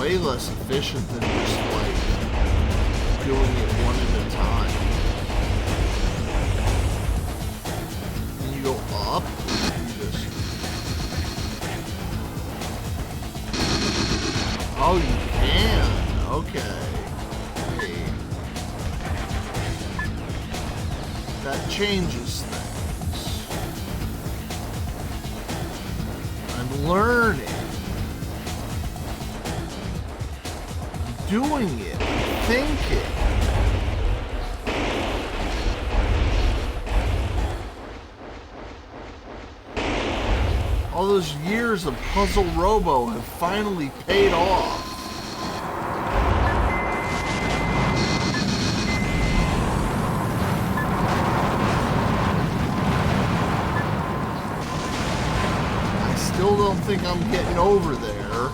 way less efficient than just like doing it one at a time. And you go up, you just... Oh, you can. Okay. Hey. That changes things. I'm learning. Doing it, thinking. All those years of Puzzle Robo have finally paid off. I still don't think I'm getting over there.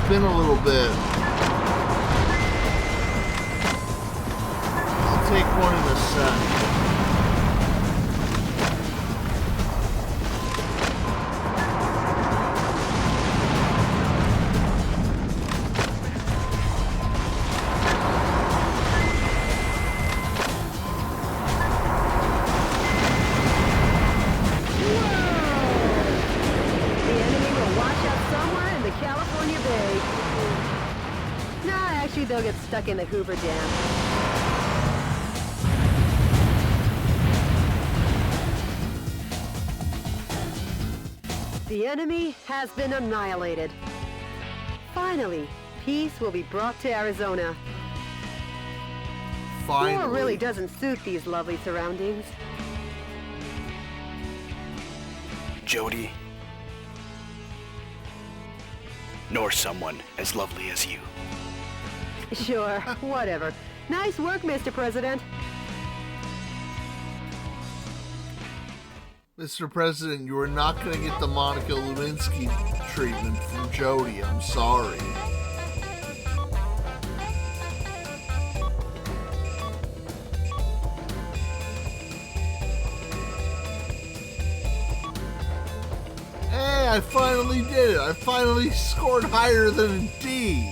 Been a little bit. I'll take one in a sec. They'll get stuck in the Hoover Dam. The enemy has been annihilated. Finally, peace will be brought to Arizona. Finally. War really doesn't suit these lovely surroundings. Jody, nor someone as lovely as you. Sure, whatever. Nice work, Mr. President. Mr. President, you are not going to get the Monica Lewinsky treatment from Jody. I'm sorry. Hey, I finally did it. I finally scored higher than a D.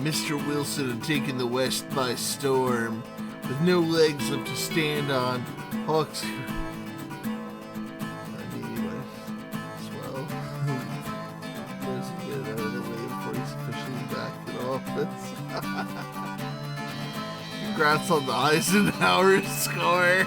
Mr. Wilson had taken the West by storm. With no legs left to stand on, Hawks... Get it out of the way before he's officially back in office. Congrats on the Eisenhower score.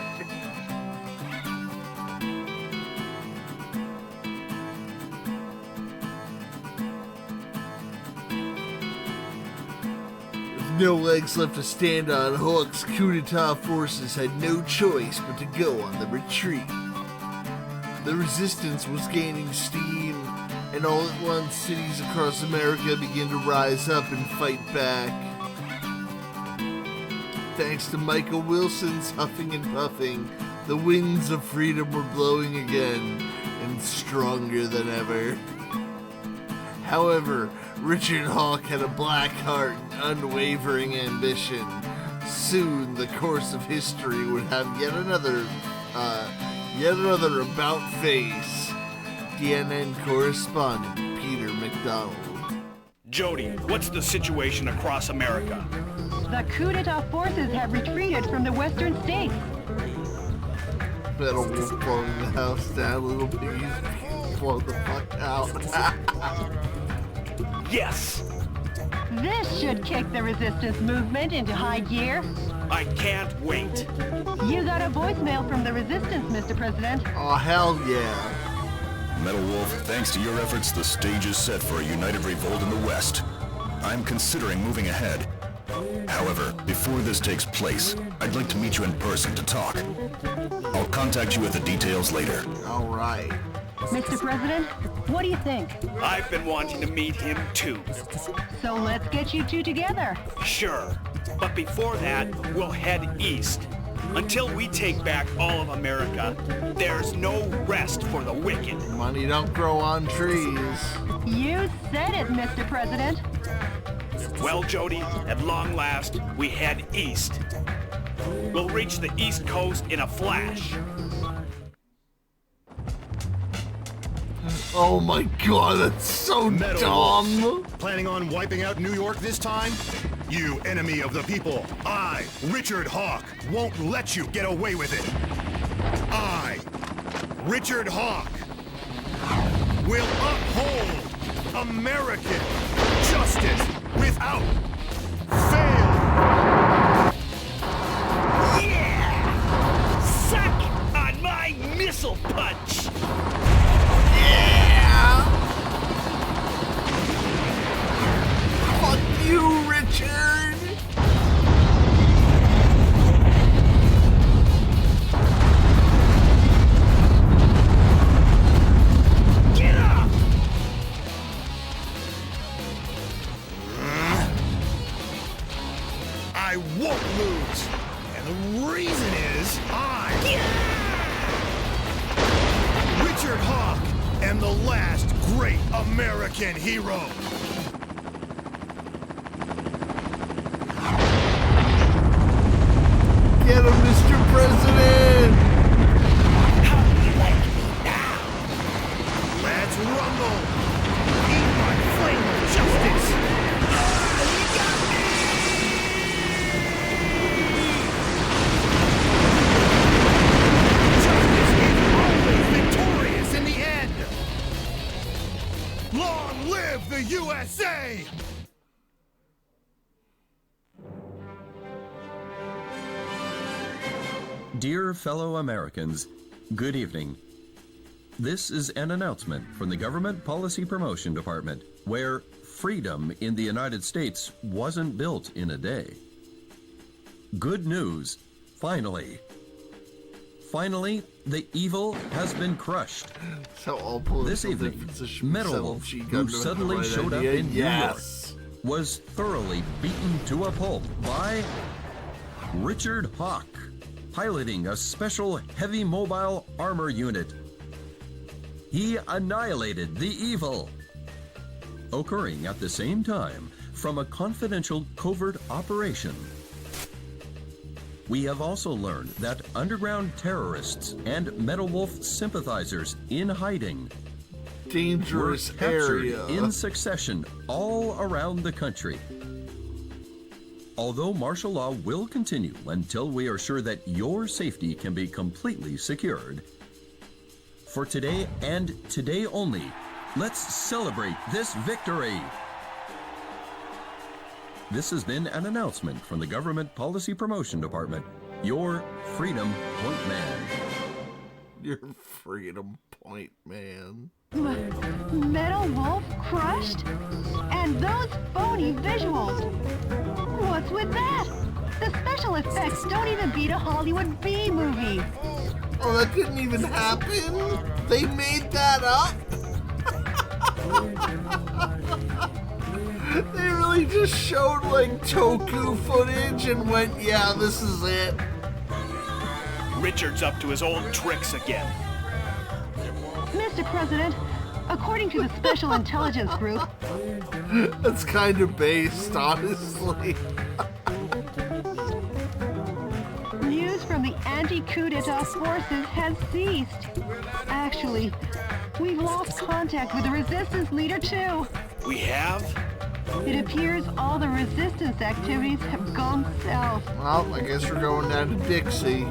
No legs left to stand on, Hawk's coup d'etat forces had no choice but to go on the retreat. The resistance was gaining steam, and all at once cities across America began to rise up and fight back. Thanks to Michael Wilson's huffing and puffing, the winds of freedom were blowing again, and stronger than ever. However, Richard Hawk had a black heart and unwavering ambition. Soon, the course of history would have yet another about-face. DNN correspondent Peter McDonald. Jody, what's the situation across America? The coup d'etat forces have retreated from the western states. Metal Wolf blowing the house down, little piggies blow the fuck out. Yes! This should kick the resistance movement into high gear. I can't wait. You got a voicemail from the resistance, Mr. President. Oh, hell yeah. Metal Wolf, thanks to your efforts, the stage is set for a united revolt in the West. I'm considering moving ahead. However, before this takes place, I'd like to meet you in person to talk. I'll contact you with the details later. All right. Mr. President, what do you think? I've been wanting to meet him too. So let's get you two together. Sure. But before that, we'll head east. Until we take back all of America, there's no rest for the wicked. Money don't grow on trees. You said it, Mr. President. Well, Jody, at long last, we head east. We'll reach the East Coast in a flash. Oh my god, that's so Metal dumb! Wolf. Planning on wiping out New York this time? You enemy of the people, I, Richard Hawk, won't let you get away with it. I, Richard Hawk, will uphold American justice without fail. Yeah! Suck on my missile punch! Yeah! Fuck you, Richard! Get up! I won't lose. And the reason is Richard Hawk am the last great American hero. Get him, Mr. President! How do you like me now? Let's rumble. Eat my flame of justice. You got me! Justice is always victorious in the end. Long live the USA! Dear fellow Americans, good evening. This is an announcement from the Government Policy Promotion Department, where freedom in the United States wasn't built in a day. Good news, finally. Finally, the evil has been crushed. So all political this evening, differences should be Metal settled. Wolf, She got who the suddenly right showed up idea. in New York, Yes. was thoroughly beaten to a pulp by Richard Hawk, piloting a special heavy mobile armor unit. He annihilated the evil, occurring at the same time from a confidential covert operation. We have also learned that underground terrorists and Metal Wolf sympathizers in hiding Dangerous were captured area. in succession all around the country. Although martial law will continue until we are sure that your safety can be completely secured, for today and today only, let's celebrate this victory. This has been an announcement from the Government Policy Promotion Department, your Freedom Point Man. Your Freedom Point Man. Metal Wolf crushed? And those phony visuals! What's with that? The special effects don't even beat a Hollywood B movie. Oh, that didn't even happen? They made that up? They really just showed like Toku footage and went, yeah, this is it. Richard's up to his old tricks again. Mr. President, according to the Special Intelligence Group... That's kind of based, honestly. News from the anti-coup d'etat forces has ceased. Actually, we've lost contact with the resistance leader too. We have? It appears all the resistance activities have gone south. Well, I guess we're going down to Dixie.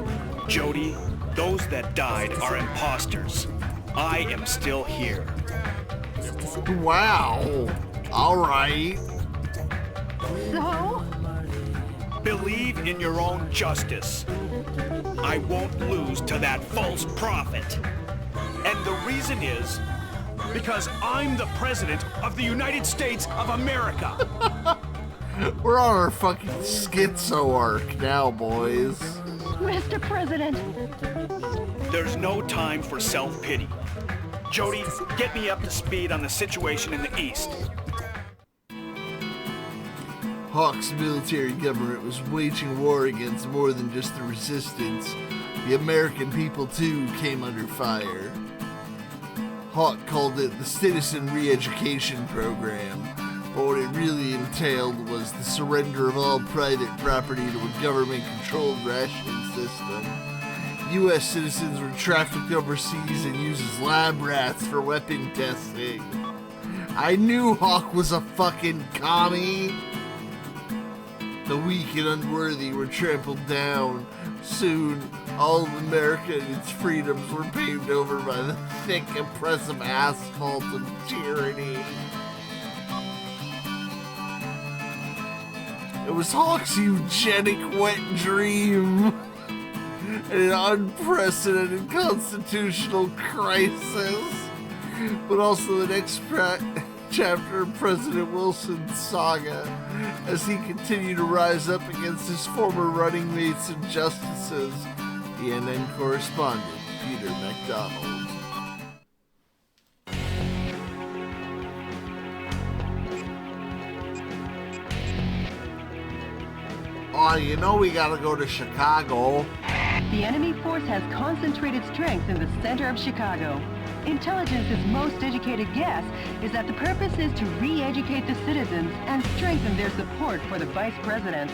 Jody, those that died are imposters. I am still here. Wow. All right. So? Believe in your own justice. I won't lose to that false prophet. And the reason is because I'm the president of the United States of America. We're on our fucking schizo arc now, boys. Mr. President. There's no time for self-pity. Jody, get me up to speed on the situation in the East. Hawk's military government was waging war against more than just the resistance. The American people, too, came under fire. Hawk called it the Citizen Re-Education Program, but what it really entailed was the surrender of all private property to a government-controlled ration system. U.S. citizens were trafficked overseas and used as lab rats for weapon testing. I knew Hawk was a fucking commie. The weak and unworthy were trampled down. Soon, all of America and its freedoms were paved over by the thick, oppressive asphalt of tyranny. It was Hawk's eugenic wet dream. An unprecedented constitutional crisis. But also the next chapter of President Wilson's saga, as he continued to rise up against his former running mates and justices. The NN correspondent, Peter MacDonald. Oh, you know we gotta go to Chicago. The enemy force has concentrated strength in the center of Chicago. Intelligence's most educated guess is that the purpose is to re-educate the citizens and strengthen their support for the vice president.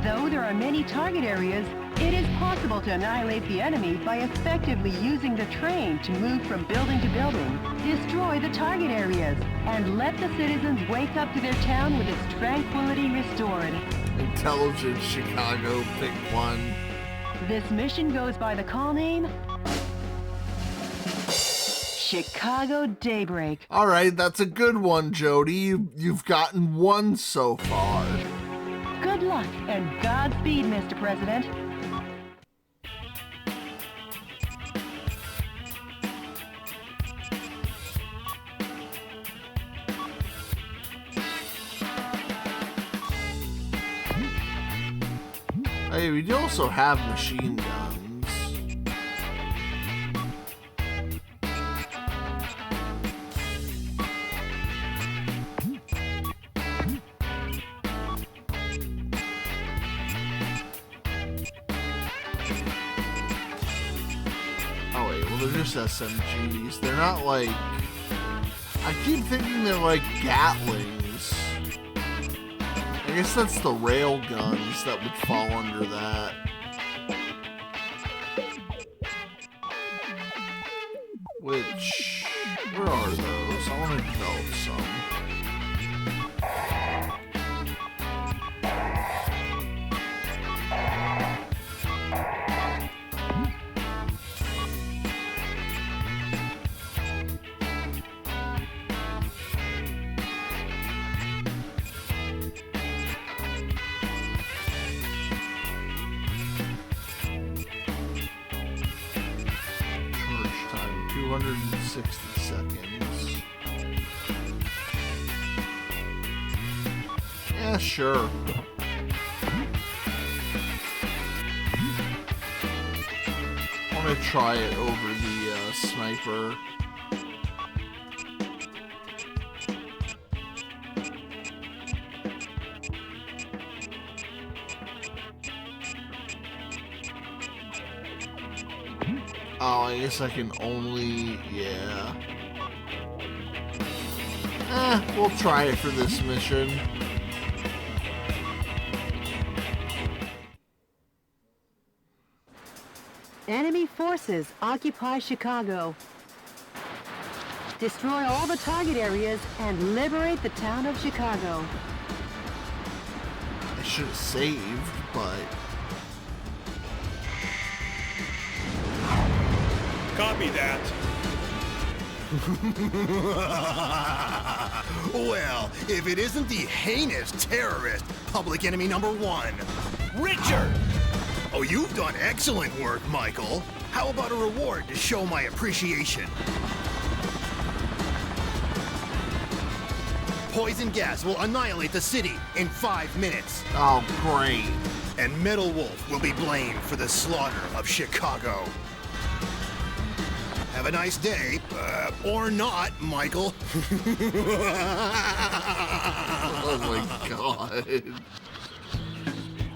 Though there are many target areas, it is possible to annihilate the enemy by effectively using the train to move from building to building, destroy the target areas, and let the citizens wake up to their town with its tranquility restored. Intelligence Chicago, pick one. This mission goes by the call name Chicago Daybreak. All right, that's a good one, Jody. You've gotten one so far. Good luck and Godspeed, Mr. President. Hey, we also have machine guns. Oh wait, well they're just SMGs. They're not like... I keep thinking they're like Gatlings. I guess that's the rail guns that would fall under that. Which, where are those? I want to develop some. Charge time, 260 seconds. Yeah, sure. I want to try it over the sniper. Oh, I guess I can only, yeah. We'll try it for this mission. Enemy forces occupy Chicago. Destroy all the target areas and liberate the town of Chicago. I should have saved, but... Copy that. Well, if it isn't the heinous terrorist, public enemy number one, Richard! Oh, you've done excellent work, Michael. How about a reward to show my appreciation? Poison gas will annihilate the city in 5 minutes. Oh, great. And Metal Wolf will be blamed for the slaughter of Chicago. Have a nice day, or not, Michael. Oh my God.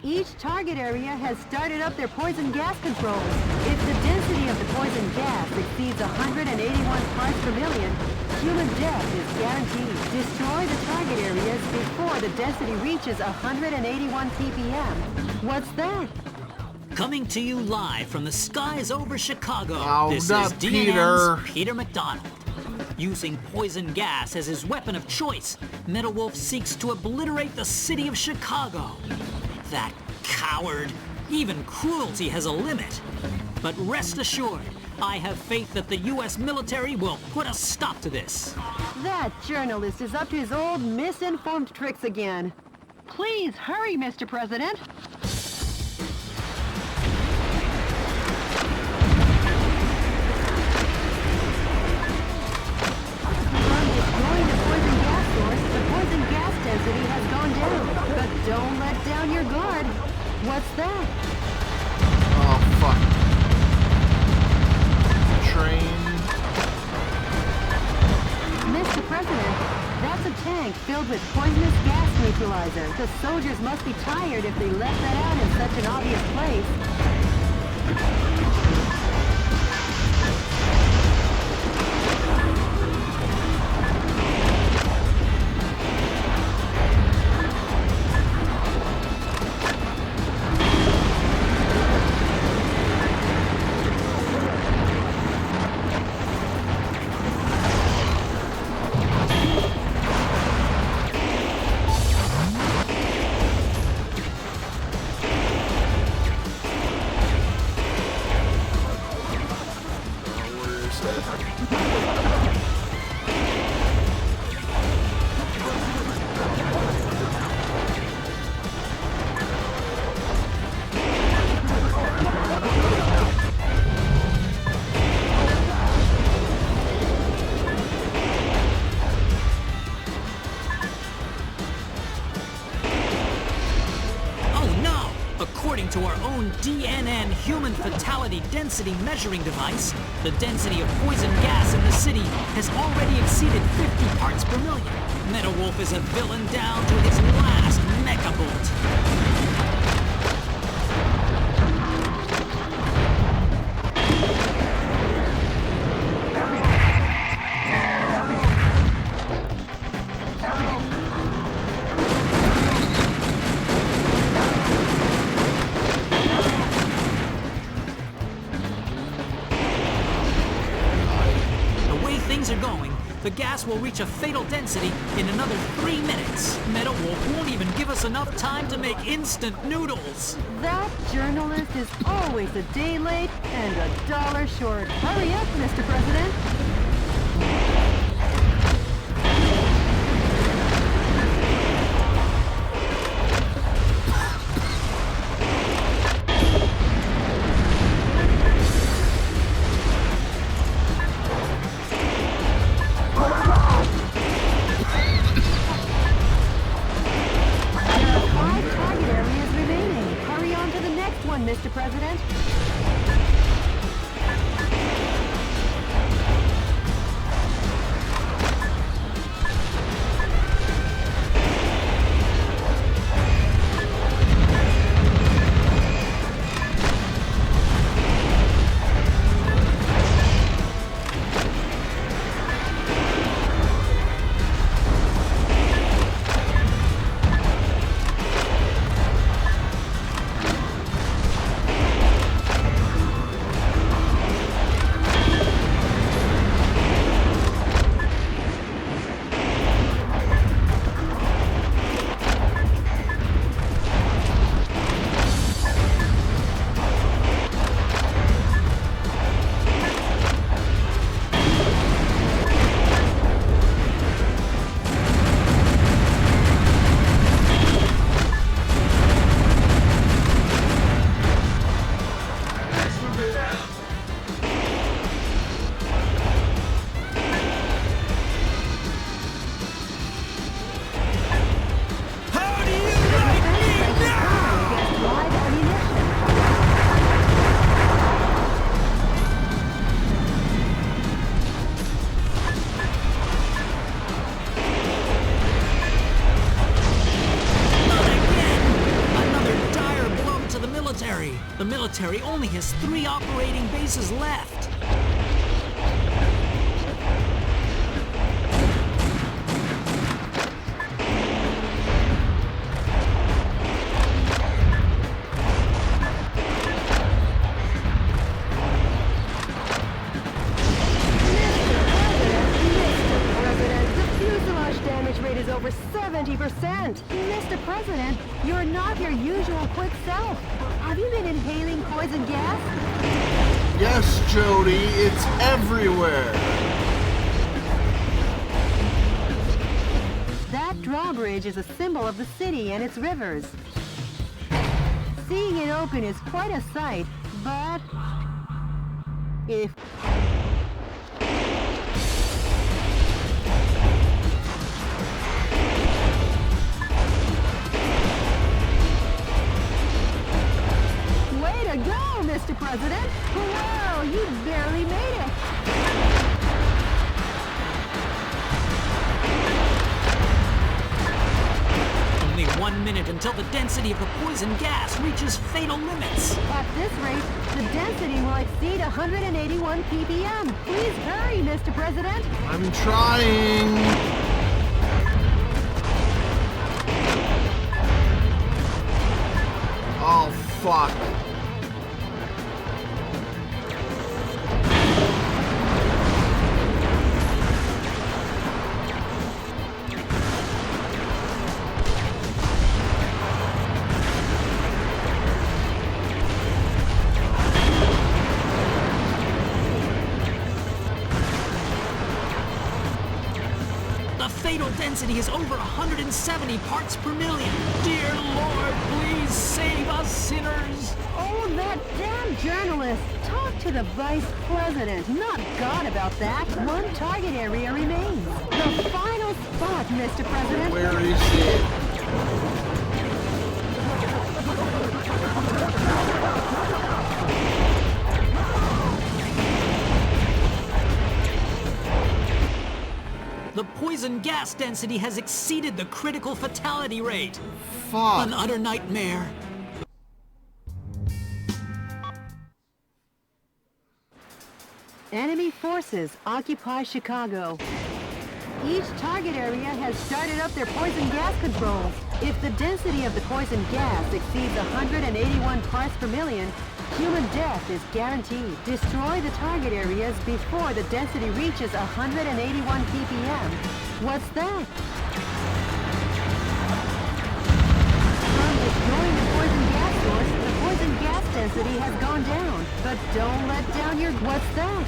Each target area has started up their poison gas controls. If the density of the poison gas exceeds 181 parts per million, human death is guaranteed. Destroy the target areas before the density reaches 181 ppm. What's that? Coming to you live from the skies over Chicago, Oh, this not is Peter. DNN's Peter McDonald. Using poison gas as his weapon of choice, Metal Wolf seeks to obliterate the city of Chicago. That coward. Even cruelty has a limit. But rest assured, I have faith that the U.S. military will put a stop to this. That journalist is up to his old misinformed tricks again. Please hurry, Mr. President. Density has gone down, but don't let down your guard. What's that? Oh, fuck. Train. Mr. President, that's a tank filled with poisonous gas neutralizer. The soldiers must be tired if they left that out in such an obvious place. According to our own DNN human fatality density measuring device, the density of poison gas in the city has already exceeded 50 parts per million. Metal Wolf is a villain down to his last megabolt. The gas will reach a fatal density in another 3 minutes. Metal Wolf won't even give us enough time to make instant noodles. That journalist is always a day late and $1 short. Hurry up, Mr. President. Mr. President. military only has 3 operating bases left. Is over 70%. Mr. President, you're not your usual quick self. Have you been inhaling poison gas? Yes, Jody, it's everywhere. That drawbridge is a symbol of the city and its rivers. Seeing it open is quite a sight, but if... Mr. President. Wow, you barely made it. Only 1 minute until the density of the poison gas reaches fatal limits. At this rate, the density will exceed 181 ppm. Please hurry, Mr. President. I'm trying. Oh, fuck. Density is over 170 parts per million. Dear Lord, please save us sinners. Oh, that damn journalist. Talk to the Vice President, not God, about that. One target area remains. The final spot, Mr. President. Where is it? The poison gas density has exceeded the critical fatality rate. Fuck. An utter nightmare. Enemy forces occupy Chicago. Each target area has started up their poison gas controls. If the density of the poison gas exceeds 181 parts per million, human death is guaranteed. Destroy the target areas before the density reaches 181 ppm. What's that? From destroying the poison gas source, the poison gas density has gone down. But don't let down your... What's that?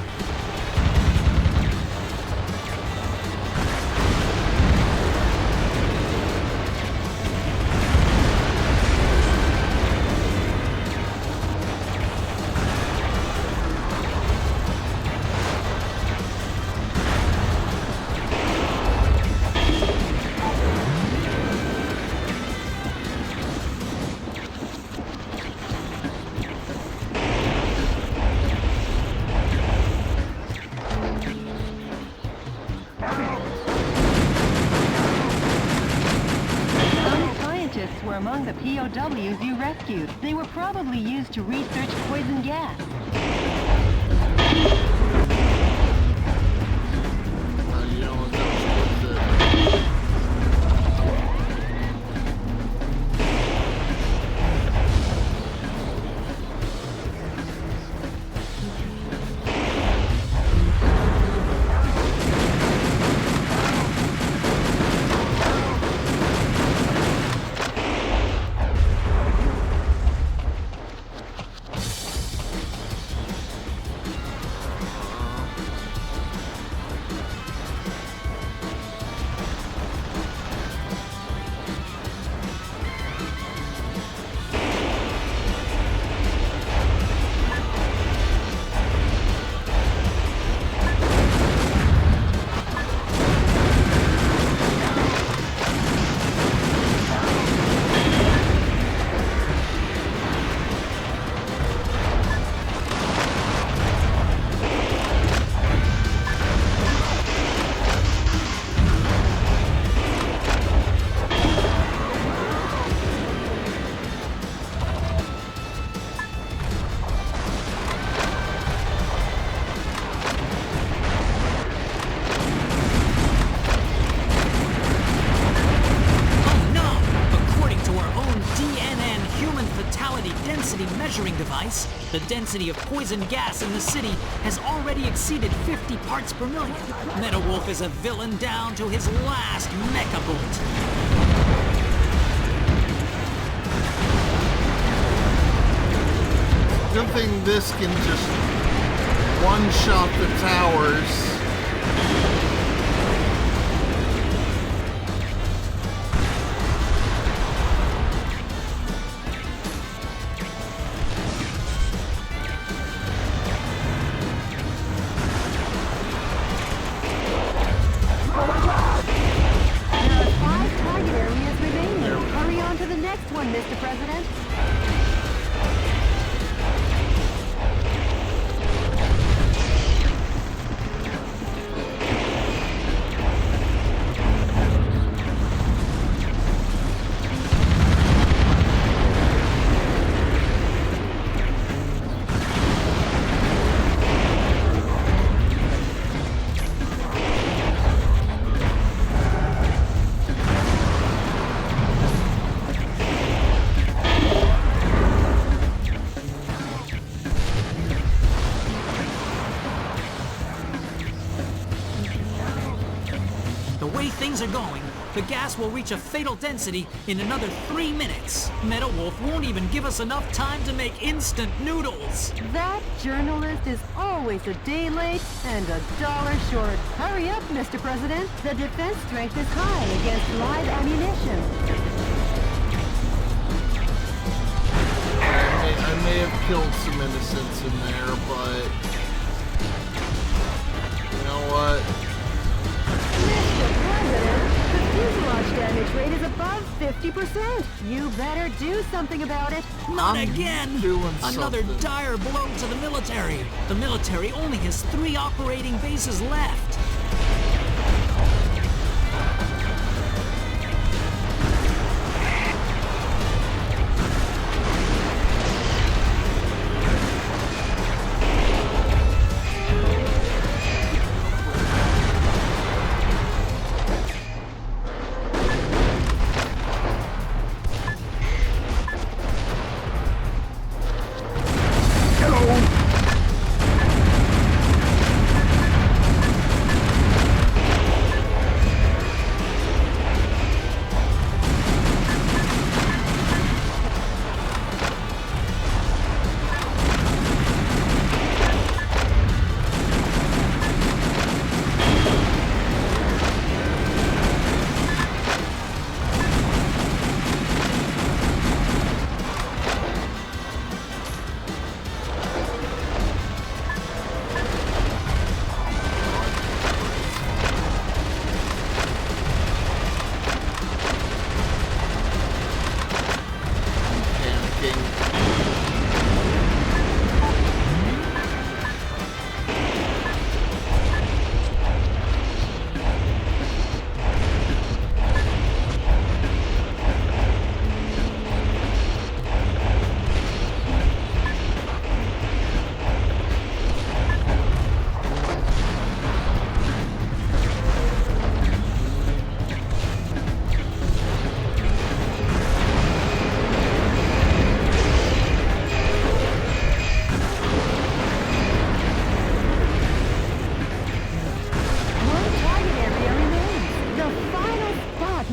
Among the POWs you rescued. They were probably used to research poison gas. measuring device, the density of poison gas in the city has already exceeded 50 parts per million. Metal Wolf is a villain down to his last mecha bolt. Good thing this can just one-shot the towers. Mr. President. Things are going, the gas will reach a fatal density in another 3 minutes. Metal Wolf won't even give us enough time to make instant noodles. That journalist is always a day late and $1 short. Hurry up, Mr. President. The defense strength is high against live ammunition. I may have killed some innocents in there, but you know what? The fuselage damage rate is above 50%. You better do something about it. Not again! Another dire blow to the military. The military only has 3 operating bases left.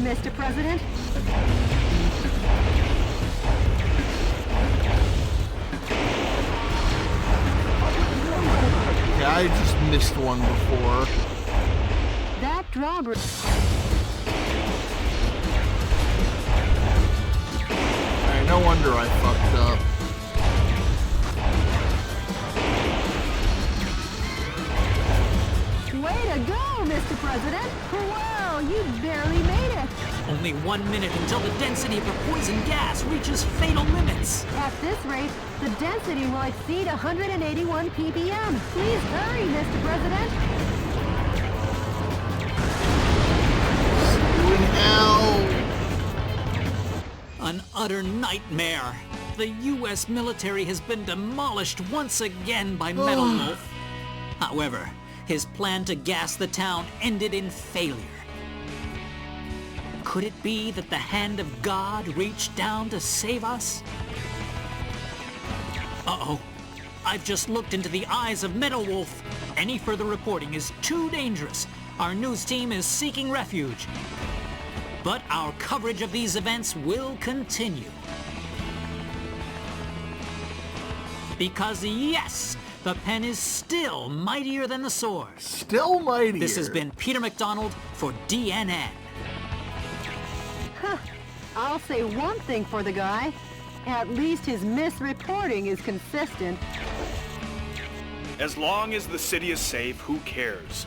Mr. President. Yeah, I just missed one before. That drawbridge. Alright, no wonder I fucked up. Way to go, Mr. President! Wow, you barely made it! Only 1 minute until the density of the poison gas reaches fatal limits. At this rate, the density will exceed 181 ppm. Please hurry, Mr. President! An utter nightmare. The U.S. military has been demolished once again by Metal Wolf. However, his plan to gas the town ended in failure. Could it be that the hand of God reached down to save us? Uh-oh. I've just looked into the eyes of Meadow Wolf. Any further reporting is too dangerous. Our news team is seeking refuge. But our coverage of these events will continue. Because yes, the pen is still mightier than the sword. Still mightier. This has been Peter McDonald for DNN. Huh. I'll say one thing for the guy. At least his misreporting is consistent. As long as the city is safe, who cares?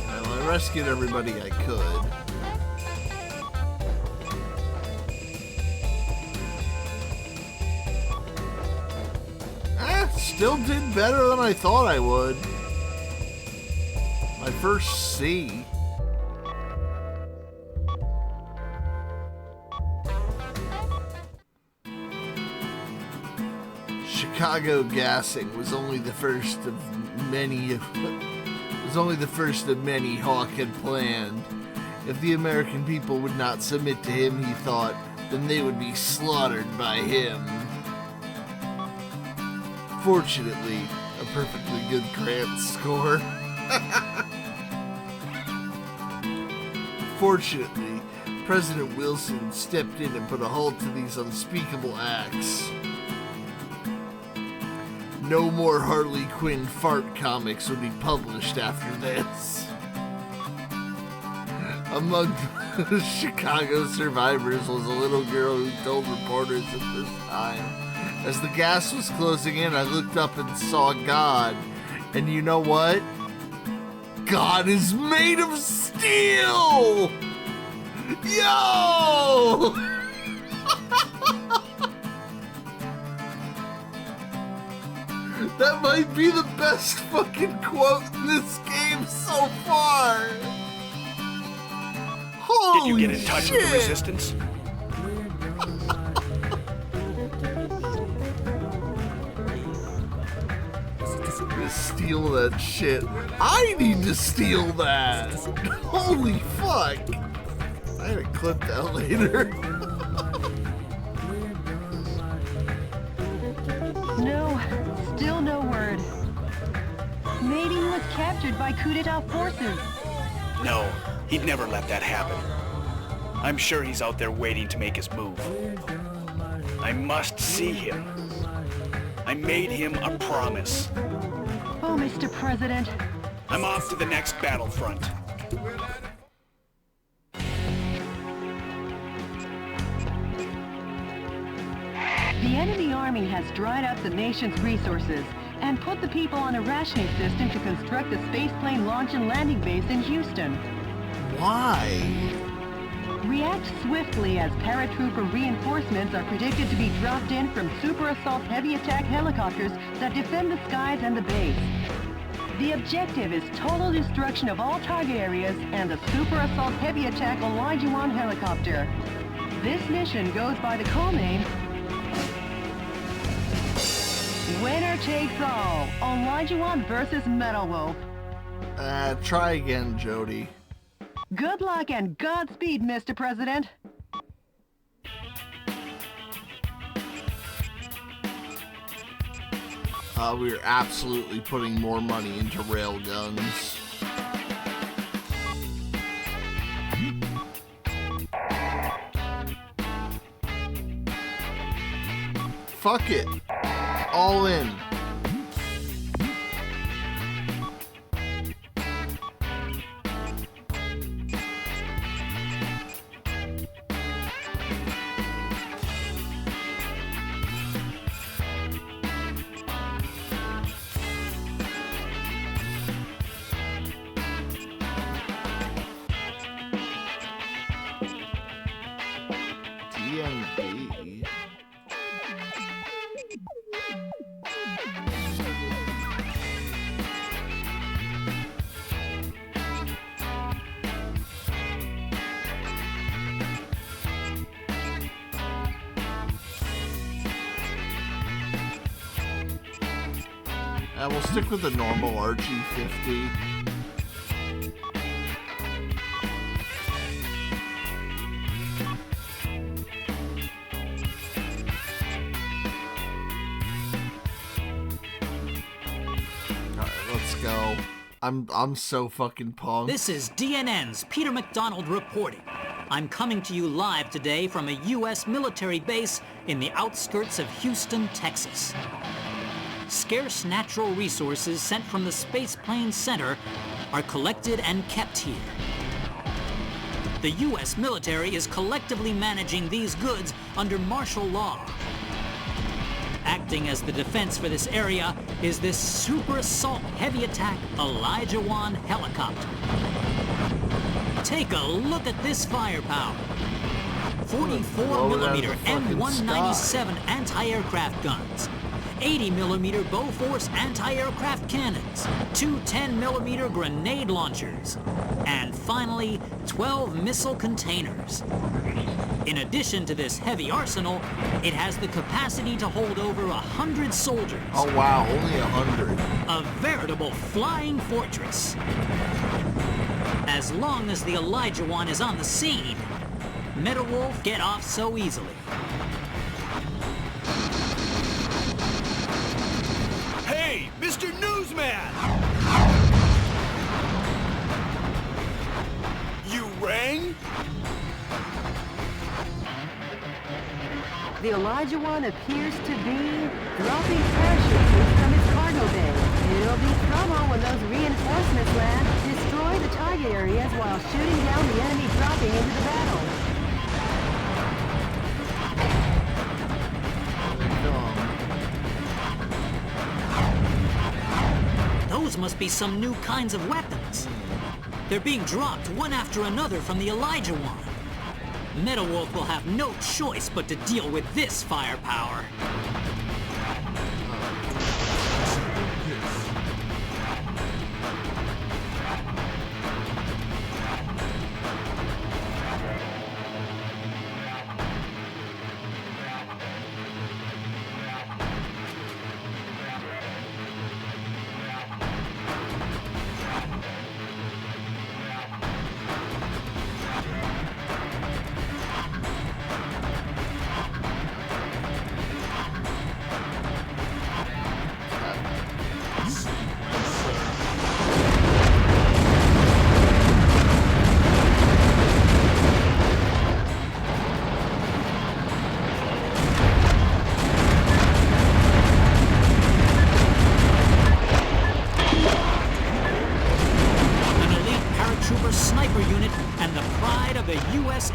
Well, I rescued everybody I could. Still did better than I thought I would. My first C. Chicago gassing was only the first of many Hawk had planned. If the American people would not submit to him, he thought, then they would be slaughtered by him. Fortunately, a perfectly good Grant score. Fortunately, President Wilson stepped in and put a halt to these unspeakable acts. No more Harley Quinn fart comics would be published after this. Among the Chicago survivors was a little girl who told reporters at this time, as the gas was closing in, I looked up and saw God. And you know what? God is made of steel! Yo! That might be the best fucking quote in this game so far! Holy Did you get in touch shit. with the Resistance? Steal that shit. I need to steal that. Holy fuck. I gotta clip that later. No, still no word. Maybe he was captured by coup d'etat forces. No, he'd never let that happen. I'm sure he's out there waiting to make his move. I must see him. I made him a promise. Oh, Mr. President. I'm off to the next battlefront. The enemy army has dried up the nation's resources and put the people on a rationing system to construct a spaceplane launch and landing base in Houston. Why? React swiftly as paratrooper reinforcements are predicted to be dropped in from Super Assault heavy attack helicopters that defend the skies and the base. The objective is total destruction of all target areas and the Super Assault heavy attack Olajuwon helicopter. This mission goes by the codename Winner Takes All, Olajuwon versus Meadow Wolf. Try again, Jody. Good luck and Godspeed, Mr. President. We're absolutely putting more money into railguns. Fuck it. All in. DMB. We'll stick with the normal RG50. go. I'm so fucking pumped. This is DNN's Peter McDonald reporting. I'm coming to you live today from a U.S. military base in the outskirts of Houston, Texas. Scarce natural resources sent from the Space Plane Center are collected and kept here. The U.S. military is collectively managing these goods under martial law. Acting as the defense for this area is this Super Assault Heavy Attack Elijah 1 helicopter. Take a look at this firepower. 44mm M197 anti-aircraft guns, 80mm Bofors anti-aircraft cannons, two 10mm grenade launchers, and finally 12 missile containers. In addition to this heavy arsenal, it has the capacity to hold over 100 soldiers. Oh wow, only 100. A veritable flying fortress. As long as the Elijah 1 is on the scene, Metal Wolf get off so easily. Hey, Mr. Newsman! You rang? The Elijah 1 appears to be dropping parachutes from its cargo bay. It'll be trouble when those reinforcements land. Destroy the target areas while shooting down the enemy dropping into the battle. Those must be some new kinds of weapons. They're being dropped one after another from the Elijah 1. Metal Wolf will have no choice but to deal with this firepower.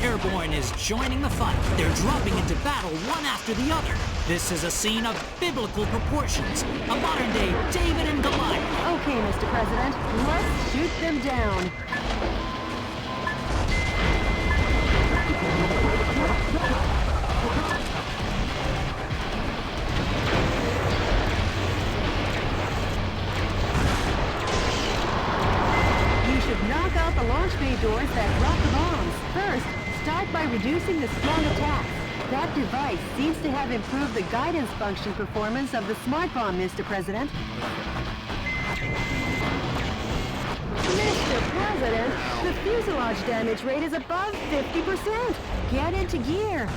Airborne is joining the fight. They're dropping into battle one after the other. This is a scene of biblical proportions, a modern-day David and Goliath. Okay, Mr. President, let's shoot them down. You should knock out the launch bay doors that drop the bombs. First, start by reducing the strong attacks. That device seems to have improved the guidance function performance of the smart bomb, Mr. President. Mr. President, the fuselage damage rate is above 50%. Get into gear.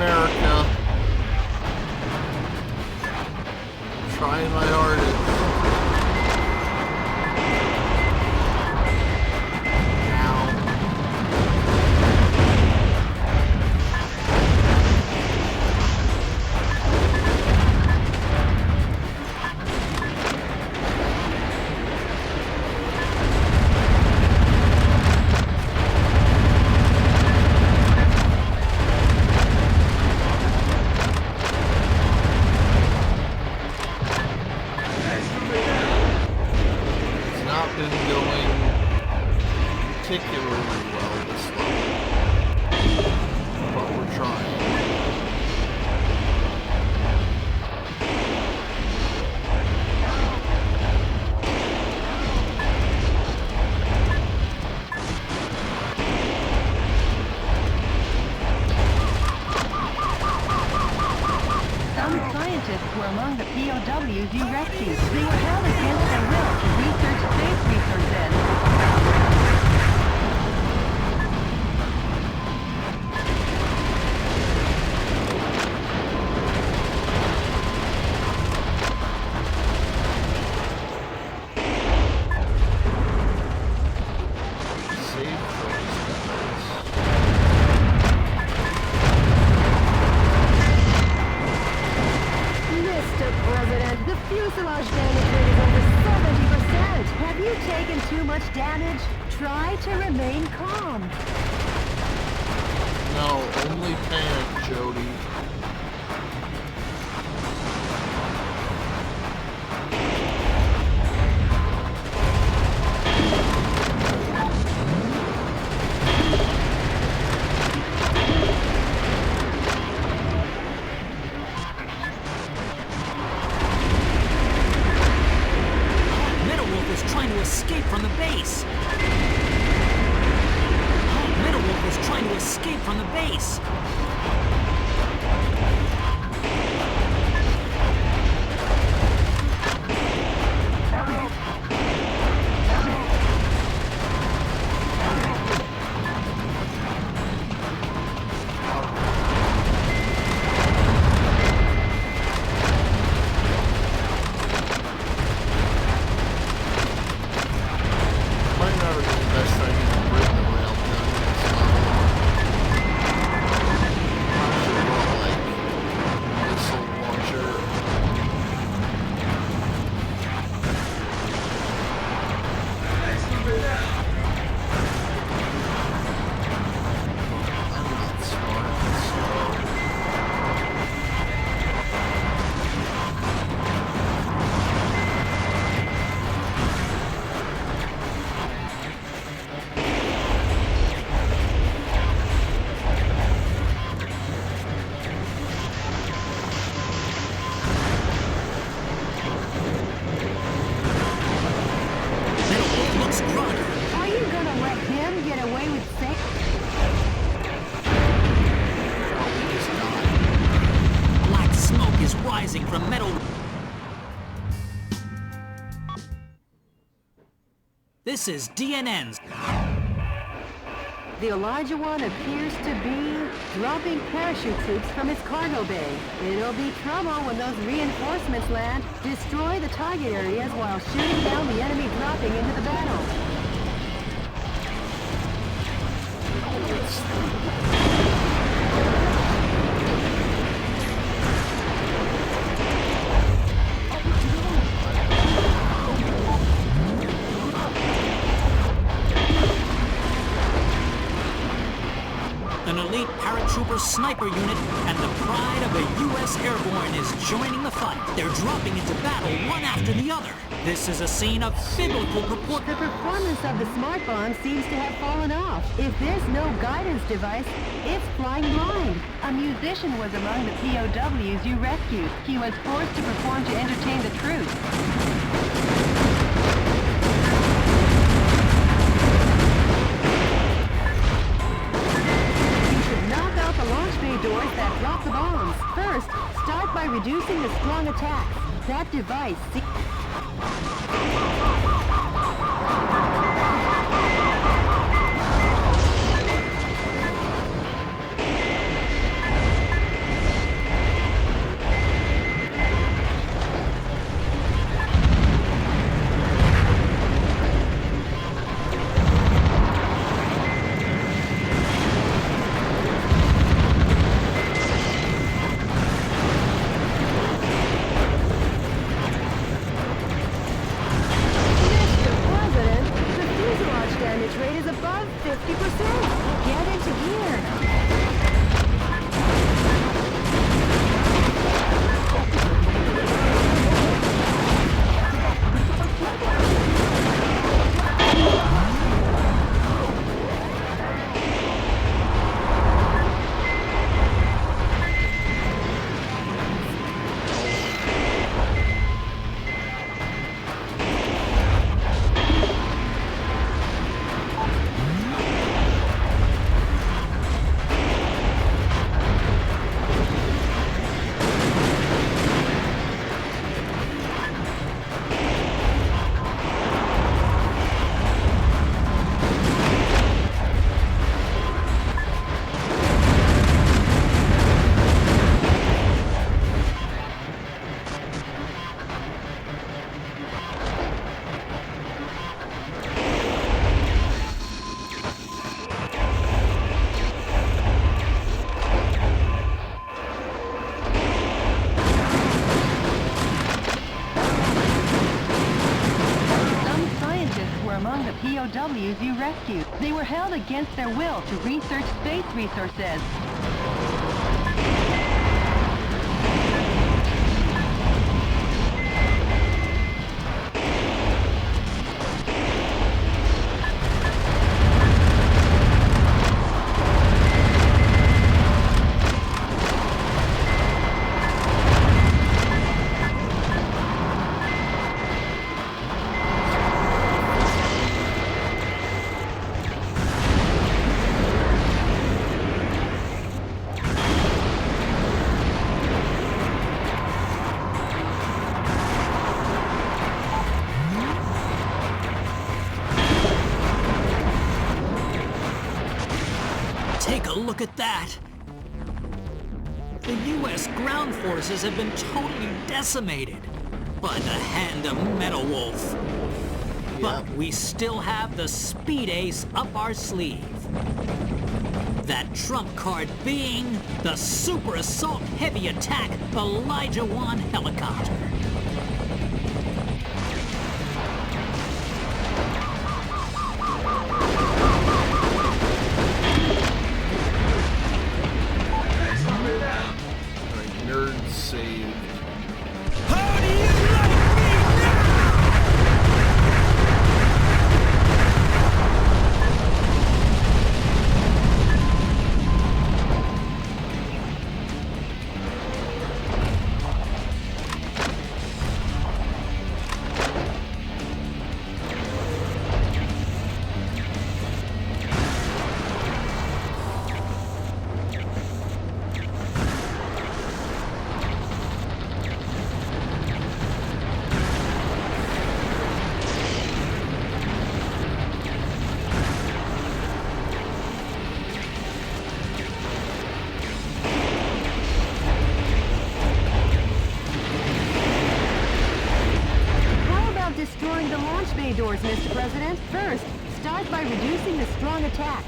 America. I'm trying my hardest. were among the POWs you rescued. They were held against their will to research space resources. Fuselage damage rate is over 70%. Have you taken too much damage? Try to remain calm. No, only panic, Jody. Escape from the base! Metal Wolf is trying to escape from the base! Rising from metal. This is DNN's. The Elijah One appears to be dropping parachute troops from its cargo bay. It'll be trouble when those reinforcements land. Destroy the target areas while shooting down the enemy dropping into the battle. An elite paratrooper sniper unit and the pride of the U.S. Airborne is joining the fight. They're dropping into battle one after the other. This is a scene of biblical purport. The performance of the smart bomb seems to have fallen off. If there's no guidance device, it's flying blind. A musician was among the POWs you rescued. He was forced to perform to entertain the troops. Launch bay doors that drop the bombs. First, start by reducing the strong attacks. That device... hostages you rescued. They were held against their will to research space resources. Take a look at that. The U.S. ground forces have been totally decimated by the hand of Metal Wolf. But we still have the speed ace up our sleeve. That trump card being the Super Assault Heavy Attack Elijah 1 helicopter. Nerd saved. How do you like me now? Destroying the launch bay doors, Mr. President. First, start by reducing the strong attacks.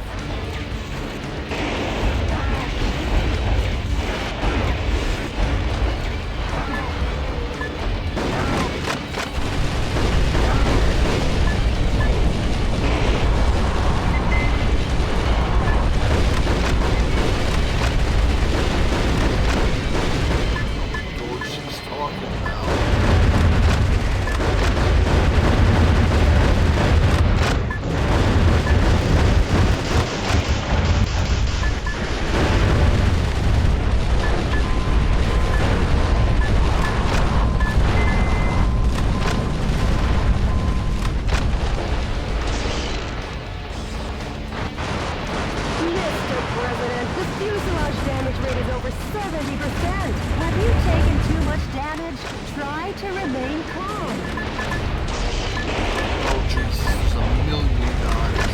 What she's talking about. Mr. President, the fuselage damage rate is over 70%. Have you taken too much damage? Try to remain calm. Oh, Jesus, there's a million guys.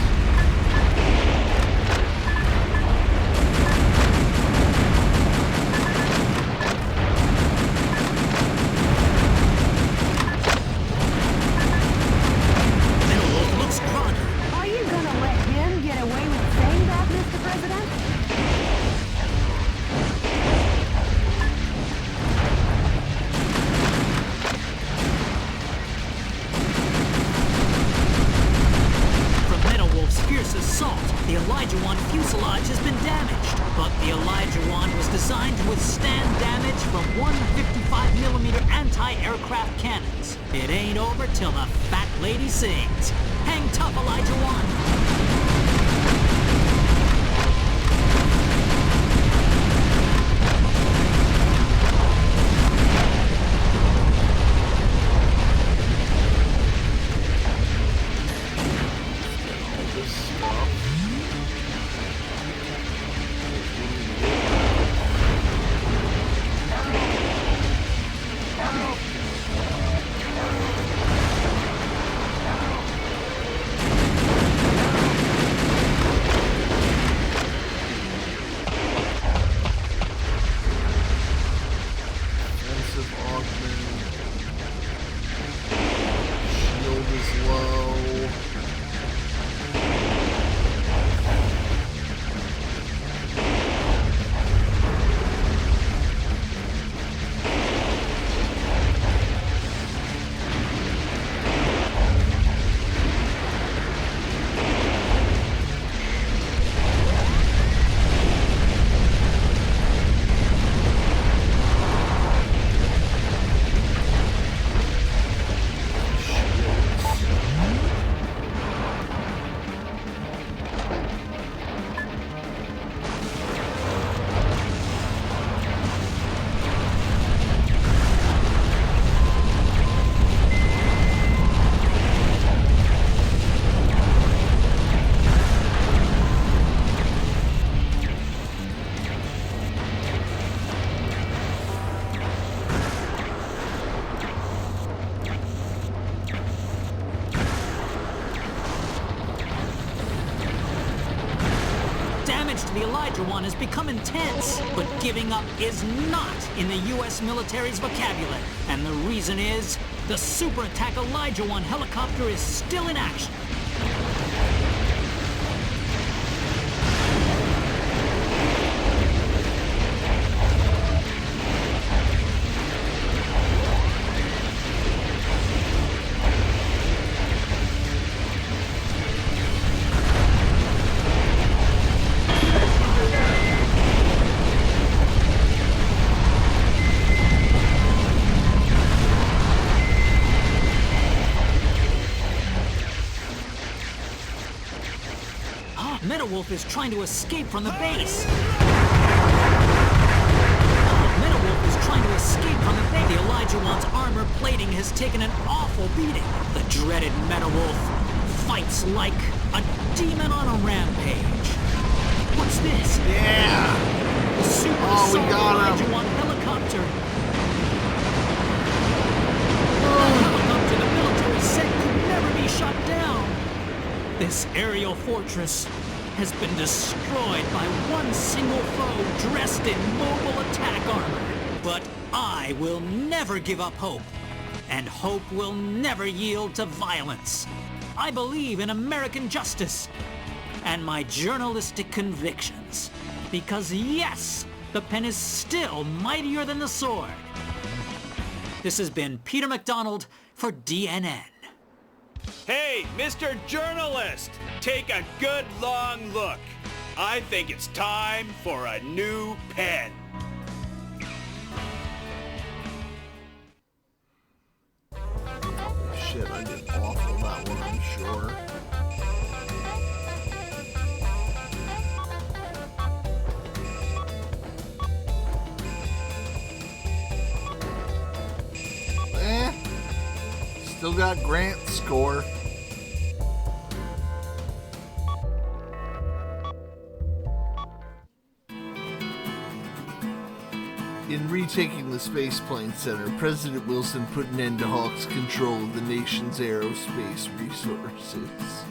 Metal Wolf looks groggy. Are you gonna let him get away with saying that, Mr. President? From Metal Wolf's fierce assault, the Elijah 1 fuselage has been damaged. But the Elijah 1 was designed to withstand damage from 155mm anti-aircraft cannons. It ain't over till the fat lady sings. Hang tough, Elijah 1. All this stuff. resistance to the Elijah One has become intense. But giving up is not in the U.S. military's vocabulary. And the reason is, the super attack Elijah One helicopter is still in action. Wolf is trying to escape from the base. Wolf is trying to escape from the base. The Elijah One's armor plating has taken an awful beating. The dreaded Wolf fights like a demon on a rampage. What's this? Yeah! The super we got Elijah him! One helicopter. The helicopter the military said could never be shot down. This aerial fortress has been destroyed by one single foe dressed in mobile attack armor. But I will never give up hope, and hope will never yield to violence. I believe in American justice and my journalistic convictions, because yes, the pen is still mightier than the sword. This has been Peter McDonald for DNN. Hey, Mr. Journalist! Take a good long look. I think it's time for a new pen. Shit, I did awful that one, I'm sure. Still got Grant's score. In retaking the Spaceplane Center, President Wilson put an end to Hawk's control of the nation's aerospace resources.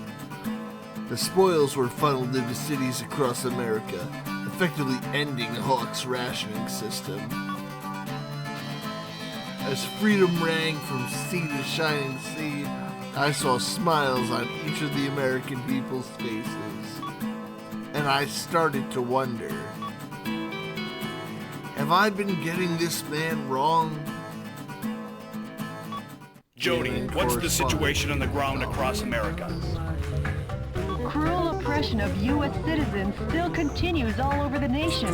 The spoils were funneled into cities across America, effectively ending Hawk's rationing system. As freedom rang from sea to shining sea, I saw smiles on each of the American people's faces. And I started to wonder, have I been getting this man wrong? Jody, what's the situation on the ground across America? Cruel oppression of U.S. citizens still continues all over the nation.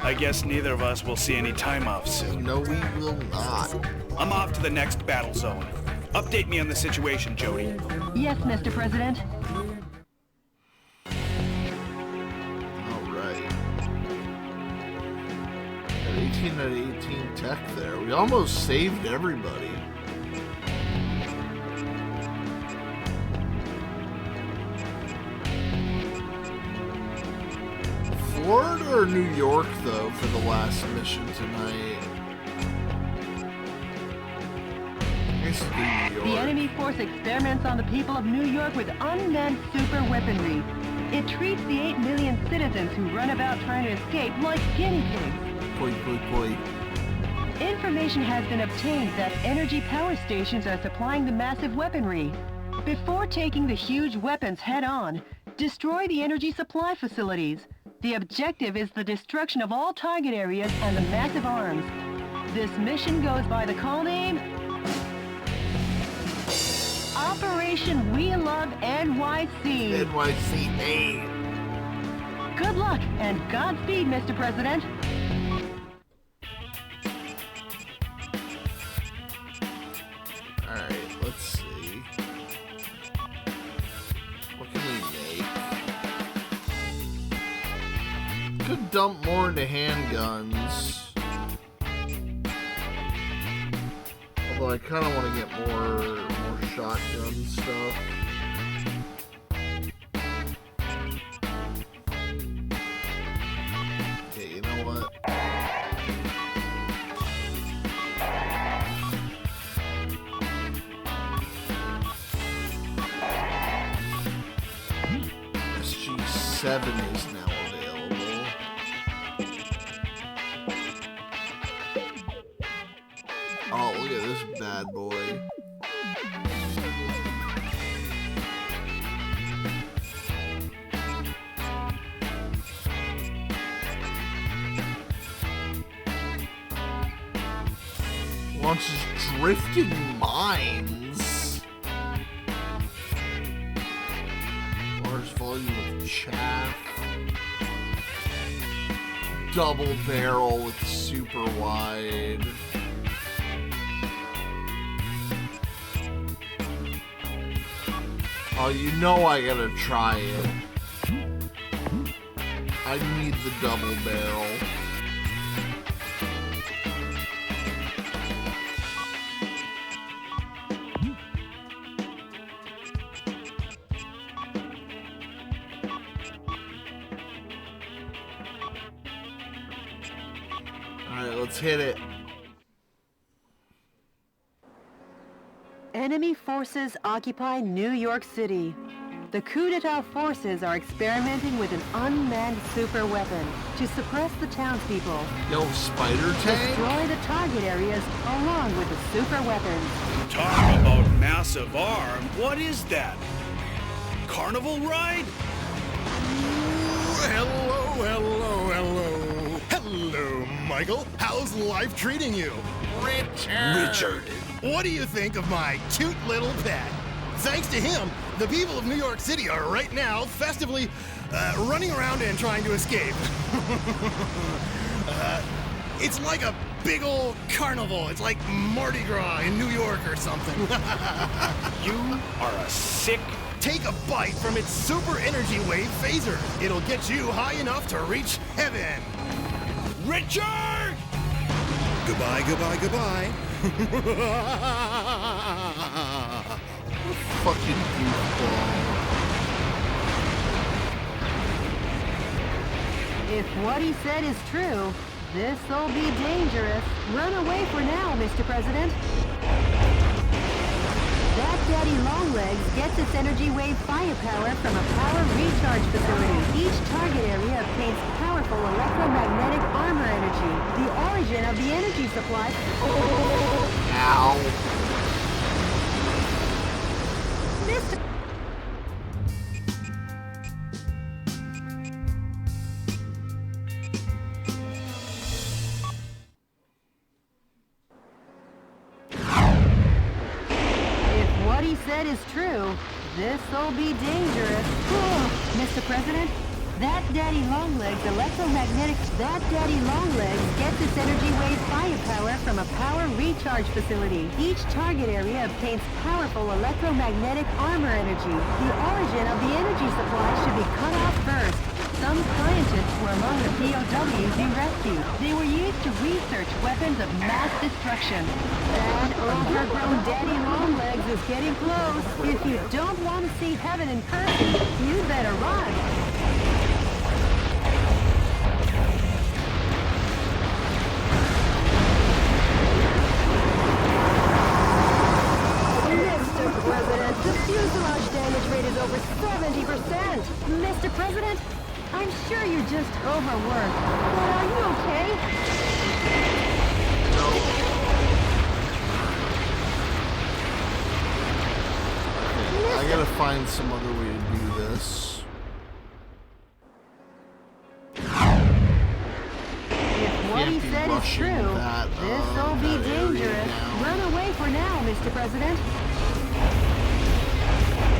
I guess neither of us will see any time off soon. No, we will not. I'm off to the next battle zone. Update me on the situation, Jody. Yes, Mr. President. Alright. Got 18 out of 18 tech there. We almost saved everybody. Florida or New York, though, for the last mission tonight? The enemy force experiments on the people of New York with unmanned super weaponry. It treats the 8 million citizens who run about trying to escape like guinea pigs. Poi, poi, poi. Information has been obtained that energy power stations are supplying the massive weaponry. Before taking the huge weapons head-on, destroy the energy supply facilities. The objective is the destruction of all target areas and the massive arms. This mission goes by the call name Operation We Love NYC. NYC-A. Good luck and Godspeed, Mr. President. Alright, let's see. What can we make? Could dump more into handguns. Although I kind of want to get more shotgun stuff. Okay, you know what? SG7 is now available. at this bad boy. Launches drifting mines. Large volume of chaff. Double barrel with super wide. Oh, you know I gotta try it. I need the double barrel. Alright, let's hit it. Enemy forces occupy New York City. The coup d'etat forces are experimenting with an unmanned super weapon to suppress the townspeople. Yo, spider tank? Destroy the target areas along with the super weapons. Talk about massive arm. What is that? Carnival ride? Hello, Michael. How's life treating you? Richard. What do you think of my cute little pet? Thanks to him, the people of New York City are right now festively running around and trying to escape. It's like a big old carnival. It's like Mardi Gras in New York or something. You are a sick... Take a bite from its super energy wave phaser. It'll get you high enough to reach heaven. Richard! Goodbye, goodbye, goodbye. Fucking goofball. If what he said is true, this'll be dangerous. Run away for now, Mr. President. That Daddy Longlegs gets its energy wave firepower from a power recharge facility. Each target area obtains powerful electromagnetic armor energy. The origin of the energy supply... Ow. Mr. Said is true, this'll be dangerous. Mr. President, that Daddy Longlegs gets its energy wave firepower from a power recharge facility. Each target area obtains powerful electromagnetic armor energy. The origin of the energy supply should be cut off first. Some scientists were among the POWs you rescued. They were used to research weapons of mass destruction. That overgrown Daddy Longlegs is getting close. If you don't want to see heaven in person, you better run. Mr. President, the fuselage damage rate is over 70%. Mr. President, I'm sure you're just overworked, but are you okay? No. I gotta find some other way to do this. If what he said is true, this'll be dangerous. Run away for now, Mr. President.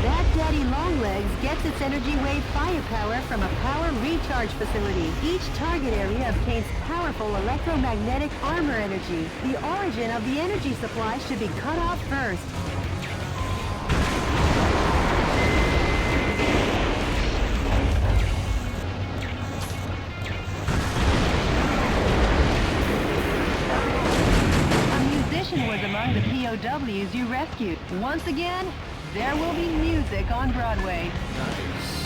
That Daddy Longlegs gets its energy wave firepower from a power recharge facility. Each target area obtains powerful electromagnetic armor energy. The origin of the energy supply should be cut off first. A musician was among the POWs you rescued. Once again, there will be music on Broadway. Nice.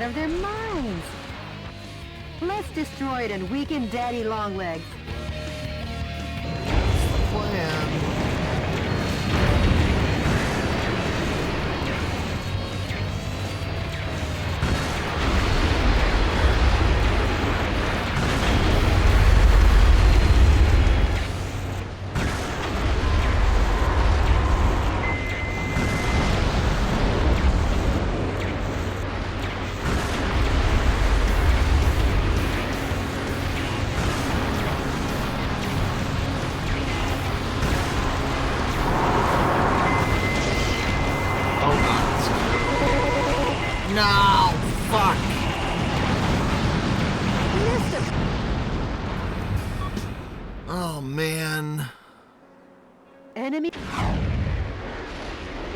of their minds. Let's destroy it and weaken Daddy Longlegs. Plan. No, fuck. Missed him. Oh, man. Enemy.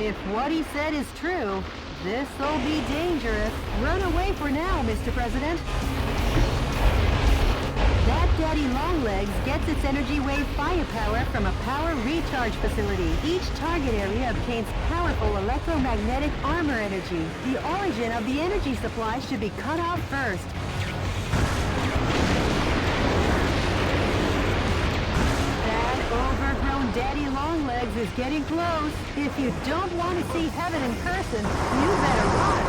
If what he said is true, this'll be dangerous. Run away for now, Mr. President. That Daddy Longlegs gets its energy wave firepower from a power recharge facility. Each target area obtains powerful electromagnetic armor energy. The origin of the energy supply should be cut off first. That overgrown Daddy Longlegs is getting close. If you don't want to see heaven in person, you better run.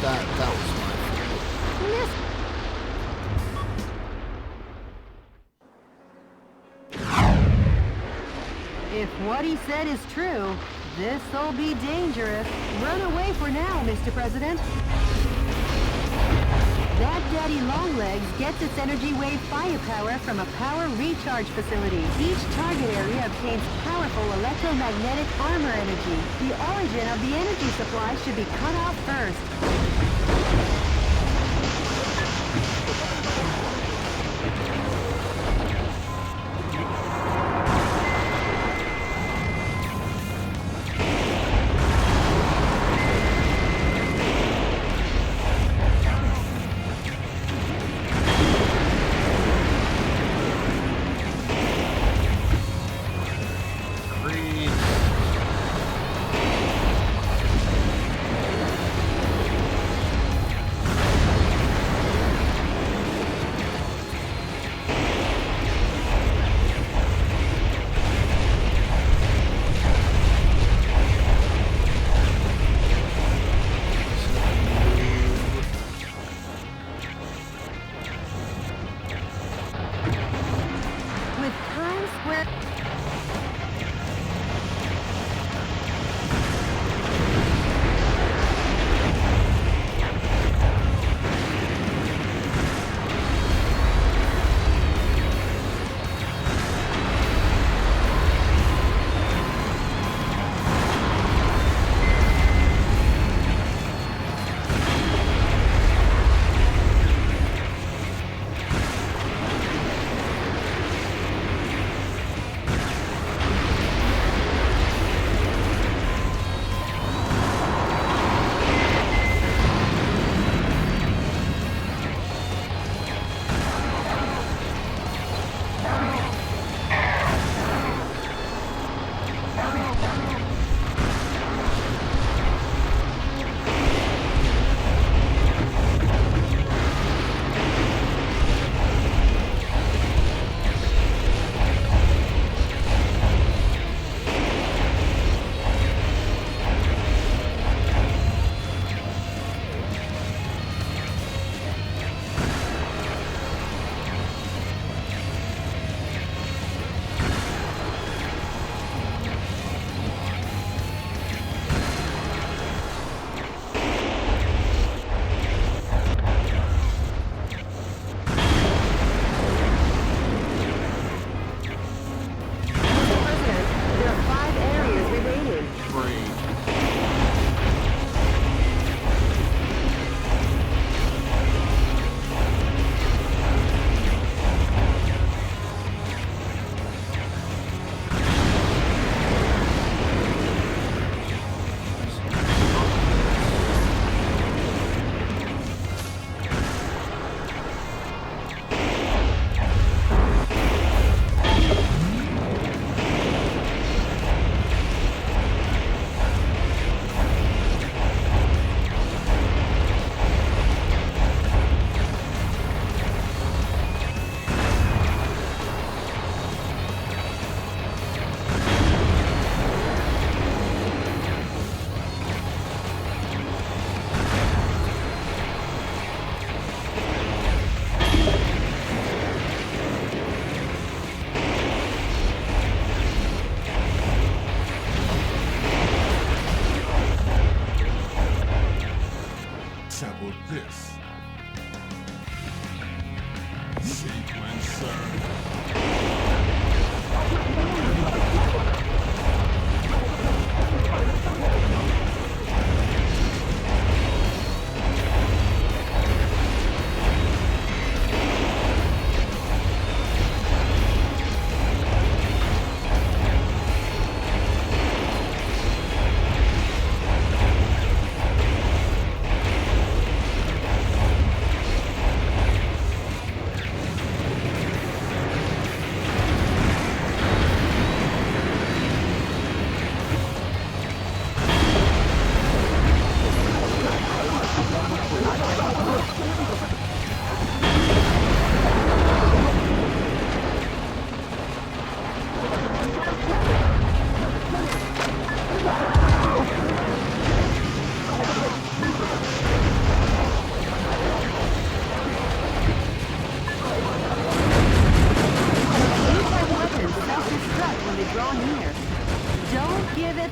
That was my fault. If what he said is true, this'll be dangerous. Run away for now, Mr. President. That Daddy Longlegs gets its energy wave firepower from a power recharge facility. Each target area obtains powerful electromagnetic armor energy. The origin of the energy supply should be cut off first.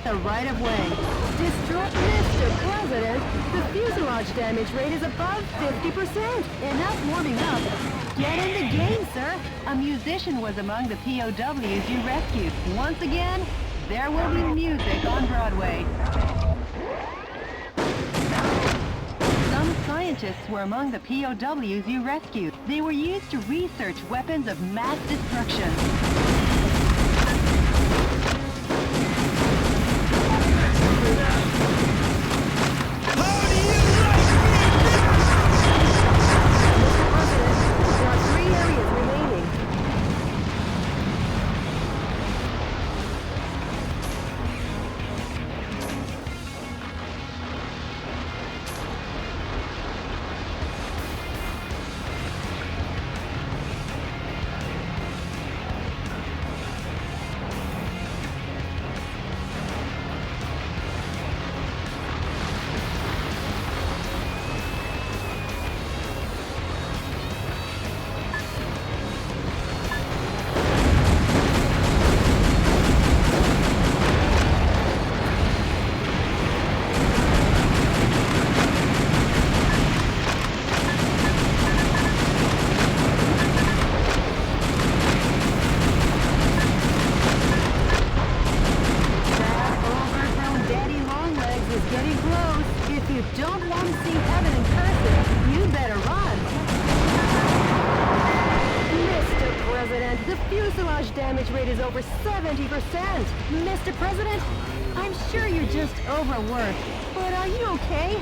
the right of way. Mr. President, the fuselage damage rate is above 50%. Enough warming up. Get in the game, sir. A musician was among the POWs you rescued. Once again, there will be music on Broadway. Some scientists were among the POWs you rescued. They were used to research weapons of mass destruction. Damage rate is over 70%. Mr. President, I'm sure you're just overworked, but are you okay?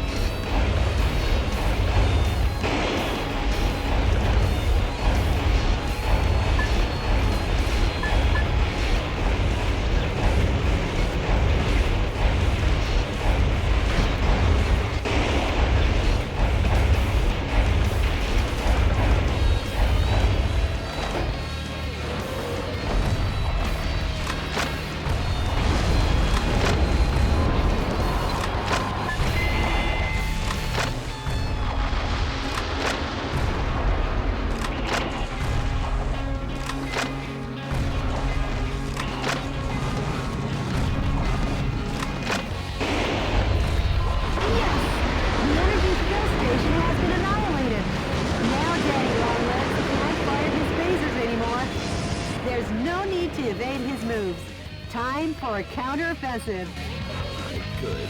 There's no need to evade his moves. Time for a counteroffensive. Good.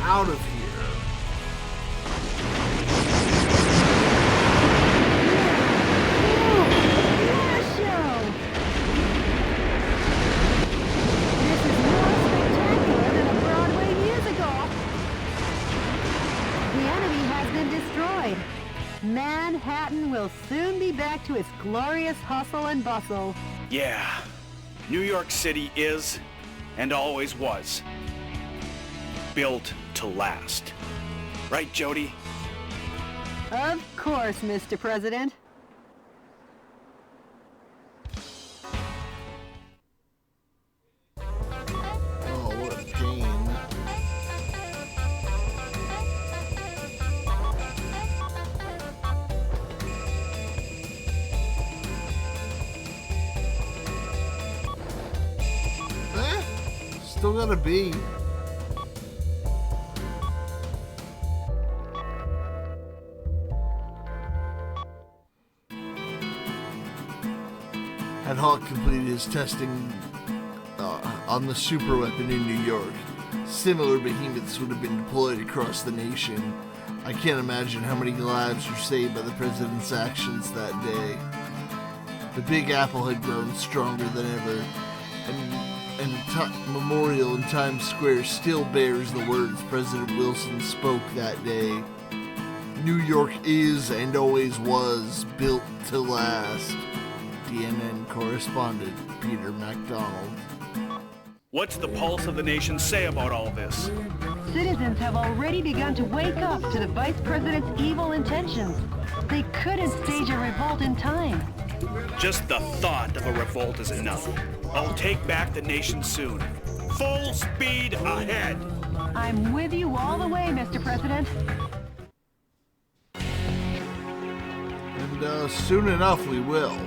out of here. Manhattan will soon be back to its glorious hustle and bustle. Yeah, New York City is, and always was, built to last. Right, Jody? Of course, Mr. President. Oh, what a pain. Still gotta be. Had Hawk completed his testing on the super weapon in New York, similar behemoths would have been deployed across the nation. I can't imagine how many lives were saved by the president's actions that day. The Big Apple had grown stronger than ever, and the memorial in Times Square still bears the words President Wilson spoke that day. New York is and always was built to last. CNN correspondent Peter MacDonald. What's the pulse of the nation say about all this? Citizens have already begun to wake up to the Vice President's evil intentions. They couldn't stage a revolt in time. Just the thought of a revolt is enough. I'll take back the nation soon. Full speed ahead! I'm with you all the way, Mr. President. And soon enough we will.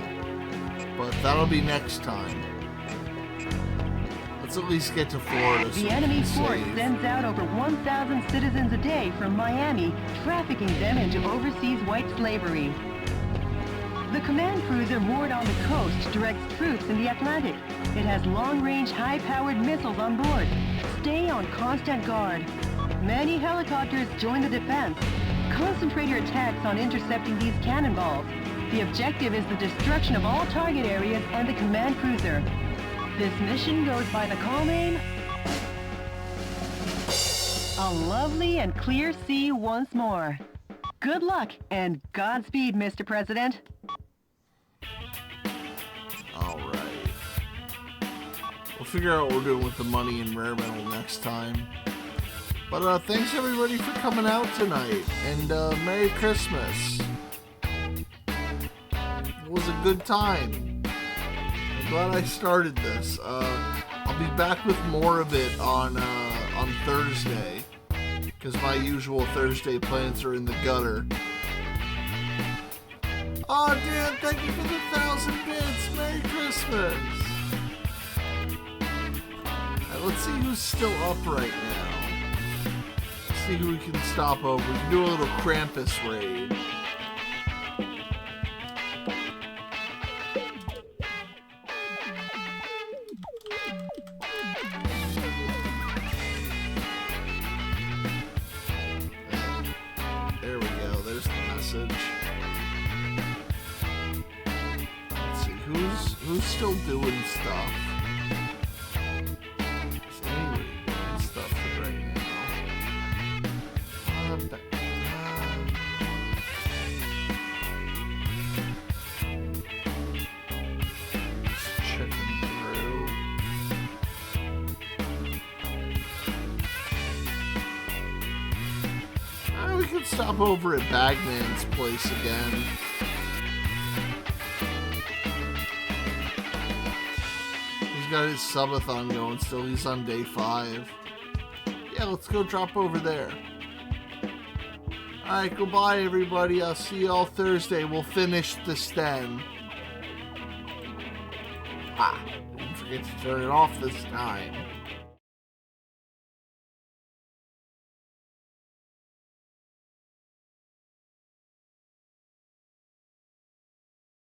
But that'll be next time. Let's at least get to Florida. The enemy force sends out over 1,000 citizens a day from Miami, trafficking them into overseas white slavery. The command cruiser moored on the coast directs troops in the Atlantic. It has long-range, high-powered missiles on board. Stay on constant guard. Many helicopters join the defense. Concentrate your attacks on intercepting these cannonballs. The objective is the destruction of all target areas and the command cruiser. This mission goes by the call name... A lovely and clear sea once more. Good luck and Godspeed, Mr. President. Alright. We'll figure out what we're doing with the money in Rare Metal next time. But thanks everybody for coming out tonight. And Merry Christmas. It was a good time. I'm glad I started this. I'll be back with more of it on Thursday. Because my usual Thursday plans are in the gutter. Oh, Dan, thank you for the 1,000 bits. Merry Christmas. Alright, let's see who's still up right now. Let's see who we can stop over. We can do a little Krampus raid. There we go. There's the message. Let's see who's still doing stuff. Is anybody doing stuff right now? Just checking through. We could stop over at Bagman's place again. He's got his subathon going still. He's on day 5. Yeah, let's go drop over there. Alright, goodbye everybody. I'll see you all Thursday. We'll finish this then. Didn't forget to turn it off this time.